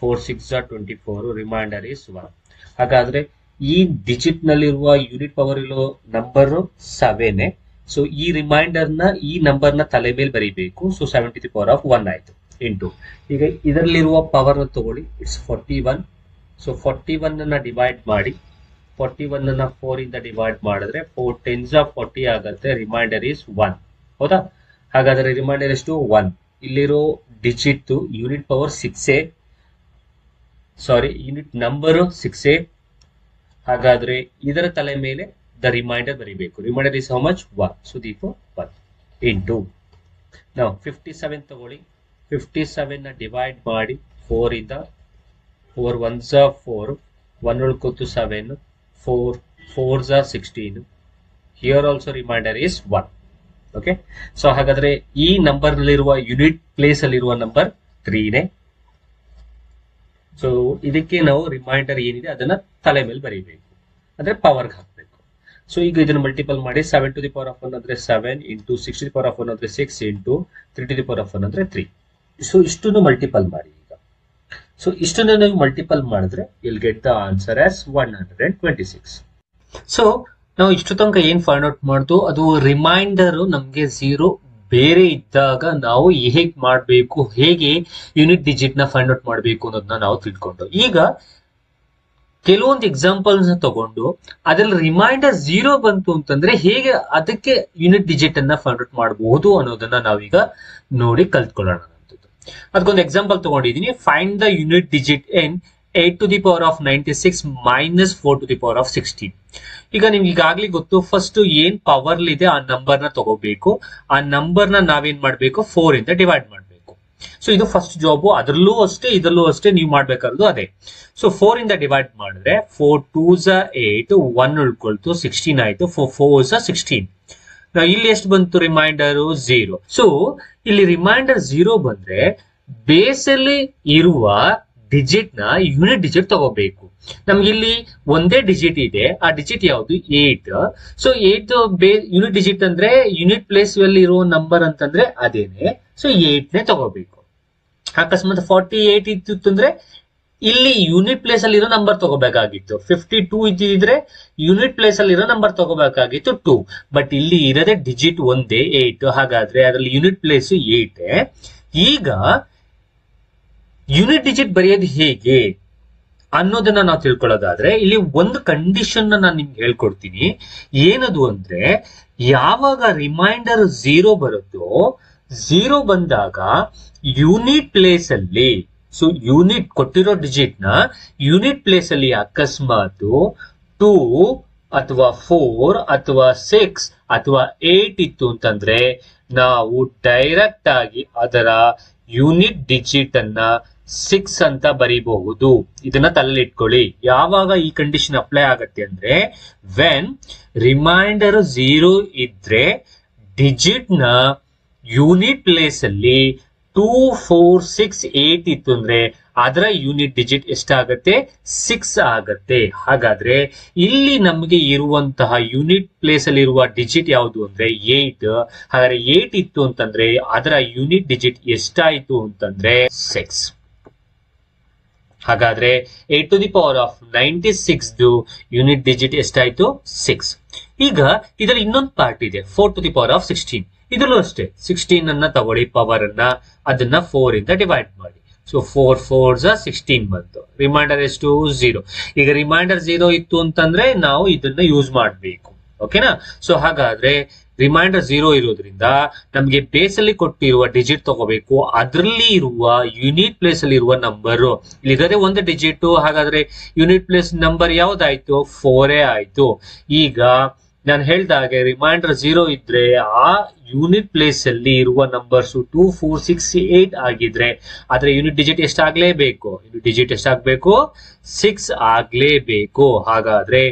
4 6s 24, reminder is 1. ಹಾಗಾದ್ರೆ ಈ ಡಿಜಿಟ್ ನಲ್ಲಿರುವ ಯೂನಿಟ್ ಪವರ್ ಇರೋ ನಂಬರ್ 7. ಸೊ ಈ ರಿಮೈಂಡರ್ ನ ಈ ನಂಬರ್ ನ ತಲೆ ಮೇಲೆ ಬರೀಬೇಕು. So 7 to the power of 1 ಆಯ್ತು. ಇಂಟು ಈಗ ಇದರಲ್ಲಿರುವ ಪವರ್ ತಗೊಳ್ಳಿ, ಇಟ್ಸ್ 41. ಸೊ 41 ಅನ್ನ ಡಿವೈಡ್ ಮಾಡಿ. 41 ಅನ್ನ 4 ಇಂದ ಡಿವೈಡ್ ಮಾಡಿದ್ರೆ 4 10s 40 ಆಗುತ್ತೆ. Reminder is 1. ಹೌದಾ? ಹಾಗಾದ್ರೆ ರಿಮೈಂಡರ್ ಎಷ್ಟು? 1. ಇಲ್ಲಿರೋ ಡಿಜಿಟ್ ಯೂನಿಟ್ ಪವರ್ 6, ಸಾರಿ ಯೂನಿಟ್ ನಂಬರ್ 6. ಹಾಗಾದ್ರೆ ಇದರ ತಲೆ ಮೇಲೆ ದ ರಿಮೈಂಡರ್ ಬರೀಬೇಕು. Reminder is how much? 1. So therefore 1 into ನಾವು 57 ತಗೊಳ್ಳಿ. 57 ನ ಡಿವೈಡ್ ಮಾಡಿ 4 ಇಂದ. 4 1s 4, 1 ಉಳ್ಕೊತು 7, 4 4s 16. Here also reminder is 1. Okay, so ಹಾಗಾದ್ರೆ ಈ ನಂಬರ್ ನಲ್ಲಿರುವ ಯೂನಿಟ್ ಪ್ಲೇಸ್ ಅಲ್ಲಿರುವ ನಂಬರ್ 3ನೇ. ಸೊ ಇದಕ್ಕೆ ನಾವು ರಿಮೈಂಡರ್ ಏನಿದೆ ಅದನ್ನ ತಲೆ ಮೇಲೆ ಬರೀಬೇಕು, ಅಂದ್ರೆ ಪವರ್ಗೆ ಹಾಕಬೇಕು. ಸೊ ಈಗ ಇದನ್ನು ಮಲ್ಟಿಪಲ್ ಮಾಡಿ 7 to the power of 1 ಅಂದ್ರೆ 7 into 6 to the power of 1 ಅಂದ್ರೆ 6 into 3 to the power of 1 ಅಂದ್ರೆ 3. ಸೊ ಇಷ್ಟನ್ನು ಮಲ್ಟಿಪಲ್ ಮಾಡಿ ಈಗ. ಸೊ ಇಷ್ಟನ್ನು ನೀವು ಮಲ್ಟಿಪಲ್ ಮಾಡಿದ್ರೆ you'll get the answer as 126. So ನಾವು ಇಷ್ಟು ತನಕ ಏನ್ ಫೈಂಡ್ ಔಟ್ ಮಾಡ್ತು ಅದು ರಿಮೈಂಡರ್ ನಮ್ಗೆ 0 ಬೇರೆ ಇದ್ದಾಗ ನಾವು ಹೇಗೆ ಮಾಡಬೇಕು, ಹೇಗೆ ಯೂನಿಟ್ ಡಿಜಿಟ್ ನ ಫೈಂಡ್ ಔಟ್ ಮಾಡಬೇಕು ಅನ್ನೋದನ್ನ ನಾವು ತಿಳ್ಕೊಂಡು, ಈಗ ಕೆಲವೊಂದು ಎಕ್ಸಾಂಪಲ್ಸ್ ತಗೊಂಡು ಅದ್ರಲ್ಲಿ ರಿಮೈಂಡರ್ 0 ಬಂತು ಅಂತಂದ್ರೆ ಹೇಗೆ ಅದಕ್ಕೆ ಯೂನಿಟ್ ಡಿಜಿಟ್ ಅನ್ನ ಫೈಂಡ್ ಔಟ್ ಮಾಡಬಹುದು ಅನ್ನೋದನ್ನ ನಾವೀಗ ನೋಡಿ ಕಲ್ತ್ಕೊಳ್ಳೋಣ. ಅದಕ್ಕೊಂದು ಎಕ್ಸಾಂಪಲ್ ತಗೊಂಡಿದೀನಿ. Find the unit digit in 8 to the power of 96 minus 4 to the power of 16. ಈಗ ನಿಮ್ಗೆ ಈಗಾಗ್ಲೇ ಗೊತ್ತು, ಫಸ್ಟ್ ಏನ್ ಪವರ್ ಇದೆ ಆ ನಂಬರ್ ನ ತಗೋಬೇಕು. ಆ ನಂಬರ್ ನ ನಾವೇನ್ ಮಾಡ್ಬೇಕು, 4 ಇಂದ ಡಿವೈಡ್ ಮಾಡ್ಬೇಕು. ಸೊ ಇದು ಫಸ್ಟ್ ಜಾಬ್. ಅದ್ರಲ್ಲೂ ಅಷ್ಟೇ ಇದರಲ್ಲೂ ಅಷ್ಟೇ ನೀವು ಮಾಡ್ಬೇಕಾದ್ರು ಅದೇ. ಸೊ 4 ಇಂದ ಡಿವೈಡ್ ಮಾಡಿದ್ರೆ 4 2s 8, 1 ಉಳ್ಕೊಳ್ತು, 16 ಆಯ್ತು, 4 4s 16. ನಾವು ಇಲ್ಲಿ ಎಷ್ಟು ಬಂತು ರಿಮೈಂಡರ್ 0. ಸೊ ಇಲ್ಲಿ ರಿಮೈಂಡರ್ 0 ಬಂದ್ರೆ ಬೇಸ್ ಅಲ್ಲಿ ಇರುವ ಡಿಜಿಟ್ ನ ಯೂನಿಟ್ ಡಿಜಿಟ್ ತಗೋಬೇಕು. ನಮ್ಗೆ ಇಲ್ಲಿ ಒಂದೇ ಡಿಜಿಟ್ ಇದೆ, ಆ ಡಿಜಿಟ್ ಯಾವುದು 8. ಸೊ 8 ಯೂನಿಟ್ ಡಿಜಿಟ್ ಅಂದ್ರೆ ಯೂನಿಟ್ ಪ್ಲೇಸ್ ಅಲ್ಲಿ ಇರುವ ನಂಬರ್ ಅಂತಂದ್ರೆ ಅದೇನೆ. ಸೊ 8 ನೇ ತಗೋಬೇಕು. ಅಕಸ್ಮಾತ್ 48 ಇತ್ತು ಅಂದ್ರೆ ಇಲ್ಲಿ ಯೂನಿಟ್ ಪ್ಲೇಸ್ ಅಲ್ಲಿ ಇರೋ ನಂಬರ್ ತಗೋಬೇಕಾಗಿತ್ತು. 52 ಇದ್ದಿದ್ರೆ ಯೂನಿಟ್ ಪ್ಲೇಸ್ ಅಲ್ಲಿ ಇರೋ ನಂಬರ್ ತಗೋಬೇಕಾಗಿತ್ತು 2. ಬಟ್ ಇಲ್ಲಿ ಇರೋದೇ ಡಿಜಿಟ್ ಒಂದೇ 8. ಹಾಗಾದ್ರೆ ಅದರಲ್ಲಿ ಯೂನಿಟ್ ಪ್ಲೇಸ್ 8. ಈಗ ಯೂನಿಟ್ ಡಿಜಿಟ್ ಬರೆಯೋದು ಹೇಗೆ ಅನ್ನೋದನ್ನ ನಾವು ತಿಳ್ಕೊಳ್ಳೋದಾದ್ರೆ ಇಲ್ಲಿ ಒಂದು ಕಂಡೀಷನ್ ನಾನು ನಿಮ್ಗೆ ಹೇಳ್ಕೊಡ್ತೀನಿ. ಏನದು ಅಂದ್ರೆ, ಯಾವಾಗ ರಿಮೈಂಡರ್ 0 ಬರುತ್ತೋ 0 ಬಂದಾಗ ಯೂನಿಟ್ ಪ್ಲೇಸ್ ಅಲ್ಲಿ, ಸೊ ಯೂನಿಟ್ ಕೊಟ್ಟಿರೋ ಡಿಜಿಟ್ ನ ಯೂನಿಟ್ ಪ್ಲೇಸ್ ಅಲ್ಲಿ ಅಕಸ್ಮಾತ್ 2 ಅಥವಾ 4 ಅಥವಾ 6 ಅಥವಾ 8 ಇತ್ತು ಅಂತಂದ್ರೆ ನಾವು ಡೈರೆಕ್ಟ್ ಆಗಿ ಅದರ ಯೂನಿಟ್ ಡಿಜಿಟ್ ಅನ್ನ 6 ಅಂತ ಬರೀಬಹುದು. ಇದನ್ನ ತಲೆಲಿಟ್ಕೊಳ್ಳಿ. ಯಾವಾಗ ಈ ಕಂಡೀಷನ್ ಅಪ್ಲೈ ಆಗತ್ತೆ ಅಂದ್ರೆ, ವೆನ್ ರಿಮೈಂಡರ್ 0 ಇದ್ರೆ ಡಿಜಿಟ್ ನ ಯೂನಿಟ್ ಪ್ಲೇಸ್ ಅಲ್ಲಿ 2 4 6 8 ಇತ್ತು ಅಂದ್ರೆ ಅದರ ಯೂನಿಟ್ ಡಿಜಿಟ್ ಎಷ್ಟಾಗತ್ತೆ, 6 ಆಗತ್ತೆ. ಹಾಗಾದ್ರೆ ಇಲ್ಲಿ ನಮಗೆ ಇರುವಂತಹ ಯೂನಿಟ್ ಪ್ಲೇಸ್ ಅಲ್ಲಿ ಇರುವ ಡಿಜಿಟ್ ಯಾವುದು ಅಂದ್ರೆ 8. ಹಾಗಾದ್ರೆ 8 ಇತ್ತು ಅಂತಂದ್ರೆ ಅದರ ಯೂನಿಟ್ ಡಿಜಿಟ್ ಎಷ್ಟಾಯ್ತು ಅಂತಂದ್ರೆ 6. ಹಾಗಾದ್ರೆ 8 to the power of 96 unit digit ಎಷ್ಟಾಯ್ತು, 6. ಈಗ ಇದರಲ್ಲಿ ಇನ್ನೊಂದು ಪಾರ್ಟ್ ಇದೆ, 4 to the power of 16. ಇದರಲ್ಲೂ ಅಷ್ಟೇ 16 ಅನ್ನ ತಗೊಳ್ಳಿ, ಪವರ್ ಅನ್ನ, ಅದನ್ನ 4 ಇಂದ ಡಿವೈಡ್ ಮಾಡಿ. ಸೊ 4 4s 16 ಬಂತು. ರಿಮೈಂಡರ್ ಎಷ್ಟು, 0. ಈಗ ರಿಮೈಂಡರ್ 0 ಇತ್ತು ಅಂತಂದ್ರೆ ನಾವು ಇದನ್ನ ಯೂಸ್ ಮಾಡಬೇಕು. ಓಕೆನಾ? ಸೊ ಹಾಗಾದ್ರೆ ರಿಮೈಂಡರ್ 0 ಇರೋದ್ರಿಂದ ನಮ್ಗೆ ಬೇಸ್ ಅಲ್ಲಿ ಕೊಟ್ಟಿರುವ ಡಿಜಿಟ್ ತಗೋಬೇಕು. ಅದರಲ್ಲಿ ಇರುವ ಯೂನಿಟ್ ಪ್ಲೇಸ್ ಅಲ್ಲಿ ಇರುವ ನಂಬರ್, ಇಲ್ಲಿರೋದೇ ಒಂದು ಡಿಜಿಟ್. ಹಾಗಾದ್ರೆ ಯೂನಿಟ್ ಪ್ಲೇಸ್ ನಂಬರ್ ಯಾವ್ದಾಯ್ತು, 4 ಆಯ್ತು. ಈಗ ನಾನು ಹೇಳ್ದಾಗೆ ರಿಮೈಂಡರ್ 0 ಇದ್ರೆ ಆ ಯೂನಿಟ್ ಪ್ಲೇಸ್ ಅಲ್ಲಿ ಇರುವ ನಂಬರ್ಸ್ 2 4 6 8 ಆಗಿದ್ರೆ ಆದ್ರೆ ಯೂನಿಟ್ ಡಿಜಿಟ್ ಎಷ್ಟಾಗ್ಲೇಬೇಕು, ಯೂನಿಟ್ ಡಿಜಿಟ್ ಎಷ್ಟಾಗ್ಬೇಕು, 6 ಆಗ್ಲೇಬೇಕು. ಹಾಗಾದ್ರೆ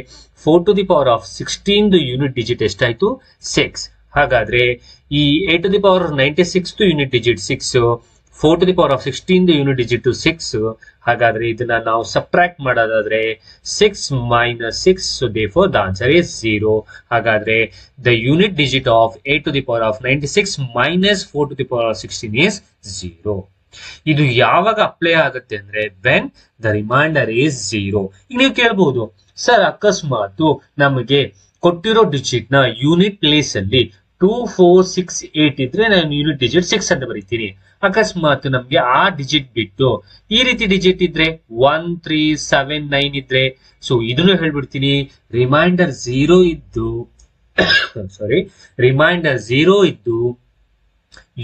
4 to the power of 16 unit digit ಎಷ್ಟಾಯ್ತು, 6. ಹಾಗಾದ್ರೆ ಈ 8 to the power of 96 unit digit 6, 4 to the power of 16 unit digit 6. ಹಾಗಾದ್ರೆ ಇದನ್ನ ನಾವು ಸಬ್ಟ್ರಾಕ್ಟ್ ಮಾಡೋದಾದ್ರೆ 6 minus 6, so therefore the answer is 0. ಹಾಗಾದ್ರೆ the unit digit of 8 to the power of 96 minus 4 to the power of 16 is 0. ಇದು ಯಾವಾಗ apply ಆಗುತ್ತೆ ಅಂದ್ರೆ when the remainder is 0. ಈಗ ನೀವು ಕೇಳಬಹುದು, ಸರ್ ಅಕಸ್ಮಾತ್ ನಮಗೆ ಕೊಟ್ಟಿರೋ ಡಿಜಿಟ್ ನ ಯೂನಿಟ್ ಪ್ಲೇಸ್ ಅಲ್ಲಿ 2 4 6 8 ಇದ್ರೆ ನಾನು ಯೂನಿಟ್ ಡಿಜಿಟ್ 6 ಅಂತ ಬರೀತೀನಿ. ಅಕಸ್ಮಾತ್ ನಮ್ಗೆ ಆ ಡಿಜಿಟ್ ಬಿಟ್ಟು ಈ ರೀತಿ ಡಿಜಿಟ್ ಇದ್ರೆ 1 3 7 9 ಇದ್ರೆ, ಸೊ ಇದನ್ನು ಹೇಳ್ಬಿಡ್ತೀನಿ, ರಿಮೈಂಡರ್ 0 ಇದ್ದು ರಿಮೈಂಡರ್ 0 ಇದ್ದು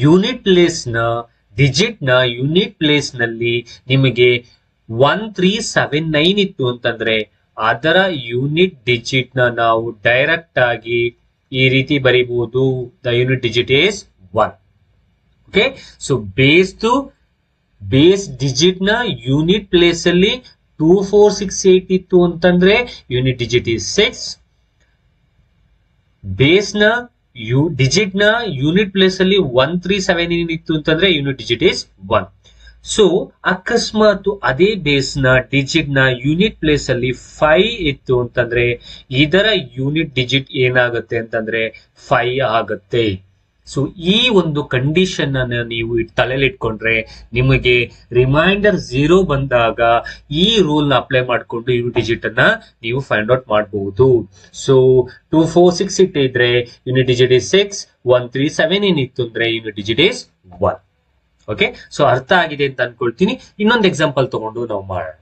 ಯೂನಿಟ್ ಪ್ಲೇಸ್ ನ ಡಿಜಿಟ್ ನ ಯೂನಿಟ್ ಪ್ಲೇಸ್ ನಲ್ಲಿ ನಿಮಗೆ 1 3 7 9 ಇತ್ತು ಅಂತಂದ್ರೆ ಅದರ ಯೂನಿಟ್ ಡಿಜಿಟ್ ನ ನಾವು ಡೈರೆಕ್ಟ್ ಆಗಿ ಈ ರೀತಿ ಬರೀಬಹುದು. The unit digit is 1. Okay, so base digit ನ ಯೂನಿಟ್ ಪ್ಲೇಸ್ ಅಲ್ಲಿ 2 4 6 8 ಇತ್ತು ಅಂತಂದ್ರೆ ಯೂನಿಟ್ ಡಿಜಿಟ್ ಇಸ್ 6. ಬೇಸ್ ನ ಡಿಜಿಟ್ ನ ಯೂನಿಟ್ ಪ್ಲೇಸ್ ಅಲ್ಲಿ 1 3 7 ಇತ್ತು ಅಂತಂದ್ರೆ ಯೂನಿಟ್ ಡಿಜಿಟ್ ಇಸ್ 1. ಸೊ ಅಕಸ್ಮಾತ್ ಅದೇ ಬೇಸ್ ನ ಡಿಜಿಟ್ ನ ಯೂನಿಟ್ ಪ್ಲೇಸ್ ಅಲ್ಲಿ 5 ಇತ್ತು ಅಂತಂದ್ರೆ ಇದರ ಯೂನಿಟ್ ಡಿಜಿಟ್ ಏನಾಗುತ್ತೆ ಅಂತಂದ್ರೆ 5 ಆಗುತ್ತೆ. ಸೊ ಈ ಒಂದು ಕಂಡೀಷನ್ ಅನ್ನ ನೀವು ತಲೆಯಲ್ಲಿ ಇಟ್ಕೊಂಡ್ರೆ ನಿಮಗೆ ರಿಮೈಂಡರ್ 0 ಬಂದಾಗ ಈ ರೂಲ್ ನ ಅಪ್ಲೈ ಮಾಡಿಕೊಂಡು ಯೂನಿಟ್ ಡಿಜಿಟ್ ಅನ್ನ ನೀವು ಫೈಂಡ್ ಔಟ್ ಮಾಡಬಹುದು. ಸೊ 2 4 6 ಇಟ್ಟಿದ್ರೆ ಯೂನಿಟ್ ಡಿಜಿಟ್ ಇಸ್ 6, 1 3 7 ಏನಿತ್ತು ಅಂದ್ರೆ unit digit is 1. Okay, so ಅರ್ಥ ಆಗಿದೆ ಅಂತ ಅನ್ಕೊಳ್ತೀನಿ. ಇನ್ನೊಂದು ಎಕ್ಸಾಂಪಲ್ ತಗೊಂಡು ನಾವು ಮಾಡೋಣ.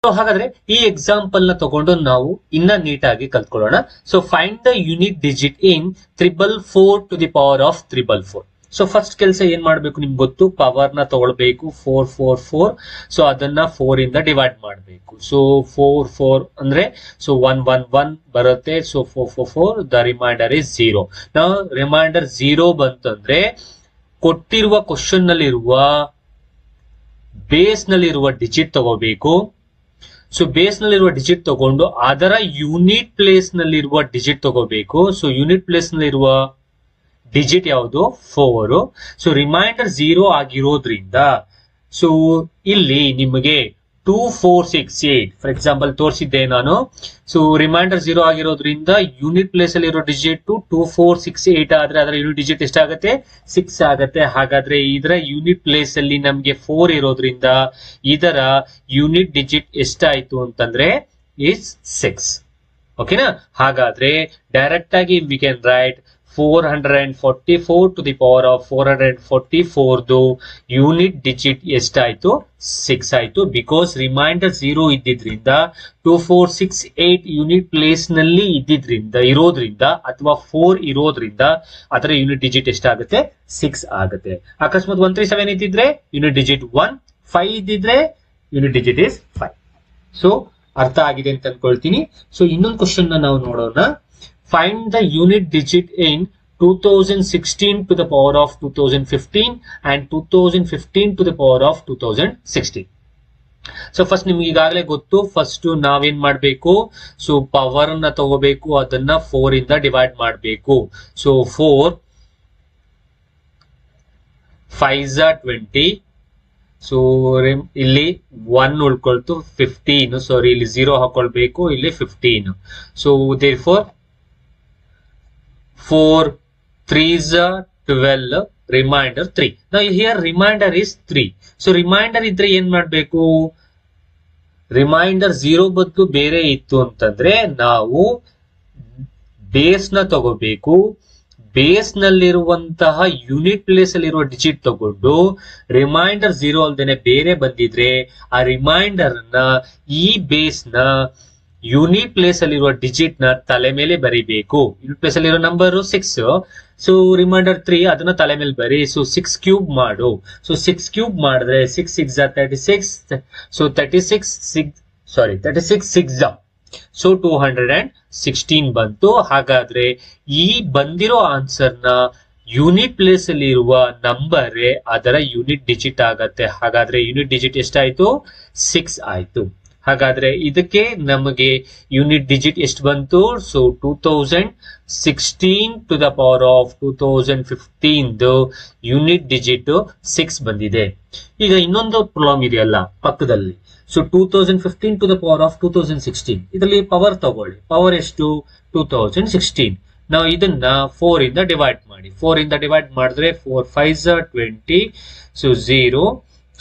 ಸೊ ಹಾಗಾದ್ರೆ ಈ ಎಕ್ಸಾಂಪಲ್ ನ ತಗೊಂಡು ನಾವು ಇನ್ನ ನೀಟಾಗಿ ಕಲ್ತ್ಕೊಳ್ಳೋಣ. So find the unit digit in 444 to the power of 344. So first ಕೆಲಸ ಏನ್ ಮಾಡ್ಬೇಕು ನಿಮ್ಗೆ ಗೊತ್ತು, ಪವರ್ ನ ತಗೊಳ್ಬೇಕು 444. ಸೊ ಅದನ್ನ 4 ಇಂದ ಡಿವೈಡ್ ಮಾಡಬೇಕು. ಸೊ 4 4 ಅಂದ್ರೆ ಸೊ 1 1 1 ಬರುತ್ತೆ. So 4 4 4 the reminder is 0. ನಾವು ರಿಮೈಂಡರ್ 0 ಬಂತಂದ್ರೆ ಕೊಟ್ಟಿರುವ ಕ್ವಶನ್ ನಲ್ಲಿರುವ ಬೇಸ್ ನಲ್ಲಿರುವ ಡಿಜಿಟ್ ತಗೋಬೇಕು. ಸೊ ಬೇಸ್ ನಲ್ಲಿರುವ ಡಿಜಿಟ್ ತಗೊಂಡು ಅದರ ಯೂನಿಟ್ ಪ್ಲೇಸ್ ನಲ್ಲಿರುವ ಡಿಜಿಟ್ ತಗೋಬೇಕು. ಸೊ ಯೂನಿಟ್ ಪ್ಲೇಸ್ ನಲ್ಲಿರುವ ಡಿಜಿಟ್ ಯಾವುದು 4. ಸೊ ರಿಮೈಂಡರ್ 0 ಆಗಿರೋದ್ರಿಂದ ಸೊ ಇಲ್ಲಿ ನಿಮಗೆ 2 4 6 8 ಫಾರ್ ಎಕ್ಸಾಂಪಲ್ ತೋರಿಸಿದ್ದೆ ನಾನು. ಸೊ ರಿಮೈಂಡರ್ 0 ಆಗಿರೋದ್ರಿಂದ ಯೂನಿಟ್ ಪ್ಲೇಸ್ ಅಲ್ಲಿ ಇರೋ ಡಿಜಿಟ್ 2 4 6 8 ಆದ್ರೆ ಅದರ ಯೂನಿಟ್ ಡಿಜಿಟ್ ಎಷ್ಟಾಗುತ್ತೆ 6 ಆಗುತ್ತೆ. ಹಾಗಾದ್ರೆ ಇದರ ಯೂನಿಟ್ ಪ್ಲೇಸ್ ಅಲ್ಲಿ ನಮ್ಗೆ 4 ಇರೋದ್ರಿಂದ ಇದರ ಯೂನಿಟ್ ಡಿಜಿಟ್ ಎಷ್ಟಾಯ್ತು ಅಂತಂದ್ರೆ ಇಸ್ 6. ಓಕೆನಾ? ಹಾಗಾದ್ರೆ ಡೈರೆಕ್ಟ್ ಆಗಿ we can write 444 to the power of 444 unit digit ಎಷ್ಟಾಯ್ತು 6 ಆಯ್ತು. ಬಿಕಾಸ್ ರಿಮೈಂಡರ್ 0 ಇದ್ದಿದ್ರಿಂದ 2 4 6 8 ಯೂನಿಟ್ ಪ್ಲೇಸ್ ನಲ್ಲಿ ಇರೋದ್ರಿಂದ ಅಥವಾ 4 ಇರೋದ್ರಿಂದ ಅದರ ಯೂನಿಟ್ ಡಿಜಿಟ್ ಎಷ್ಟಾಗುತ್ತೆ 6 ಆಗುತ್ತೆ. ಅಕಸ್ಮಾತ್ 1 3 7 ಇದ್ದಿದ್ರೆ ಯೂನಿಟ್ ಡಿಜಿಟ್ 1, 5 ಇದ್ದಿದ್ರೆ ಯೂನಿಟ್ ಡಿಜಿಟ್ ಇಸ್ 5. ಸೊ ಅರ್ಥ ಆಗಿದೆ ಅಂತ ಅನ್ಕೊಳ್ತೀನಿ. ಸೊ ಇನ್ನೊಂದು ಕ್ವಶನ್ ನಾವು ನೋಡೋಣ. Find the unit digit in 2016 to the power of 2015 and 2015 to the power of 2016. So first ನಿಮ್ಗೆ ಈಗಾಗಲೇ ಗೊತ್ತು. ಫಸ್ಟ್ ನಾವೇನ್ ಮಾಡ್ಬೇಕು, ಸೊ ಪವರ್ ನ ತಗೋಬೇಕು, ಅದನ್ನ 4 ಇಂದ ಡಿವೈಡ್ ಮಾಡಬೇಕು. ಸೊ 4 5 20. ಸೊ ಇಲ್ಲಿ 1 ಉಳ್ಕೊಳ್ತು 15. ಸಾರಿ, ಇಲ್ಲಿ 0 ಹಾಕೊಳ್ಬೇಕು, ಇಲ್ಲಿ 15. So therefore 4 3s 12, remainder 3. Now here remainder is 3. So remainder ಇದ್ರೆ ಏನ್ ಮಾಡ್ಬೇಕು, ರಿಮೈಂಡರ್ 0 ಬದಲು ಬೇರೆ ಇತ್ತು ಅಂತಂದ್ರೆ ನಾವು ಬೇಸ್ ನ ತಗೋಬೇಕು. ಬೇಸ್ ನಲ್ಲಿರುವಂತಹ ಯೂನಿಟ್ ಪ್ಲೇಸ್ ಅಲ್ಲಿರುವ ಡಿಜಿಟ್ ತಗೊಂಡು ರಿಮೈಂಡರ್ 0 ಅಲ್ದೇನೆ ಬೇರೆ ಬಂದಿದ್ರೆ ಆ ರಿಮೈಂಡರ್ ನ ಈ ಬೇಸ್ ನ ಯೂನಿಟ್ ಪ್ಲೇಸ್ ಅಲ್ಲಿರುವ ಡಿಜಿಟ್ ನ ತಲೆ ಮೇಲೆ ಬರಿಬೇಕು. ಯೂನಿಟ್ ಪ್ಲೇಸ್ ಅಲ್ಲಿರೋ ನಂಬರ್ 6. ಸೊ ರಿಮೈಂಡರ್ 3 ಅದನ್ನ ತಲೆ ಮೇಲೆ ಬರಿ. ಸೊ 6 ಕ್ಯೂಬ್ ಮಾಡು. ಸೊ 6 ಕ್ಯೂಬ್ ಮಾಡಿದ್ರೆ 6 6 36. ಸೊ 36 6 ಸೊ 216 ಬಂತು. ಹಾಗಾದ್ರೆ ಈ ಬಂದಿರೋ ಆನ್ಸರ್ ನ ಯೂನಿಟ್ ಪ್ಲೇಸ್ ಅಲ್ಲಿ ಇರುವ ನಂಬರ್ ಅದರ ಯೂನಿಟ್ ಡಿಜಿಟ್ ಆಗತ್ತೆ. ಹಾಗಾದ್ರೆ ಯೂನಿಟ್ ಡಿಜಿಟ್ ಎಷ್ಟಾಯ್ತು 6 ಆಯ್ತು. ಹಾಗಾದ್ರೆ ಇದಕ್ಕೆ ನಮಗೆ ಯೂನಿಟ್ ಡಿಜಿಟ್ ಎಷ್ಟು ಬಂತು, so 2016 to the power of 2015 unit digit 6 ಬಂದಿದೆ. ಈಗ ಇನ್ನೊಂದು ಪ್ರಾಬ್ಲಮ್ ಇದೆಯಲ್ಲ ಪಕ್ಕದಲ್ಲಿ. So 2015 to the power of 2016 ಇದರಲ್ಲಿ ಪವರ್ ತಗೊಳ್ಳಿ. ಪವರ್ ಎಷ್ಟು 2016. ನಾವು ಇದನ್ನ 4 ಇಂದ ಡಿವೈಡ್ ಮಾಡಿ. 4 ಇಂದ ಡಿವೈಡ್ ಮಾಡಿದ್ರೆ 4 5 20. ಸೊ 0.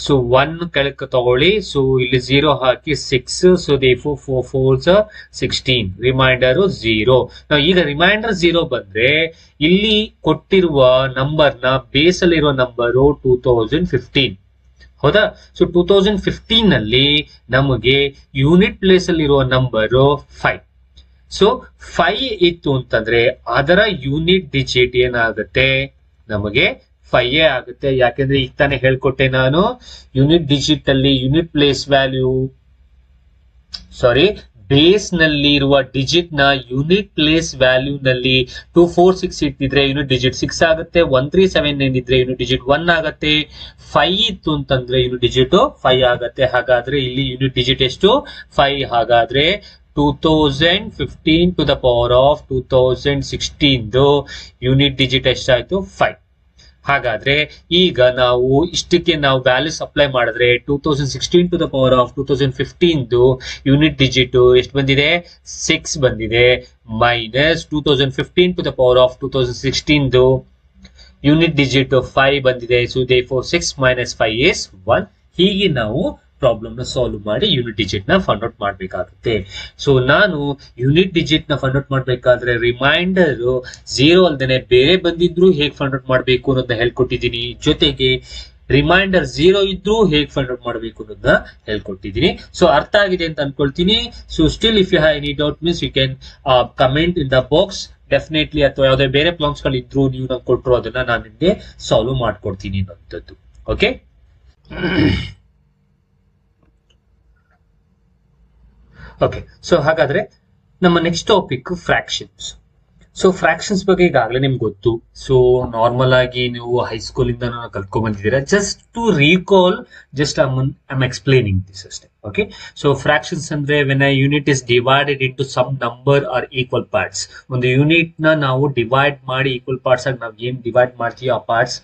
ಸೊ 1 ಕೆಳಕ್ಕೆ ತಗೊಳ್ಳಿ. ಸೊ ಇಲ್ಲಿ 0 ಹಾಕಿ 6. So 4 4s 16. ರಿಮೈಂಡರ್ 0. ನಾವು ಈಗ ರಿಮೈಂಡರ್ 0 ಬಂದ್ರೆ ಇಲ್ಲಿ ಕೊಟ್ಟಿರುವ ನಂಬರ್ ನ ಬೇಸ್ ಅಲ್ಲಿರುವ ನಂಬರು 2015. ಹೌದಾ? ಸೊ 2015 ನಲ್ಲಿ ನಮಗೆ ಯೂನಿಟ್ ಪ್ಲೇಸ್ ಅಲ್ಲಿರುವ ನಂಬರು 5. ಸೊ 5 ಇತ್ತು ಅಂತಂದ್ರೆ ಅದರ ಯೂನಿಟ್ ಡಿಜಿಟ್ ಏನಾಗುತ್ತೆ ನಮಗೆ 5 ಆಗುತ್ತೆ. ಯಾಕೆಂದ್ರೆ ಈಗ ತಾನೇ ಹೇಳ್ಕೊಟ್ಟೆ ನಾನು, ಯೂನಿಟ್ ಡಿಜಿಟ್ ಅಲ್ಲಿ ಯೂನಿಟ್ ಪ್ಲೇಸ್ ವ್ಯಾಲ್ಯೂ ಬೇಸ್ ನಲ್ಲಿ ಇರುವ ಡಿಜಿಟ್ ನ ಯೂನಿಟ್ ಪ್ಲೇಸ್ ವ್ಯಾಲ್ಯೂ ನಲ್ಲಿ 2 4 6 ಇಟ್ಟಿದ್ರೆ ಯೂನಿಟ್ ಡಿಜಿಟ್ 6 ಆಗುತ್ತೆ. 1 3 7 9 ಇದ್ರೆ ಯೂನಿಟ್ ಡಿಜಿಟ್ 1 ಆಗುತ್ತೆ. 5 ಇತ್ತು ಅಂತಂದ್ರೆ ಯೂನಿಟ್ ಡಿಜಿಟ್ 5 ಆಗುತ್ತೆ. ಹಾಗಾದ್ರೆ ಇಲ್ಲಿ ಯೂನಿಟ್ ಡಿಜಿಟ್ ಎಷ್ಟು 5. ಹಾಗಾದ್ರೆ 2015 to the power of 2016 unit digit ಎಷ್ಟಾಯ್ತು 5. ಹಾಗಾದ್ರೆ ಈಗ ನಾವು ಇಷ್ಟಕ್ಕೆ ನಾವು ವ್ಯಾಲ್ಯೂಸ್ ಅಪ್ಲೈ ಮಾಡಿದ್ರೆ 2016 to the power of 2015 unit digit ಎಷ್ಟು ಬಂದಿದೆ 6 ಬಂದಿದೆ, minus 2015 to the power of 2016 unit digit 5 ಬಂದಿದೆ. So therefore 6 minus 5 is 1. ಹೀಗೆ ನಾವು ಪ್ರಾಬ್ಲಮ್ ನ ಸಾಲ್ವ್ ಮಾಡಿ ಯೂನಿಟ್ ಡಿಜಿಟ್ ನ ಫೈಂಡ್ ಔಟ್ ಮಾಡಬೇಕಾಗುತ್ತೆ. ಸೊ ನಾನು ಯೂನಿಟ್ ಡಿಜಿಟ್ ನ ಫೈಂಡ್ ಔಟ್ ಮಾಡಬೇಕಾದ್ರೆ ರಿಮೈಂಡರ್ 0 ಅಲ್ದೇನೆ ಬೇರೆ ಬಂದಿದ್ರು ಹೇಗೆ ಫೈಂಡ್ ಔಟ್ ಮಾಡಬೇಕು ಅನ್ನೋದನ್ನ ಹೇಳ್ಕೊಟ್ಟಿದ್ದೀನಿ. ಜೊತೆಗೆ ರಿಮೈಂಡರ್ 0 ಇದ್ರು ಹೇಗೆ ಫೈಂಡ್ ಔಟ್ ಮಾಡಬೇಕು ಅನ್ನೋದನ್ನ ಹೇಳ್ಕೊಟ್ಟಿದ್ದೀನಿ. ಸೊ ಅರ್ಥ ಆಗಿದೆ ಅಂತ ಅನ್ಕೊಳ್ತೀನಿ. So still if you have any doubt means you can comment in the box definitely. ಅಥವಾ ಯಾವುದೇ ಬೇರೆ ಪ್ರಾಬ್ಲಮ್ಸ್ ಗಳು ಇದ್ರು ನೀವು ನಂಗೆ ಕೊಟ್ಟರು ಅದನ್ನ ನಾನು ನಿಮಗೆ ಸಾಲ್ವ್ ಮಾಡ್ಕೊಡ್ತೀನಿ ಅನ್ನೋಂಥದ್ದು. Okay, okay. ಸೊ ಹಾಗಾದ್ರೆ ನಮ್ಮ next topic fractions. So fractions ಬಗ್ಗೆ ಈಗಾಗಲೇ ನಿಮ್ಗೆ ಗೊತ್ತು. ಸೊ ನಾರ್ಮಲ್ ಆಗಿ ನೀವು ಹೈಸ್ಕೂಲ್ ಇಂದ ಕಲ್ತ್ಕೊಂಡ್ ಬಂದಿದ್ದೀರಾ. Just to recall, just I'm explaining this ಅಷ್ಟೇ. ಓಕೆ, ಸೊ ಫ್ರಾಕ್ಷನ್ಸ್ ಅಂದ್ರೆ when a unit is divided into some number or equal parts. ಒಂದು ಯೂನಿಟ್ ನ ನಾವು ಡಿವೈಡ್ ಮಾಡಿ ಈಕ್ವಲ್ ಪಾರ್ಟ್ಸ್ ಆಗಿ ನಾವು ಏನ್ ಡಿವೈಡ್ ಮಾಡ್ತೀವಿ ಆ ಪಾರ್ಟ್ಸ್,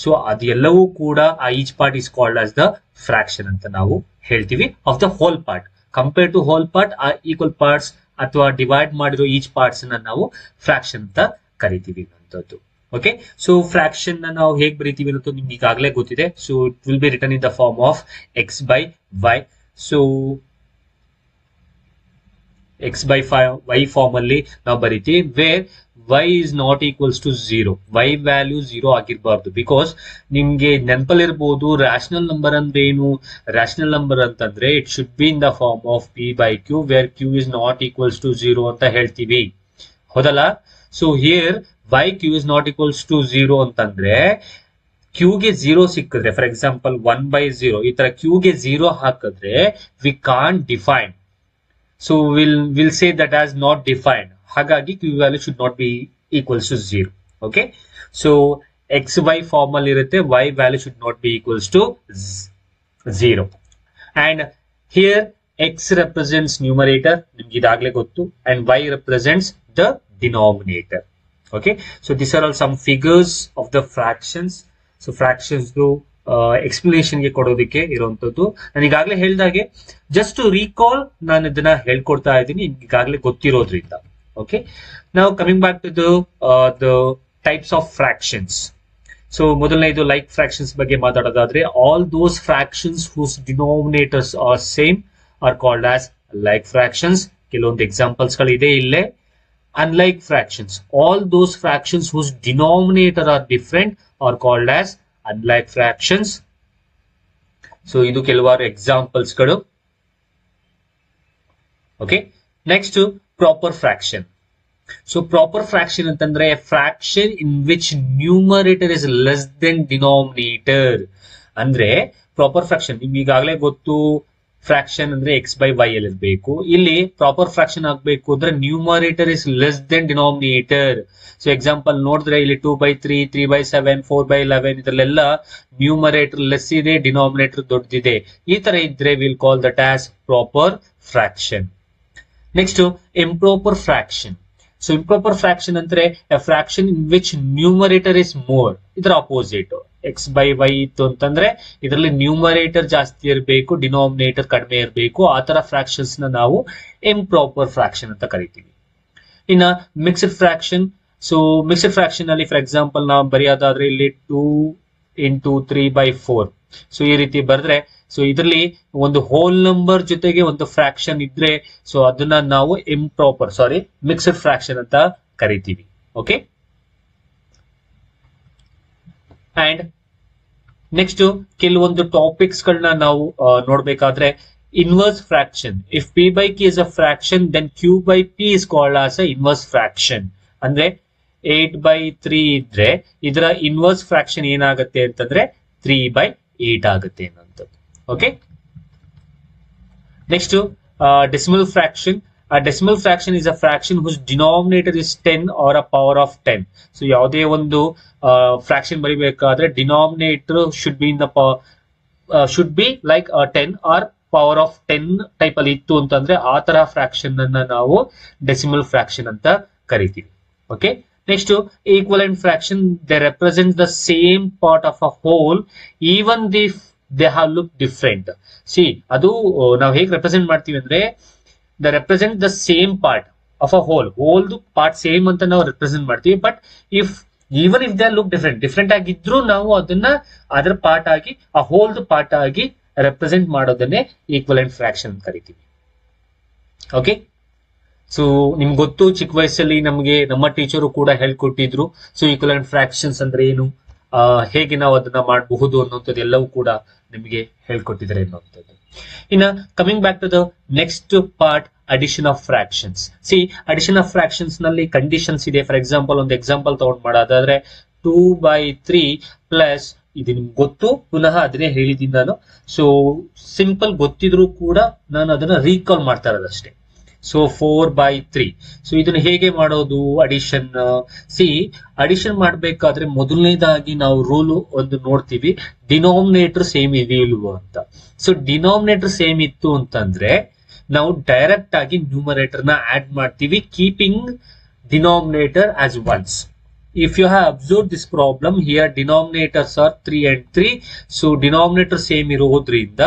ಸೊ ಅದೆಲ್ಲವೂ ಕೂಡ ಆ each part is called as the fraction ಅಂತ ನಾವು ಹೇಳ್ತೀವಿ of the whole part. Compare to hole part ಆ ಈಕ್ವಲ್ ಪಾರ್ಟ್ಸ್ ಅಥವಾ ಡಿವೈಡ್ ಮಾಡಿರೋ ಈಚ್ ಪಾರ್ಟ್ಸ್ ನ ನಾವು ಫ್ರಾಕ್ಷನ್ ಅಂತ ಕರಿತೀವಿ ಅನ್ನೋದು. ಓಕೆ, ಸೊ ಫ್ರಾಕ್ಷನ್ ನ ನಾವು ಹೇಗೆ ಬರೀತೀವಿ ಅನ್ನೋದು ನಿಮ್ಗೆ ಈಗಾಗಲೇ ಗೊತ್ತಿದೆ. So it will be return in the form of x by y. So x by y form ಅಲ್ಲಿ ನಾವು ಬರೀತೀವಿ where y is not equals to 0. y value 0 ಆಗಿರಬಾರ್ದು. ಬಿಕಾಸ್ ನಿಮ್ಗೆ ನೆನಪಲ್ಲಿರ್ಬೋದು ರ್ಯಾಷನಲ್ ನಂಬರ್ ಅಂದ್ರೆ ಏನು. ರ್ಯಾಷನಲ್ ನಂಬರ್ ಅಂತಂದ್ರೆ it should be in the form of p by q where q is not equals to 0 ಅಂತ ಹೇಳ್ತೀವಿ, ಹೌದಲ್ಲ. So here y q is not equals to 0 ಅಂತಂದ್ರೆ q ಗೆ 0 ಸಿಕ್ಕಿದ್ರೆ, ಫಾರ್ ಎಕ್ಸಾಂಪಲ್ 1/0 ಈ ತರ q ಗೆ 0 ಹಾಕಿದ್ರೆ we can't define. So will say that as not defined. ಹಾಗಾಗಿ q value should not be equals to 0. Okay, so X Y form ಅಲ್ಲಿ ಇರುತ್ತೆ, y value should not be equals to 0. And here x represents numerator, ನಿಮ್ಗೆ ಇದಾಗಲೇ ಗೊತ್ತು, and y represents the denominator. Okay, so these are all some figures of the fractions. So fractions explanation ಗೆ ಕೊಡೋದಕ್ಕೆ ಇರುವಂತದ್ದು. ನಾನು ಈಗಾಗಲೇ ಹೇಳಿದಾಗೆ ಜಸ್ಟ್ ಟು ರೀಕಾಲ್ ನಾನು ಇದನ್ನ ಹೇಳ್ಕೊಡ್ತಾ ಇದ್ದೀನಿ ಈಗಾಗಲೇ ಗೊತ್ತಿರೋದ್ರಿಂದ. ಓಕೆ, ನಾವು coming back to the types of fractions. So ಮೊದಲನೇದು ಲೈಕ್ ಫ್ರಾಕ್ಷನ್ಸ್ ಬಗ್ಗೆ ಮಾತಾಡೋದಾದ್ರೆ all those fractions whose denominators are same are called as like fractions. ಕೆಲವೊಂದು ಎಕ್ಸಾಂಪಲ್ಸ್ ಗಳಿದೆ ಇಲ್ಲೇ. Unlike fractions, all those fractions whose denominator are different are called as unlike fractions. So idu kelvaru examples gadu. Okay, next proper fraction. So proper fraction antandre a fraction in which numerator is less than denominator. Andre proper fraction nimge igagale gottu, fraction ಅಂದ್ರೆ x by y ಅಲ್ಲಿ ಇರಬೇಕು. ಇಲ್ಲಿ proper fraction ಆಗ್ಬೇಕು ಅಂದ್ರೆ numerator is less than denominator. So example ನೋಡಿದ್ರೆ ಇಲ್ಲಿ 2/3, 3/7, 4/11 ಇದರಲ್ಲೆಲ್ಲ numerator less ಇದೆ, ಡಿನಾಮಿನೇಟರ್ ದೊಡ್ಡದಿದೆ. ಈ ತರ ಇದ್ರೆ will call that as proper fraction. Next improper fraction. So improper fraction ಅಂದ್ರೆ a fraction in which numerator is more. ಇದರ ಅಪೋಸಿಟ್ x by y ಇತ್ತು ಅಂತಂದ್ರೆ ಇದರಲ್ಲಿ ನ್ಯೂಮರೇಟರ್ ಜಾಸ್ತಿ ಇರಬೇಕು, ಡಿನಾಮಿನೇಟರ್ ಕಡಿಮೆ ಇರಬೇಕು. ಆ ತರ ಫ್ರಾಕ್ಷನ್ಸ್ ನ ನಾವು ಇಂಪ್ರಾಪರ್ ಫ್ರಾಕ್ಷನ್ ಅಂತ ಕರಿತೀವಿ. ಇನ್ನ mixed fraction. So mixed fraction ಅಲ್ಲಿ ಫಾರ್ ಎಕ್ಸಾಂಪಲ್ ನಾವು ಬರೆಯೋದಾದ್ರೆ ಇಲ್ಲಿ 2 into 3/4. ಸೊ ಈ ರೀತಿ ಬರೆದ್ರೆ ಸೊ ಇದರಲ್ಲಿ ಒಂದು ಹೋಲ್ ನಂಬರ್ ಜೊತೆಗೆ ಒಂದು ಫ್ರಾಕ್ಷನ್ ಇದ್ರೆ ಸೊ ಅದನ್ನ ನಾವು ಮಿಕ್ಸ್ಡ್ ಫ್ರಾಕ್ಷನ್ ಅಂತ ಕರಿತೀವಿ. ಓಕೆ, ಅಂಡ್ ನೆಕ್ಸ್ಟ್ ಕೆಲವೊಂದು ಟಾಪಿಕ್ಸ್ ಗಳನ್ನ ನಾವು ನೋಡ್ಬೇಕಾದ್ರೆ inverse fraction. If p by q is a fraction then q by p is called as a inverse fraction. ಅಂದ್ರೆ 8/3 ಇದ್ರೆ ಇದರ ಇನ್ವರ್ಸ್ ಫ್ರಾಕ್ಷನ್ ಏನಾಗುತ್ತೆ ಅಂತಂದ್ರೆ 3/8 ಆಗುತ್ತೆ ಅನ್ನೋಂಥದ್ದು. Okay, next decimal fraction. A decimal fraction is a fraction whose denominator is 10 or a power of 10. So ಯಾವುದೇ ಒಂದು fraction ಬರಿಬೇಕಾದ್ರೆ denominator should be in the power should be like 10 or power of 10 type ಅಲ್ಲಿ ಇತ್ತು ಅಂತಂದ್ರೆ ಆ ತರ fraction ಅನ್ನ ನಾವು ಡೆಸಿಮಲ್ ಫ್ರಾಕ್ಷನ್ ಅಂತ ಕರಿತೀವಿ. Okay, next equivalent fraction they represent the same part of a whole even they have look different. See ಅದು ನಾವು ಹೇಗೆ ರೆಪ್ರೆಸೆಂಟ್ ಮಾಡ್ತೀವಿ ಅಂದ್ರೆ they represent the same part of a ಹೋಲ್ದು ಪಾರ್ಟ್ ಸೇಮ್ ಅಂತ ನಾವು ರೆಪ್ರೆಸೆಂಟ್ ಮಾಡ್ತೀವಿ. But even if they look different ಆಗಿದ್ರು ನಾವು ಅದನ್ನ ಅದರ ಪಾರ್ಟ್ ಆಗಿ ಆ ಹೋಲ್ದು ಪಾರ್ಟ್ ಆಗಿ ರೆಪ್ರೆಸೆಂಟ್ ಮಾಡೋದನ್ನೇ ಈಕ್ವಲೆಂಟ್ ಫ್ರಾಕ್ಷನ್ ಅಂತ ಕರಿತೀವಿ. ಓಕೆ, ಸೊ ನಿಮ್ಗೆ ಗೊತ್ತು, ಚಿಕ್ಕ ವಯಸ್ಸಲ್ಲಿ ನಮಗೆ ನಮ್ಮ ಟೀಚರು ಕೂಡ ಹೇಳ್ಕೊಟ್ಟಿದ್ರು. ಸೊ ಈಕ್ವಲೆಂಟ್ ಫ್ರಾಕ್ಷನ್ಸ್ ಅಂದ್ರೆ ಏನು, ಹೇಗೆ ನಾವು ಅದನ್ನ ಮಾಡಬಹುದು ಅನ್ನೋಂಥದ್ದು ಎಲ್ಲವೂ ಕೂಡ ನಿಮಗೆ ಹೇಳ್ಕೊಟ್ಟಿದ್ದಾರೆ ಅನ್ನೋಂಥದ್ದು. ಇನ್ನ coming back to the next part, addition of fractions. See addition of fractions ನಲ್ಲಿ ಕಂಡೀಷನ್ಸ್ ಇದೆ. ಫಾರ್ ಎಕ್ಸಾಂಪಲ್ ಒಂದು ಎಕ್ಸಾಂಪಲ್ ತಗೊಂಡ್ ಮಾಡೋದಾದ್ರೆ 2/3 ಪ್ಲಸ್, ಇದು ನಿಮ್ಗೆ ಗೊತ್ತು, ಪುನಃ ಅದನ್ನೇ ಹೇಳಿದ್ದೀನಿ ನಾನು. ಸೊ ಸಿಂಪಲ್ ಗೊತ್ತಿದ್ರು ಕೂಡ ನಾನು ಅದನ್ನ ರೀಕಾಲ್ ಮಾಡ್ತಾ ಇರೋದಷ್ಟೇ. ಸೊ 4/3. ಸೊ ಇದನ್ನ ಹೇಗೆ ಮಾಡೋದು ಅಡಿಷನ್? ಸಿ ಅಡಿಷನ್ ಮಾಡ್ಬೇಕಾದ್ರೆ ಮೊದಲನೇದಾಗಿ ನಾವು ರೂಲ್ ಒಂದು ನೋಡ್ತೀವಿ, ಡಿನಾಮಿನೇಟರ್ ಸೇಮ್ ಇದೆಯಿಲ್ವೋ ಅಂತ. ಸೊ ಡಿನಾಮಿನೇಟರ್ ಸೇಮ್ ಇತ್ತು ಅಂತಂದ್ರೆ ನಾವು ಡೈರೆಕ್ಟ್ ಆಗಿ ನ್ಯೂಮರೇಟರ್ ನ ಆಡ್ ಮಾಡ್ತೀವಿ, keeping denominator as once. If you have observed this problem, here denominators are 3 and 3. So denominator same ಇರೋದ್ರಿಂದ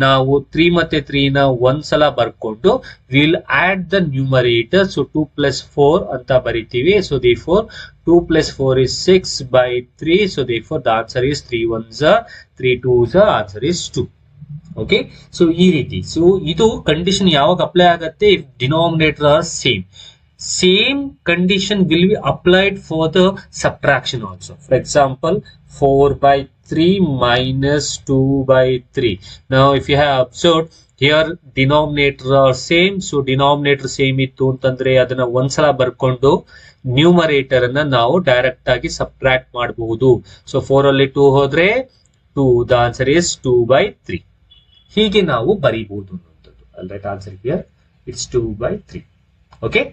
ನಾವು 3 ಮತ್ತೆ 3 ನ ಒಂದ್ಸಲ ಬರ್ಕೊಂಡು we'll add the numerator. So 2 plus 4 ಅಂತ ಬರಿತೀವಿ. So therefore 2 plus 4 is 6/3. So therefore the answer is 3 1s are 3 2s are, answer is 2. Okay, so ಈ ರೀತಿ. ಸೊ ಇದು ಕಂಡೀಷನ್ ಯಾವಾಗ ಅಪ್ಲೈ ಆಗುತ್ತೆ? If denominator are same. Same condition will be applied for the subtraction also. For example, 4/3 minus 2/3. Now, if you have observed here, denominator are same. So, denominator same ittu antandre adana ondsala barkondo numerator anna ನಾವು direct ಆಗಿ subtract ಮಾಡಬಹುದು. So 4 ಅಲ್ಲಿ 2 ಹೋದ್ರೆ 2. The answer is 2/3. ಹೀಗೆ ನಾವು ಬರೀಬಹುದು ಅನ್ನುವಂಥದ್ದು. Alright, answer here it's 2/3. Okay,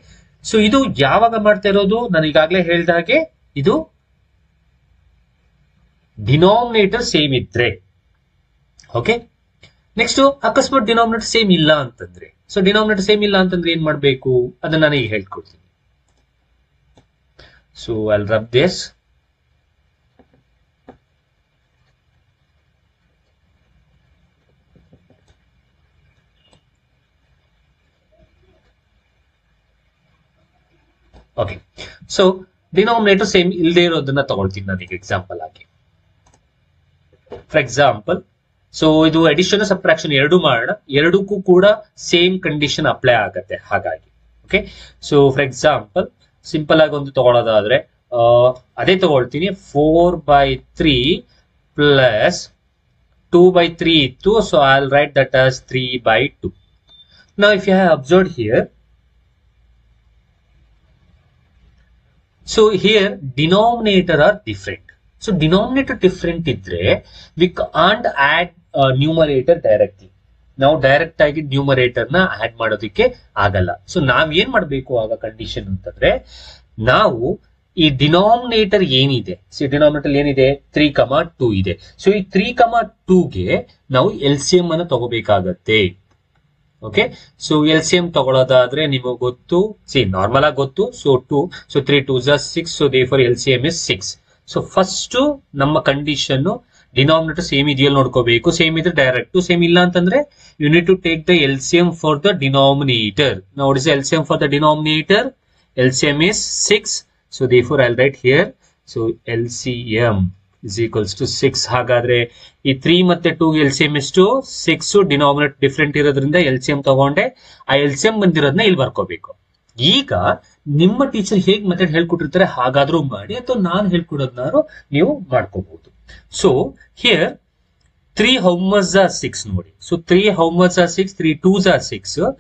so ಇದು ಯಾವಾಗ ಮಾಡ್ತಾ ಇರೋದು? ನಾನು ಈಗಾಗಲೇ ಹೇಳಿದ ಹಾಗೆ ಇದು ಡಿನಾಮಿನೇಟರ್ ಸೇಮ್ ಇದ್ರೆ. ಓಕೆ, ನೆಕ್ಸ್ಟ್ ಅಕಸ್ಮಾತ್ ಡಿನಾಮಿನೇಟರ್ ಸೇಮ್ ಇಲ್ಲ ಅಂತಂದ್ರೆ, ಸೊ ಡಿನಾಮಿನೇಟರ್ ಸೇಮ್ ಇಲ್ಲ ಅಂತಂದ್ರೆ ಏನ್ ಮಾಡ್ಬೇಕು ಅದನ್ನ ನಾನು ಈಗ ಹೇಳ್ಕೊಡ್ತೀನಿ. So I will rub this. Okay, so denominator same ಇಲ್ಲದೆ ಇರೋದನ್ನ ತಗೊಳ್ತೀನಿ ನಾನೀಗ ಎಕ್ಸಾಂಪಲ್ ಆಗಿ. ಫಾರ್ ಎಕ್ಸಾಂಪಲ್, ಸೊ ಇದು ಅಡಿಷನ್ ಸಬ್ಟ್ರಾಕ್ಷನ್ ಎರಡು ಮಾಡೋಣ, ಎರಡಕ್ಕೂ ಕೂಡ ಸೇಮ್ ಕಂಡೀಷನ್ ಅಪ್ಲೈ ಆಗತ್ತೆ. ಹಾಗಾಗಿ okay, so for example simple ಆಗಿ ಒಂದು ತಗೊಳ್ಳೋದಾದ್ರೆ ಅದೇ ತಗೊಳ್ತೀನಿ. 4/3 ಪ್ಲಸ್ 2/3 ಇತ್ತು. So I will write that as 3/2. Now if you have observed here, so here denominator are different. So denominator different idre we can't add numerator directly. ನಾವು direct ಆಗಿ numerator ನ ಆಡ್ ಮಾಡೋದಕ್ಕೆ ಆಗಲ್ಲ. ಸೊ ನಾವ್ ಏನ್ ಮಾಡ್ಬೇಕು ಆಗ ಕಂಡೀಷನ್ ಅಂತಂದ್ರೆ, ನಾವು ಈ ಡಿನಾಮಿನೇಟರ್ ಏನಿದೆ, ಡಿನಾಮಿನೇಟರ್ ಏನಿದೆ 3,2 ಇದೆ. ಸೊ ಈ 3,2ಗೆ ನಾವು LCM ಅನ್ನು ತಗೋಬೇಕಾಗತ್ತೆ. ಓಕೆ, ಸೊ LCM ತಗೊಳ್ಳೋದಾದ್ರೆ ನಿಮಗೆ ಗೊತ್ತು, ನಾರ್ಮಲ್ ಆಗಿ ಗೊತ್ತು. So 2, so 3 2s are 6. So therefore LCM is 6. So first ನಮ್ಮ ಕಂಡೀಷನ್ ಡಿನಾಮಿನೇಟರ್ ಸೇಮ್ ಇದೆಯಲ್ಲಿ ನೋಡ್ಕೋಬೇಕು. ಸೇಮ್ ಇದ್ರೆ ಡೈರೆಕ್ಟ್, ಸೇಮ್ ಇಲ್ಲ ಅಂತಂದ್ರೆ you need to take the LCM for the denominator. Now what is LCM for the denominator? LCM is 6. So therefore I'll write here. So LCM is equals to 6. ಹಾಗಾದ್ರೆ ಈ 3 ಮತ್ತೆ 2 LCM ಎಷ್ಟು? 6. Denominator different ಇರೋದ್ರಿಂದ LCM ತಗೊಂಡೆ. ಆ LCM ಬಂದಿರೋದನ್ನ ಇಲ್ಲಿ ಬರ್ಕೋಬೇಕು. ಈಗ ನಿಮ್ಮ ಟೀಚರ್ ಹೇಗ್ ಮೆಥಡ್ ಹೇಳ್ಕೊಟ್ಟಿರ್ತಾರೆ ಹಾಗಾದ್ರೂ ಮಾಡಿ, ಅಥವಾ ನಾನು ಹೇಳ್ಕೊಡೋದ್ನಾರು ನೀವು ಮಾಡ್ಕೋಬಹುದು. So here 3 how much are 6 ನೋಡಿ. So 3 how much are 6? 3 2s are 6.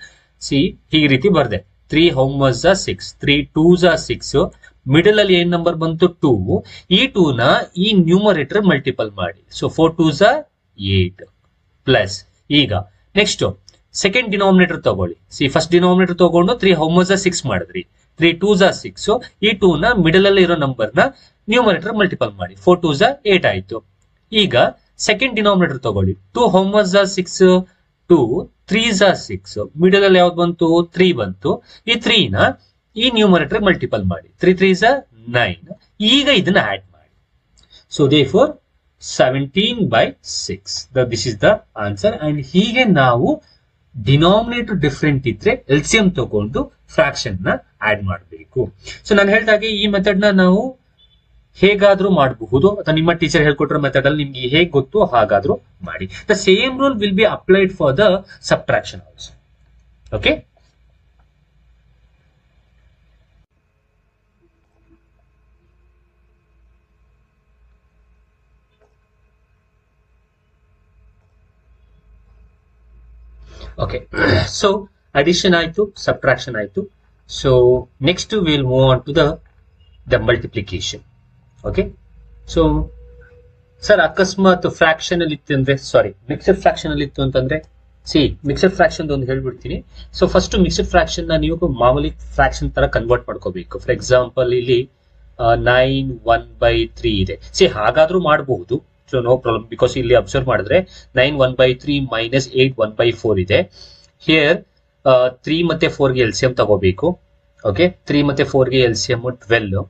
C ಈ ರೀತಿ ಬರ್ದೆ. 3 how much are 6? 3 2s are 6. Middle ಅಲ್ಲಿ ಏನ್ ನಂಬರ್ ಬಂತು? 2. ಈ 2 ನ ಈ ನ್ಯೂಮರೇಟರ್ ಮಲ್ಟಿಪಲ್ ಮಾಡಿ. So 4 2s are 8 plus. ಈಗ ನೆಕ್ಸ್ಟ್ ಸೆಕೆಂಡ್ ಡಿನಾಮಿನೇಟರ್ ತಗೊಳ್ಳಿ. ಫಸ್ಟ್ ಡಿನಾಮಿನೇಟರ್ ತಗೊಂಡು 3 how much are 6 ಮಾಡಿದ್ರಿ. 3 2s are 6. ಈ 2 ನ ಮಿಡಲ್ ಅಲ್ಲಿ ಇರೋ ನಂಬರ್ ನ ನ್ಯೂಮರೇಟರ್ ಮಲ್ಟಿಪಲ್ ಮಾಡಿ. 4 2s are 8 ಆಯ್ತು. ಈಗ ಸೆಕೆಂಡ್ ಡಿನಾಮಿನೇಟರ್ ತಗೊಳ್ಳಿ. 2 how much are 6? 2, 3s are 6. Middle ಅಲ್ಲಿ ಯಾವ್ದು ಬಂತು? 3 ಬಂತು. ಈ 3 ನ ಈ ನ್ಯೂಮರೇಟರ್ ಮಲ್ಟಿಪಲ್ ಮಾಡಿ. 3 3s are 9. ಈಗ ಇದನ್ನ ಆಡ್ ಮಾಡಿ. So therefore 17/6. This is the answer. And ಹೀಗೆ ನಾವು ಡಿನಾಮಿನೇಟರ್ ಡಿಫ್ರೆಂಟ್ ಇದ್ರೆ ಎಲ್ಸಿಎಂ ತಗೊಂಡು ಫ್ರಾಕ್ಷನ್ ನ ಆಡ್ ಮಾಡಬೇಕು. ಸೊ ನಾನು ಹೇಳಿದಾಗೆ ಈ ಮೆಥಡ್ ನ ನಾವು ಹೇಗಾದ್ರೂ ಮಾಡಬಹುದು, ಅಥವಾ ನಿಮ್ಮ ಟೀಚರ್ ಹೇಳ್ಕೊಟ್ಟಿರೋ ಮೆಥಡ್ ಅಲ್ಲಿ ನಿಮ್ಗೆ ಹೇಗೆ ಗೊತ್ತು ಹಾಗಾದ್ರೂ ಮಾಡಿ. The same rule will be applied for the subtraction also. Okay, okay. So addition ಆಯ್ತು, ಸಬ್ಟ್ರಾಕ್ಷನ್ ಆಯ್ತು. So next will move on to the multiplication. Okay, so sir ಅಕಸ್ಮಾತ್ ಫ್ರಾಕ್ಷನ್ ಅಲ್ಲಿ ಇತ್ತು ಅಂದ್ರೆ, ಸಾರಿ ಮಿಕ್ಸಡ್ ಫ್ರಾಕ್ಷನ್ ಅಲ್ಲಿ ಇತ್ತು ಅಂತಂದ್ರೆ, ಮಿಕ್ಸಡ್ ಫ್ರಾಕ್ಷನ್ ಒಂದು ಹೇಳ್ಬಿಡ್ತೀನಿ. ಸೊ ಫಸ್ಟ್ ಮಿಕ್ಸಡ್ ಫ್ರಾಕ್ಷನ್ ನ ನೀವು ಮಾಮೂಲಿ ಫ್ರಾಕ್ಷನ್ ತರ ಕನ್ವರ್ಟ್ ಮಾಡ್ಕೋಬೇಕು. ಫಾರ್ ಎಕ್ಸಾಂಪಲ್ ಇಲ್ಲಿ 9 1/3 ಇದೆ. ಹಾಗಾದ್ರೂ ಮಾಡಬಹುದು. ಸೊ ನೋ ಪ್ರಾಬ್ಲಮ್, ಬಿಕಾಸ್ ಇಲ್ಲಿ ಅಬ್ಸರ್ವ್ ಮಾಡಿದ್ರೆ 9 1/3 ಮೈನಸ್ 8 1/4 ಇದೆ. ಹಿಯರ್ 3 ಮತ್ತೆ 4 ಗೆ ಎಲ್ಸಿಎಂ ತಗೋಬೇಕು. ಓಕೆ, 3 ಮತ್ತೆ 4 ಗೆ ಎಲ್ಸಿಎಂ 12.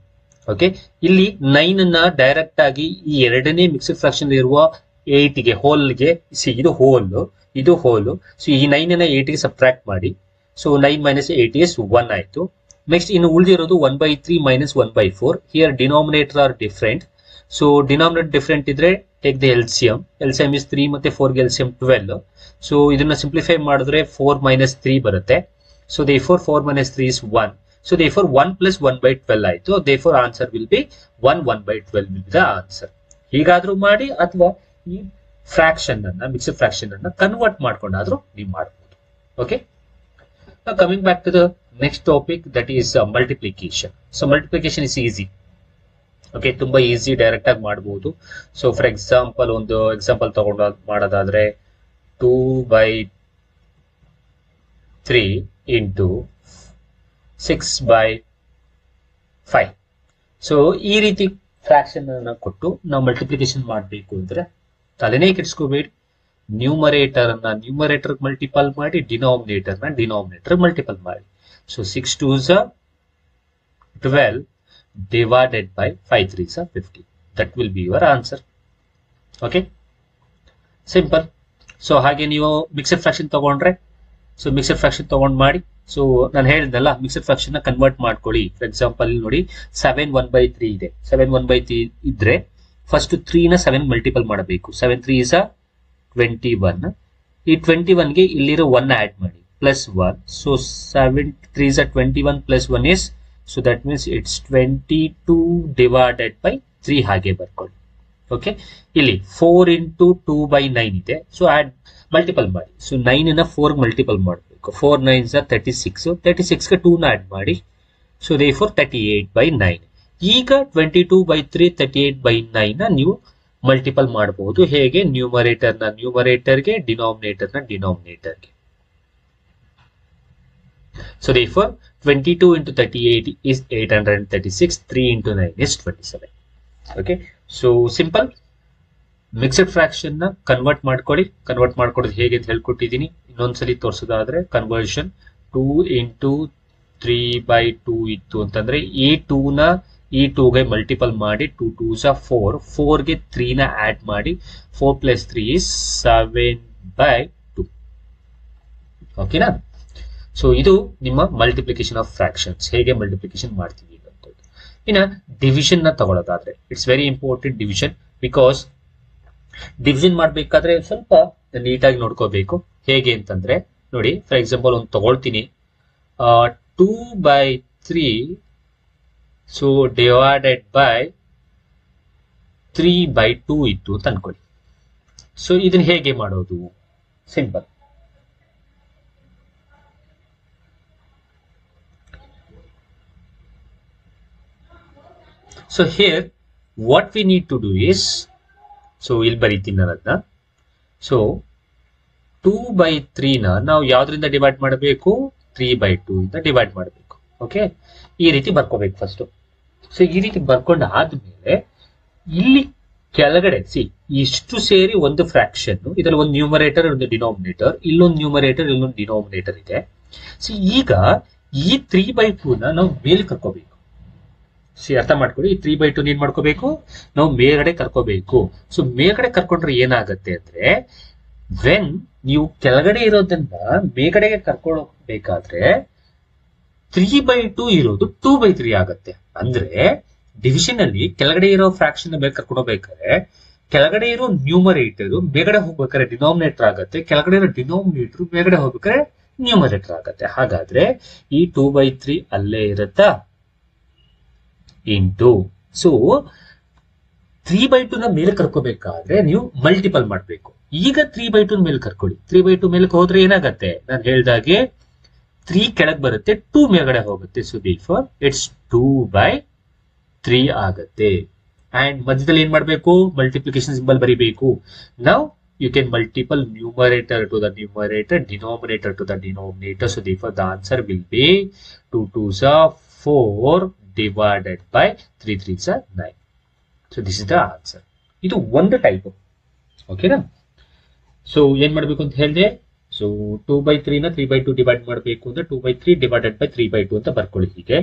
ಓಕೆ, ಇಲ್ಲಿ 9 ಅನ್ನ ಡೈರೆಕ್ಟ್ ಆಗಿ ಈ ಎರಡನೇ ಮಿಕ್ಸ್ಡ್ ಫ್ರಾಕ್ಷನ್ ಇರುವ 8 ಗೆ ಹೋಲ್ಗೆ, ಇದು ಹೋಲ್. ಸೊ ಈ 9 ಅನ್ನ 8 ಗೆ ಸಬ್ಟ್ರಾಕ್ಟ್ ಮಾಡಿ. ಸೊ 9 ಮೈನಸ್ 8 ಇಸ್ 1 ಆಯ್ತು. ನೆಕ್ಸ್ಟ್ ಇನ್ನು ಉಳಿದಿರೋದು 1/3 minus 1/4. Here denominator are different. So denominator different ಇದ್ರೆ take the LCM. LCM is 3 ಮತ್ತೆ 4 ಗೆ ಎಲ್ಸಿಎಂ 12. ಸೊ ಇದನ್ನ ಸಿಂಪ್ಲಿಫೈ ಮಾಡಿದ್ರೆ 4 ಮೈನಸ್ 3 ಬರುತ್ತೆ. So therefore 4 minus 3 is 1. So therefore 1 plus 1/12 ಆಯ್ತು. Therefore answer will be 1/12 will be the answer. ಹೀಗಾದ್ರೂ ಮಾಡಿ, ಅಥವಾ ಈ ಫ್ರಾಕ್ಷನ್ ಅನ್ನ, ಮಿಕ್ಸ್ಡ್ ಫ್ರಾಕ್ಷನ್ ಅನ್ನ ಕನ್ವರ್ಟ್ ಮಾಡ್ಕೊಂಡಾದ್ರೂ ನೀವು ಮಾಡಬಹುದು. Okay, coming back to the next topic, that is multiplication. So multiplication is easy. Okay, ತುಂಬಾ ಈಸಿ, ಡೈರೆಕ್ಟ್ ಆಗಿ ಮಾಡಬಹುದು. ಸೊ ಫಾರ್ ಎಕ್ಸಾಂಪಲ್ ಒಂದು ಎಕ್ಸಾಂಪಲ್ ತಗೊಂಡು ಮಾಡೋದಾದ್ರೆ 2/3 ಇಂಟು 6/5. ಸೊ ಈ ರೀತಿ ಫ್ರಾಕ್ಷನ್ ಅನ್ನ ಕೊಟ್ಟು ನಾವು ಮಲ್ಟಿಪ್ಲಿಕೇಶನ್ ಮಾಡಬೇಕು ಅಂದ್ರೆ ತಲೆನೇ ಕೆಡಿಸ್ಕೋಬೇಡಿ. ನ್ಯೂಮರೇಟರ್ ಮಲ್ಟಿಪಲ್ ಮಾಡಿ, ಡಿನಾಮಿನೇಟರ್ ಮಲ್ಟಿಪಲ್ ಮಾಡಿ. So 6 2s are 12 divided by 5 3s are 50. That will be your answer. Okay, simple. So ಹಾಗೆ ನೀವು ಮಿಕ್ಸಡ್ ಫ್ರಾಕ್ಷನ್ ತಗೊಂಡ್ರೆ, ಸೊ ಮಿಕ್ಸಡ್ ಫ್ರಾಕ್ಷನ್ ತಗೊಂಡ್ ಮಾಡಿ. ಸೊ ನಾನು ಹೇಳಿದ್ನಲ್ಲ, ಮಿಕ್ಸಡ್ ಫ್ರಾಕ್ಷನ್ ನ ಕನ್ವರ್ಟ್ ಮಾಡ್ಕೊಳ್ಳಿ. ಫಾರ್ ಎಕ್ಸಾಂಪಲ್ ನೋಡಿ 7 1/3 ಇದೆ. 7 1/3 ಇದ್ರೆ ಫಸ್ಟ್ 3 ನ 7 ಮಲ್ಟಿಪಲ್ ಮಾಡಬೇಕು. 7 3 is 21. ಈ 21 ಗೆ ಇಲ್ಲಿರೋ 1 ಆಡ್ ಮಾಡಿ, plus 1. So 7 3 is 21 plus 1 is, so that means it's 22 divided by 3 ಹಾಗೆ ಬರ್ಕೊಳ್ಳಿ. ಓಕೆ, ಇಲ್ಲಿ 4 into 2/9 ಇದೆ. ಸೊ ಆಡ್ ಮಲ್ಟಿಪಲ್ ಮಾಡಿ. ಸೊ 9 ನ 4 ಮಲ್ಟಿಪಲ್ ಮಾಡಬೇಕು. 4 9s are 36. 36 ಗೆ 2 ನ ಆಡ್ ಮಾಡಿ. So therefore 38/9. ಈಗ 22/3 38/9 ನ ನೀವು ಮಲ್ಟಿಪಲ್ ಮಾಡಬಹುದು. ಹೇಗೆ? ನ್ಯೂಮರೇಟರ್ಗೆ, ಡಿನಾಮಿನೇಟರ್ಗೆ. So therefore 22 into 38 is 836. 3 into 9 is 27. Okay, so simple. Mixed fraction ನ ಕನ್ವರ್ಟ್ ಮಾಡ್ಕೊಡೋದು ಹೇಗೆ ಅಂತ ಹೇಳ್ಕೊಟ್ಟಿದ್ದೀನಿ. ಇನ್ನೊಂದ್ಸಲಿ ತೋರಿಸೋದಾದ್ರೆ, ಕನ್ವರ್ಷನ್ 2 into 3/2 ಇತ್ತು ಅಂತಂದ್ರೆ ಈ 2 ನ ಈ 2 ಗೆ ಮಲ್ಟಿಪಲ್ ಮಾಡಿ. 2 2s are 4. 4 ಗೆ 3 ನ ಆಡ್ ಮಾಡಿ. 4 plus 3 is 7/2. ಓಕೆನಾ? ಸೊ ಇದು ನಿಮ್ಮ ಮಲ್ಟಿಪ್ಲಿಕೇಶನ್ ಆಫ್ ಫ್ರಾಕ್ಷನ್ಸ್, ಹೇಗೆ ಮಲ್ಟಿಪ್ಲಿಕೇಶನ್ ಮಾಡ್ತೀವಿ ಅಂತ. ಇನ್ನ ಡಿವಿಷನ್ ನ ತಗೊಳ್ಳೋದಾದ್ರೆ, it's very important division. Because division ಮಾಡ್ಬೇಕಾದ್ರೆ ಸ್ವಲ್ಪ ನೀಟಾಗಿ ನೋಡ್ಕೋಬೇಕು. ಹೇಗೆ ಅಂತಂದ್ರೆ ನೋಡಿ, ಫಾರ್ ಎಕ್ಸಾಂಪಲ್ ಒಂದು ತಗೊಳ್ತೀನಿ, 2/3 ಸೊ ಡಿವೈಡೆಡ್ ಬೈ 3/2 ಇತ್ತು ಅಂತ ಅನ್ಕೊಳ್ಳಿ. ಸೊ ಇದನ್ನ ಹೇಗೆ ಮಾಡೋದು? Simple. So here what we need to do is, so ಇಲ್ಲಿ ಬರೀತೀನಿ ನಾನು ಅದನ್ನ. ಸೊ 2/3 ನ ನಾವು ಯಾವ್ದ್ರಿಂದ ಡಿವೈಡ್ ಮಾಡಬೇಕು? 3/2 ಇಂದ ಡಿವೈಡ್ ಮಾಡಬೇಕು. ಓಕೆ, ಈ ರೀತಿ ಬರ್ಕೋಬೇಕು ಫಸ್ಟ್. ಸೊ ಈ ರೀತಿ ಬರ್ಕೊಂಡು ಆದ್ಮೇಲೆ ಇಲ್ಲಿ ಕೆಳಗಡೆ ಇಷ್ಟು ಸೇರಿ ಒಂದು ಫ್ರಾಕ್ಷನ್, ಇದರಲ್ಲಿ ಒಂದು ನ್ಯೂಮರೇಟರ್ ಒಂದು ಡಿನಾಮಿನೇಟರ್, ಇಲ್ಲೊಂದು ನ್ಯೂಮರೇಟರ್ ಇಲ್ಲೊಂದು ಡಿನಾಮಿನೇಟರ್ ಇದೆ. ಈಗ ಈ 3/2 ನಾವು ಮೇಲೆ ಕರ್ಕೋಬೇಕು. ಅರ್ಥ ಮಾಡ್ಕೊಳ್ಳಿ, ಈ 3/2 ಏನ್ ಮಾಡ್ಕೋಬೇಕು, ನಾವು ಮೇಲ್ಗಡೆ ಕರ್ಕೋಬೇಕು. ಸೊ ಮೇಲ್ಗಡೆ ಕರ್ಕೊಂಡ್ರೆ ಏನಾಗತ್ತೆ ಅಂದ್ರೆ, ವೆನ್ ನೀವು ಕೆಳಗಡೆ ಇರೋದನ್ನ ಮೇಲ್ಗಡೆಗೆ ಕರ್ಕೊಳ್ಬೇಕಾದ್ರೆ 3/2 ಇರೋದು 2/3 ಆಗತ್ತೆ. ಅಂದ್ರೆ ಡಿವಿಷನ್ ಅಲ್ಲಿ ಕೆಳಗಡೆ ಇರೋ ಫ್ರಾಕ್ಷನ್ ಮೇಲೆ ಕರ್ಕೊಂಡು ಹೋಗ್ಬೇಕಾದ್ರೆ ಕೆಳಗಡೆ ಇರೋ ನ್ಯೂಮರೇಟರ್ ಮೇಲ್ಗಡೆ ಹೋಗ್ಬೇಕಾದ್ರೆ ಡಿನಾಮಿನೇಟರ್ ಆಗತ್ತೆ, ಕೆಳಗಡೆ ಇರೋ ಡಿನಾಮಿನೇಟರ್ ಮೇಲ್ಗಡೆ ಹೋಗ್ಬೇಕಾದ್ರೆ ನ್ಯೂಮರೇಟರ್ ಆಗತ್ತೆ. ಹಾಗಾದ್ರೆ ಈ 2/3 ಅಲ್ಲೇ ಇರತ್ತಾ ಇಂಟು. ಸೊ 3/2 ಮೇಲೆ ಕರ್ಕೋಬೇಕಾದ್ರೆ ನೀವು ಮಲ್ಟಿಪಲ್ ಮಾಡ್ಬೇಕು. ಈಗ 3/2 ಮೇಲೆ ಕರ್ಕೊಳ್ಳಿ. 3/2 ಮೇಲೆ ಹೋದ್ರೆ ಏನಾಗತ್ತೆ, ನಾನು ಹೇಳ್ದಾಗೆ 3 ಕೆಳಗೆ ಬರುತ್ತೆ, 2 ಮೇಲ್ಗಡೆ ಹೋಗುತ್ತೆ. ಸೊ therefore ಇಟ್ಸ್ 2/3 ಆಗತ್ತೆ. ಅಂಡ್ ಮಧ್ಯದಲ್ಲಿ ಏನ್ ಮಾಡ್ಬೇಕು, ಮಲ್ಟಿಪ್ಲಿಕೇಶನ್ ಸಿಂಬಲ್ ಬರಿಬೇಕು. ನಾವು you can multiple numerator to the numerator, denominator to the denominator. So therefore the answer will be 2 2s are 4 divided by 3 3s are 9. So this is the answer. ಇದು ಒಂದು type. ಓಕೆನಾ? So ಏನ್ ಮಾಡ್ಬೇಕು ಅಂತ ಹೇಳಿದೆ, so 2/3 ನ 3/2 divide ಮಾಡಬೇಕು ಅಂದ್ರೆ 2/3 ಡಿವೈಡೆಡ್ ಬೈ 3/2 ಅಂತ ಬರ್ಕೊಳ್ಳಿ. ಹೀಗೆ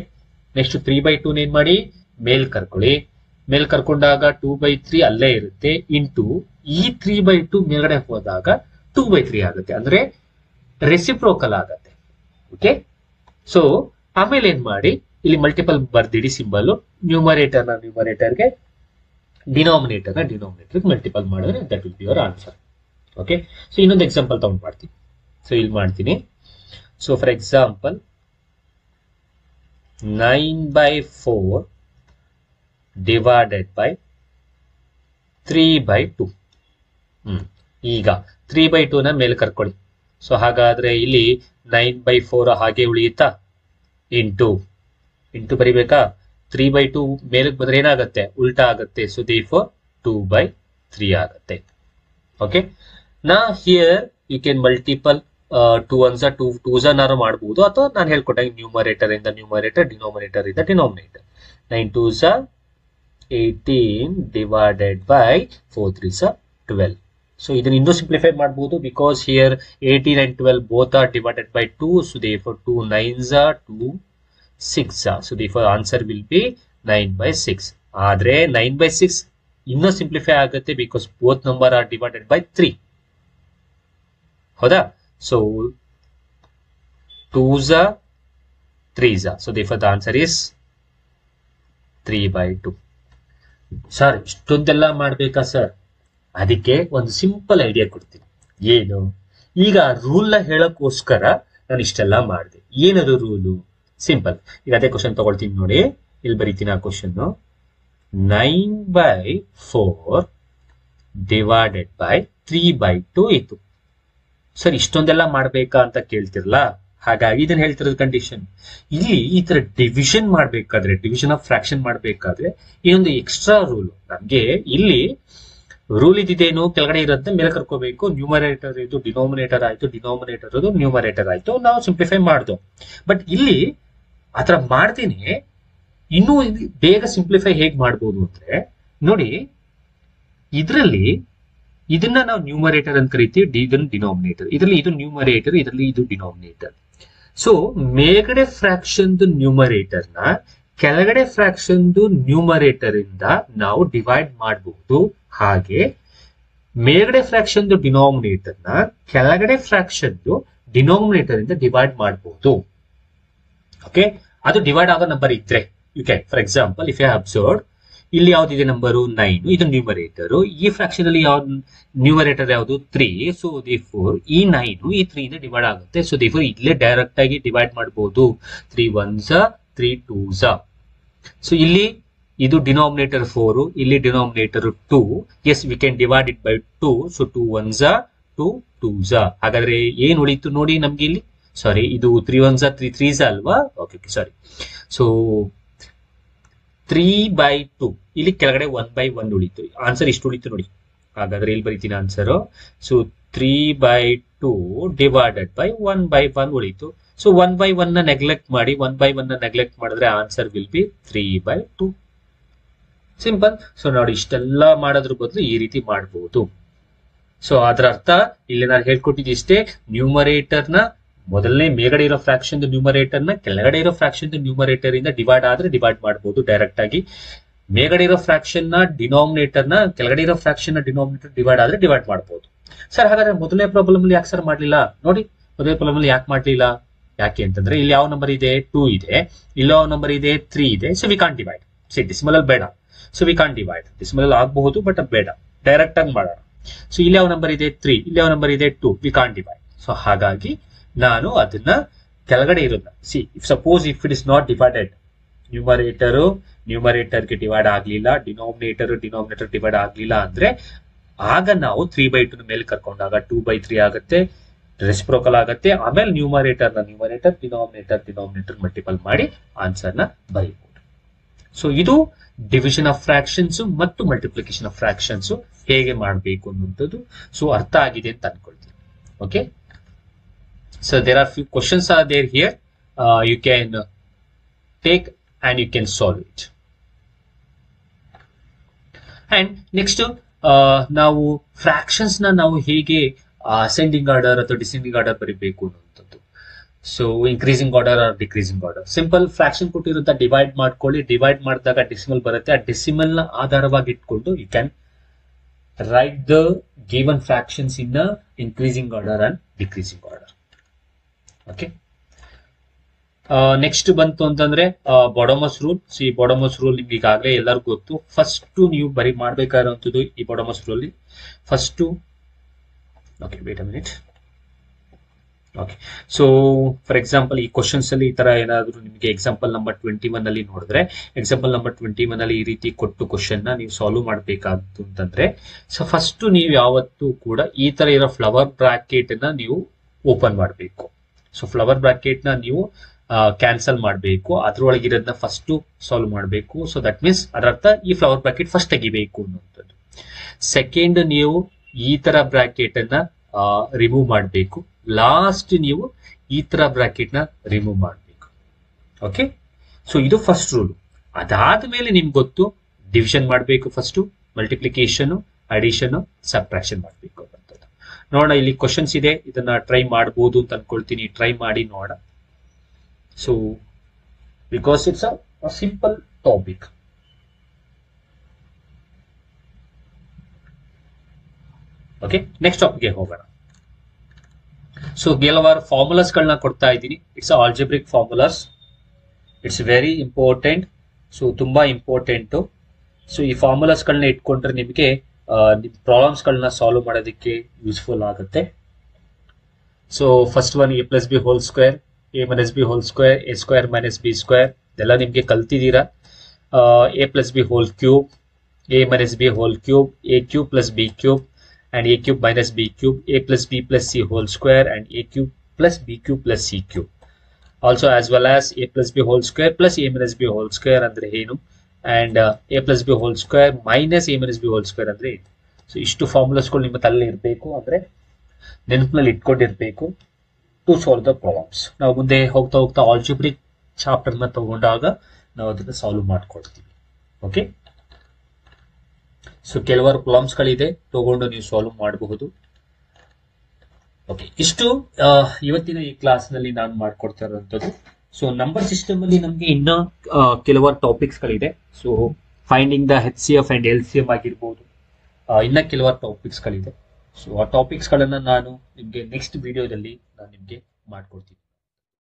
ನೆಕ್ಸ್ಟ್ 3/2 ಏನ್ ಮಾಡಿ ಮೇಲ್ ಕರ್ಕೊಳ್ಳಿ. ಮೇಲ್ ಕರ್ಕೊಂಡಾಗ 2/3 ಅಲ್ಲೇ ಇರುತ್ತೆ ಇಂಟು ಈ 3/2 ಮೇಲ್ಗಡೆ ಹೋದಾಗ 2/3 ಆಗುತ್ತೆ. ಅಂದ್ರೆ ರೆಸಿಪ್ರೋಕಲ್ ಆಗತ್ತೆ. ಓಕೆ, ಸೊ ಆಮೇಲೆ ಏನ್ ಮಾಡಿ ಇಲ್ಲಿ ಮಲ್ಟಿಪಲ್ ಬರ್ದಿಡಿ ಸಿಂಬಲ್. ನ್ಯೂಮರೇಟರ್ಗೆ ಡಿನಾಮಿನೇಟರ್ಗೆ ಮಲ್ಟಿಪಲ್ ಮಾಡಿದ್ರೆ that will be your answer. Okay, so ಇನ್ನೊಂದು ಎಕ್ಸಾಂಪಲ್ ತಗೊಂಡು ಮಾಡ್ತೀನಿ. ಸೊ ಇಲ್ಲಿ ಮಾಡ್ತೀನಿ. So for example 9/4 divided by 3/2. ಈಗ 3/2 ನ ಮೇಲೆ ಕರ್ಕೊಳ್ಳಿ. ಸೊ ಹಾಗಾದ್ರೆ ಇಲ್ಲಿ 9/4 ಹಾಗೆ ಉಳಿಯುತ್ತಾ, ಇಂಟು ಬರಿಬೇಕಾ. 3/2 ಮೇಲಕ್ಕೆ ಬಂದ್ರೆ ಏನಾಗುತ್ತೆ, ಉಲ್ಟಾ ಆಗುತ್ತೆ. ಸೊ therefore 2/3 ಆಗುತ್ತೆ. ಓಕೆ, ನಾ here you can multiple 2 1s 2 2s ನಾರು ಮಾಡಬಹುದು, ಅಥವಾ ನಾನು ಹೇಳ್ಕೊಟ್ಟಾಗ ನ್ಯೂಮರೇಟರ್ ಇಂದ ನ್ಯೂಮರೇಟರ್, ಡಿನಾಮಿನೇಟರ್ ಇಂದ denominator. 9 2s 18 divided by 4 3s 12. So ಇದನ್ನ ಇನ್ನೂ ಸಿಂಪ್ಲಿಫೈ ಮಾಡಬಹುದು, because here 18 and 12 both are divided by 2. So therefore 2 9s 2 6. So therefore answer will be 9/6. ಆದ್ರೆ 9/6 ಇನ್ನೂ ಸಿಂಪ್ಲಿಫೈ ಆಗುತ್ತೆ, because both number are divided by 3. ಹೌದಾ? So 2s 3s. So therefore the answer is 3/2. Sir ಇಷ್ಟೊಂದೆಲ್ಲ ಮಾಡ್ಬೇಕಾ sir? ಅದಕ್ಕೆ ಒಂದು simple idea ಕೊಡ್ತೀನಿ. ಏನು, ಈಗ ರೂಲ್ ನ ಹೇಳಕ್ಕೋಸ್ಕರ ನಾನು ಇಷ್ಟೆಲ್ಲ ಮಾಡಿದೆ. ಏನದು ರೂಲು? ಸಿಂಪಲ್. ಈಗ ಅದೇ ಕ್ವಶನ್ ತಗೊಳ್ತೀನಿ ನೋಡಿ, ಇಲ್ಲಿ ಬರೀತೀನಿ ಆ ಕ್ವಶನ್. 9/4 divided by 3/2 ಇತ್ತು. ಸರ್ ಇಷ್ಟೊಂದೆಲ್ಲ ಮಾಡ್ಬೇಕಾ ಅಂತ ಕೇಳ್ತಿರಲ್ಲ, ಹಾಗಾಗಿ ಇದನ್ನ ಹೇಳ್ತಿರೋದು ಕಂಡೀಷನ್. ಇಲ್ಲಿ ಈ ತರ ಡಿವಿಷನ್ ಮಾಡ್ಬೇಕಾದ್ರೆ, ಡಿವಿಷನ್ ಆಫ್ ಫ್ರಾಕ್ಷನ್ ಮಾಡ್ಬೇಕಾದ್ರೆ ಇನ್ನೊಂದು ಎಕ್ಸ್ಟ್ರಾ ರೂಲ್ ನಮ್ಗೆ ಇಲ್ಲಿ ರೂಲ್ ಇದೇನು, ಕೆಳಗಡೆ ಇರೋದನ್ನ ಮೇಲೆ ಕರ್ಕೋಬೇಕು. ನ್ಯೂಮರೇಟರ್ ಇದು ಡಿನಾಮಿನೇಟರ್ ಆಯ್ತು, ಡಿನಾಮಿನೇಟರ್ ಅದು ನ್ಯೂಮರೇಟರ್ ಆಯ್ತು, ನಾವು ಸಿಂಪ್ಲಿಫೈ ಮಾಡ್ದು. ಬಟ್ ಇಲ್ಲಿ ಆತರ ಮಾಡ್ತೀನಿ. ಇನ್ನೂ ಬೇಗ ಸಿಂಪ್ಲಿಫೈ ಹೇಗ್ ಮಾಡ್ಬೋದು ಅಂದ್ರೆ ನೋಡಿ, ಇದರಲ್ಲಿ ಇದನ್ನ ನಾವು ನ್ಯೂಮರೇಟರ್ ಅಂತ ಕರಿತೀವಿ, ಇದನ್ನು ಡಿನಾಮಿನೇಟರ್. ಇದರಲ್ಲಿ ಇದು ನ್ಯೂಮರೇಟರ್, ಇದರಲ್ಲಿ ಇದು ಡಿನಾಮಿನೇಟರ್. ಸೊ ಮೇಲ್ಗಡೆ ಫ್ರಾಕ್ಷನ್ ನ್ಯೂಮರೇಟರ್ ನ ಕೆಳಗಡೆ ಫ್ರಾಕ್ಷನ್ ನ್ಯೂಮರೇಟರ್ ಇಂದ ನಾವು ಡಿವೈಡ್ ಮಾಡಬಹುದು. ಹಾಗೆ ಮೇಲ್ಗಡೆ ಫ್ರಾಕ್ಷನ್ ಡಿನಾಮಿನೇಟರ್ ನ ಕೆಳಗಡೆ ಫ್ರಾಕ್ಷನ್ ಡಿನಾಮಿನೇಟರ್ ಇಂದ ಡಿವೈಡ್ ಮಾಡಬಹುದು. ಓಕೆ, ಅದು ಡಿವೈಡ್ ಆಗೋ ನಂಬರ್ ಇದ್ರೆ you can, for example if you have observed, ಇಲ್ಲಿ ಯಾವ್ದಿದೆ ನಂಬರು 9, ಇದು ನ್ಯೂಮರೇಟರ್. ಈ ಫ್ರಾಕ್ಷನ್ ಅಲ್ಲಿ ಯಾವ್ದು ನ್ಯೂಮರೇಟರ್ ಯಾವುದು 3. ಸೊ therefore ಈ 9 ಈ 3 ಇಂದ ಡಿವೈಡ್ ಆಗುತ್ತೆ. ಸೊ therefore ಇಲ್ಲೇ ಡೈರೆಕ್ಟ್ ಆಗಿ ಡಿವೈಡ್ ಮಾಡಬಹುದು. 3 1s 3 2s. ಸೊ ಇಲ್ಲಿ ಇದು ಡಿನಾಮಿನೇಟರ್ 4, ಇಲ್ಲಿ denominator 2. Yes, we can divide it by 2. So 2 1s 2 2s. ಹಾಗಾದ್ರೆ ಏನ್ ಉಳಿತು ನೋಡಿ ನಮ್ಗೆ ಇಲ್ಲಿ, ಸಾರಿ ಇದು 3 1s 3 3s ಅಲ್ವಾ? Okay sorry. ಸೊ 3/2 ಇಲ್ಲಿ ಕೆಳಗಡೆ 1/1 ಉಳಿತು. ಆನ್ಸರ್ ಇಷ್ಟು ಉಳಿತು ನೋಡಿ. ಹಾಗಾದ್ರೆ ಇಲ್ಲಿ ಬರೀತೀನಿ ಆನ್ಸರ್. ಸೊ 3/2 ಡಿವೈಡೆಡ್ ಬೈ 1/1 ಉಳಿತು. ಸೊ 1/1 ನ ನೆಗ್ಲೆಕ್ಟ್ ಮಾಡಿ, 1/1 ನ ನೆಗ್ಲೆಕ್ಟ್ ಮಾಡಿದ್ರೆ answer will be 3/2. Simple. So ನೋಡಿ, ಇಷ್ಟೆಲ್ಲ ಮಾಡೋದ್ರ ಬದಲು ಈ ರೀತಿ ಮಾಡಬಹುದು. ಸೊ ಅದರ ಅರ್ಥ ಇಲ್ಲಿ ನಾನು ಹೇಳ್ಕೊಟ್ಟಿದ್ದು ಇಷ್ಟೇ. ನ್ಯೂಮರೇಟರ್ ನ ಮೊದಲನೇ ಮೇಲ್ಗಡೆ ಇರೋ ಫ್ರಾಕ್ಷನ್ ನ್ಯೂಮರೇಟರ್ ನ ಕೆಳಗಡೆ ಇರೋ ಫ್ರಾಕ್ಷನ್ ನ್ಯೂಮರೇಟರ್ ಇಂದ ಡಿವೈಡ್ ಆದ್ರೆ ಡಿವೈಡ್ ಮಾಡಬಹುದು ಡೈರೆಕ್ಟ್ ಆಗಿ. ಮೇಲ್ಗಡೆ ಇರೋ ಫ್ರಾಕ್ಷನ್ ನ ಡಿನಾಮಿನೇಟರ್ ನ ಕೆಳಗಡೆ ಇರೋ ಫ್ರಾಕ್ಷನ್ ನ ಡಿನಾಮಿನೇಟರ್ ಡಿವೈಡ್ ಆದ್ರೆ ಡಿವೈಡ್ ಮಾಡಬಹುದು. ಸರ್ ಹಾಗಾದ್ರೆ ಮೊದಲನೇ ಪ್ರಾಬ್ಲಮ್ ಅಲ್ಲಿ ಯಾಕೆ ಸರ್ ಮಾಡ್ಲಿಲ್ಲ? ನೋಡಿ, ಮೊದಲನೇ ಪ್ರಾಬ್ಲಮ್ ಅಲ್ಲಿ ಯಾಕೆ ಮಾಡ್ಲಿಲ್ಲ? ಯಾಕೆ ಅಂತಂದ್ರೆ ಇಲ್ಲಿ ಯಾವ ನಂಬರ್ ಇದೆ? 2 ಇದೆ, ಇಲ್ಲಿ ಯಾವ ನಂಬರ್ ಇದೆ? 3 ಇದೆ. So we can't divide. Decimal ಅಲ್ಲಿ ಬೇಡ. So we can't divide. Decimal ಅಲ್ಲಿ ಆಗಬಹುದು ಬಟ್ ಬೇಡ, ಡೈರೆಕ್ಟ್ ಆಗಿ ಮಾಡೋಣ. ಸೊ ಇಲ್ಲಿ ಯಾವ ನಂಬರ್ ಇದೆ? 3, ಇಲ್ಲಿ ಯಾವ ನಂಬರ್ ಇದೆ? 2. V can't divide. ಸೊ ಹಾಗಾಗಿ ನಾನು ಅದನ್ನ ಕೆಳಗಡೆ ಇರೋದನ್ನ suppose if it is not divided, numerator ಗೆ ಡಿವೈಡ್ ಆಗ್ಲಿಲ್ಲ, ಡಿನಾಮಿನೇಟರ್ ಡಿವೈಡ್ ಆಗ್ಲಿಲ್ಲ ಅಂದ್ರೆ ಆಗ ನಾವು 3/2 ಮೇಲೆ ಕರ್ಕೊಂಡಾಗ 2/3 ಆಗುತ್ತೆ, ರೆಸಿಪ್ರೋಕಲ್ ಆಗುತ್ತೆ. ಆಮೇಲೆ ನ್ಯೂಮರೇಟರ್ ಡಿನಾಮಿನೇಟರ್ ಮಲ್ಟಿಪಲ್ ಮಾಡಿ ಆನ್ಸರ್ ನ ಬರೀಬಹುದು. ಸೊ ಇದು ಡಿವಿಷನ್ ಆಫ್ ಫ್ರಾಕ್ಷನ್ಸ್ ಮತ್ತು ಮಲ್ಟಿಪ್ಲಿಕೇಶನ್ ಆಫ್ ಫ್ರಾಕ್ಷನ್ಸ್ ಹೇಗೆ ಮಾಡಬೇಕು ಅನ್ನುವಂಥದ್ದು. ಸೊ ಅರ್ಥ ಆಗಿದೆ ಅಂತ ಅನ್ಕೊಳ್ತೀನಿ. Okay, so there are few questions are there here. You can take and you can solve it. And next ನಾವು ಫ್ರಾಕ್ಷನ್ಸ್ ನಾವು ಹೇಗೆ ಅಸೆಂಡಿಂಗ್ ಆರ್ಡರ್ ಅಥವಾ ಡಿಸೆಂಡಿಂಗ್ ಆರ್ಡರ್ ಬರೀಬೇಕು ಅನ್ನುವಂಥದ್ದು. So increasing order or decreasing order. Simple fraction ಕೊಟ್ಟಿರುವಂತ divide ಮಾಡ್ಕೊಳ್ಳಿ. Divide ಮಾಡಿದಾಗ decimal ಬರುತ್ತೆ. ಆ ಡೆಸಿಮಲ್ ನ ಆಧಾರವಾಗಿ ಇಟ್ಕೊಂಡು you can write the given fractions in increasing order and decreasing order. Okay, next ಬಂತು ಅಂತಂದ್ರೆ ಬಾಡಮಸ್ ರೂಲ್. ಈ ಬಾಡಮಸ್ ರೂಲ್ ನಿಮ್ಗೆ ಈಗಾಗಲೇ ಎಲ್ಲರಿಗೂ ಗೊತ್ತು. ಫಸ್ಟ್ ನೀವು ಬರೀ ಮಾಡ್ಬೇಕಾಗಿರುವಂತದ್ದು ಈ ಬಾಡಮಸ್ ರೂಲ್ ಅಲ್ಲಿ first. Okay, wait a minute. Okay, so for example ಈ ಕ್ವಶನ್ಸ್ ಅಲ್ಲಿ ಈ ತರ ಏನಾದ್ರು ನಿಮಗೆ ಎಕ್ಸಾಂಪಲ್ ನಂಬರ್ 21 ಅಲ್ಲಿ ನೋಡಿದ್ರೆ, ಎಕ್ಸಾಂಪಲ್ ನಂಬರ್ 21 ಅಲ್ಲಿ ಈ ರೀತಿ ಕೊಟ್ಟು ಕ್ವಶನ್ ನ ನೀವು ಸಾಲ್ವ್ ಮಾಡಬೇಕಾದ್ದು ಅಂತಂದ್ರೆ, ಸೊ ಫಸ್ಟ್ ನೀವು ಯಾವತ್ತೂ ಕೂಡ ಈ ತರ ಇರೋ ಫ್ಲವರ್ ಬ್ರಾಕೆಟ್ ನ ನೀವು ಓಪನ್ ಮಾಡಬೇಕು. ಸೊ ಫ್ಲವರ್ ಬ್ರಾಕೆಟ್ ನ ನೀವು ಕ್ಯಾನ್ಸಲ್ ಮಾಡಬೇಕು, ಅದ್ರೊಳಗಿರೋದನ್ನ ಫಸ್ಟ್ ಸಾಲ್ವ್ ಮಾಡಬೇಕು. ಸೊ ದಟ್ ಮೀನ್ಸ್ ಅದರ ಅರ್ಥ ಈ ಫ್ಲವರ್ ಬ್ರಾಕೆಟ್ ಫಸ್ಟ್ ತೆಗಿಬೇಕು ಅನ್ನುವಂಥದ್ದು. ಸೆಕೆಂಡ್, ನೀವು ಈ ತರ ಬ್ರಾಕೆಟ್ ಅನ್ನ ರಿಮೂವ್ ಮಾಡಬೇಕು. ಲಾಸ್ಟ್ ನೀವು ಈ ತರ ಬ್ರಾಕೆಟ್ ನ ರಿಮೂವ್ ಮಾಡಬೇಕು. ಓಕೆ, ಸೊ ಇದು ಫಸ್ಟ್ ರೂಲ್. ಅದಾದ್ಮೇಲೆ ನಿಮ್ಗೆ ಗೊತ್ತು ಡಿವಿಷನ್ ಮಾಡಬೇಕು ಫಸ್ಟ್, ಮಲ್ಟಿಪ್ಲಿಕೇಶನ್, ಅಡಿಷನ್, ಸಬ್ಟ್ರಾಕ್ಷನ್ ಮಾಡಬೇಕು ಅನ್ನೋದು. ನೋಡೋಣ, ಇಲ್ಲಿ ಕ್ವಶನ್ಸ್ ಇದೆ, ಇದನ್ನ ಟ್ರೈ ಮಾಡಬಹುದು ಅಂತ ಅನ್ಕೊಳ್ತೀನಿ. ಟ್ರೈ ಮಾಡಿ ನೋಡೋಣ. So because it's a simple topic. Okay, next topic ಗೆ ಹೋಗೋಣ. ಸೊ ಕೆಲವಾರು ಫಾರ್ಮುಲಾಸ್ ಗಳನ್ನ ಕೊಡ್ತಾ ಇದ್ದೀನಿ. It's algebraic formulas. It's very important. So ತುಂಬಾ ಇಂಪಾರ್ಟೆಂಟ್. ಸೊ ಈ ಫಾರ್ಮುಲಾಸ್ ಗಳನ್ನ ಇಟ್ಕೊಂಡ್ರೆ ನಿಮಗೆ ನಿಮ್ ಪ್ರಾಬ್ಲಮ್ಸ್ ಗಳನ್ನ ಸಾಲ್ವ್ ಮಾಡೋದಕ್ಕೆ ಯೂಸ್ಫುಲ್ ಆಗುತ್ತೆ. So first one a plus b whole square, a minus b whole square, a square minus b square ಇದೆಲ್ಲ ನಿಮ್ಗೆ ಕಲ್ತಿದ್ದೀರಾ. a plus b whole cube, a minus b whole cube, a cube plus b cube and a cube minus b cube, a plus b plus c whole square and a cube plus b cube plus c cube. Also as well as a plus b whole square plus a minus b whole square ಅಂದ್ರೆ ಏನು, and a plus b whole square minus a minus b whole square ಅಂದ್ರೆ ಏನು. So ಇಷ್ಟು ಫಾರ್ಮುಲಾಸ್ಗಳು ನಿಮ್ಮ ತಲೆ ಇರಬೇಕು, ಅಂದ್ರೆ ನೆನಪಿನಲ್ಲಿ ಇಟ್ಕೊಂಡಿರ್ಬೇಕು ಟು ಸಾಲ್ವ್ ದ ಪ್ರಾಬ್ಲಮ್ಸ್. ನಾವು ಮುಂದೆ ಹೋಗ್ತಾ ಹೋಗ್ತಾ ಆಲ್ಜಿಬ್ರಿಕ್ ಚಾಪ್ಟರ್ ನ ತಗೊಂಡಾಗ ನಾವು ಅದನ್ನ ಸಾಲ್ವ್ ಮಾಡ್ಕೊಳ್ತೀವಿ. ಓಕೆ, ಸೊ ಕೆಲವಾರು ಪ್ರಾಬ್ಲಮ್ಸ್ ಗಳಿದೆ, ತಗೊಂಡು ನೀವು ಸಾಲ್ವ್ ಮಾಡಬಹುದು. ಓಕೆ, ಇಷ್ಟು ಇವತ್ತಿನ ಈ ಕ್ಲಾಸ್ ನಲ್ಲಿ ನಾನು ಮಾಡ್ಕೊಡ್ತಾ ಇರುವಂತದ್ದು. ಸೊ ನಂಬರ್ ಸಿಸ್ಟಮ್ ಅಲ್ಲಿ ನಮ್ಗೆ ಇನ್ನ ಕೆಲವಾರು ಟಾಪಿಕ್ಸ್ ಗಳಿದೆ. So finding the HCF and LCM ಆಗಿರ್ಬೋದು, ಇನ್ನ ಕೆಲವಾರು ಟಾಪಿಕ್ಸ್ ಗಳಿದೆ. ಸೊ ಆ ಟಾಪಿಕ್ಸ್ ಗಳನ್ನ ನಾನು ನಿಮ್ಗೆ ನೆಕ್ಸ್ಟ್ ವಿಡಿಯೋದಲ್ಲಿ ನಾನು ನಿಮ್ಗೆ ಮಾಡ್ಕೊಡ್ತೀನಿ.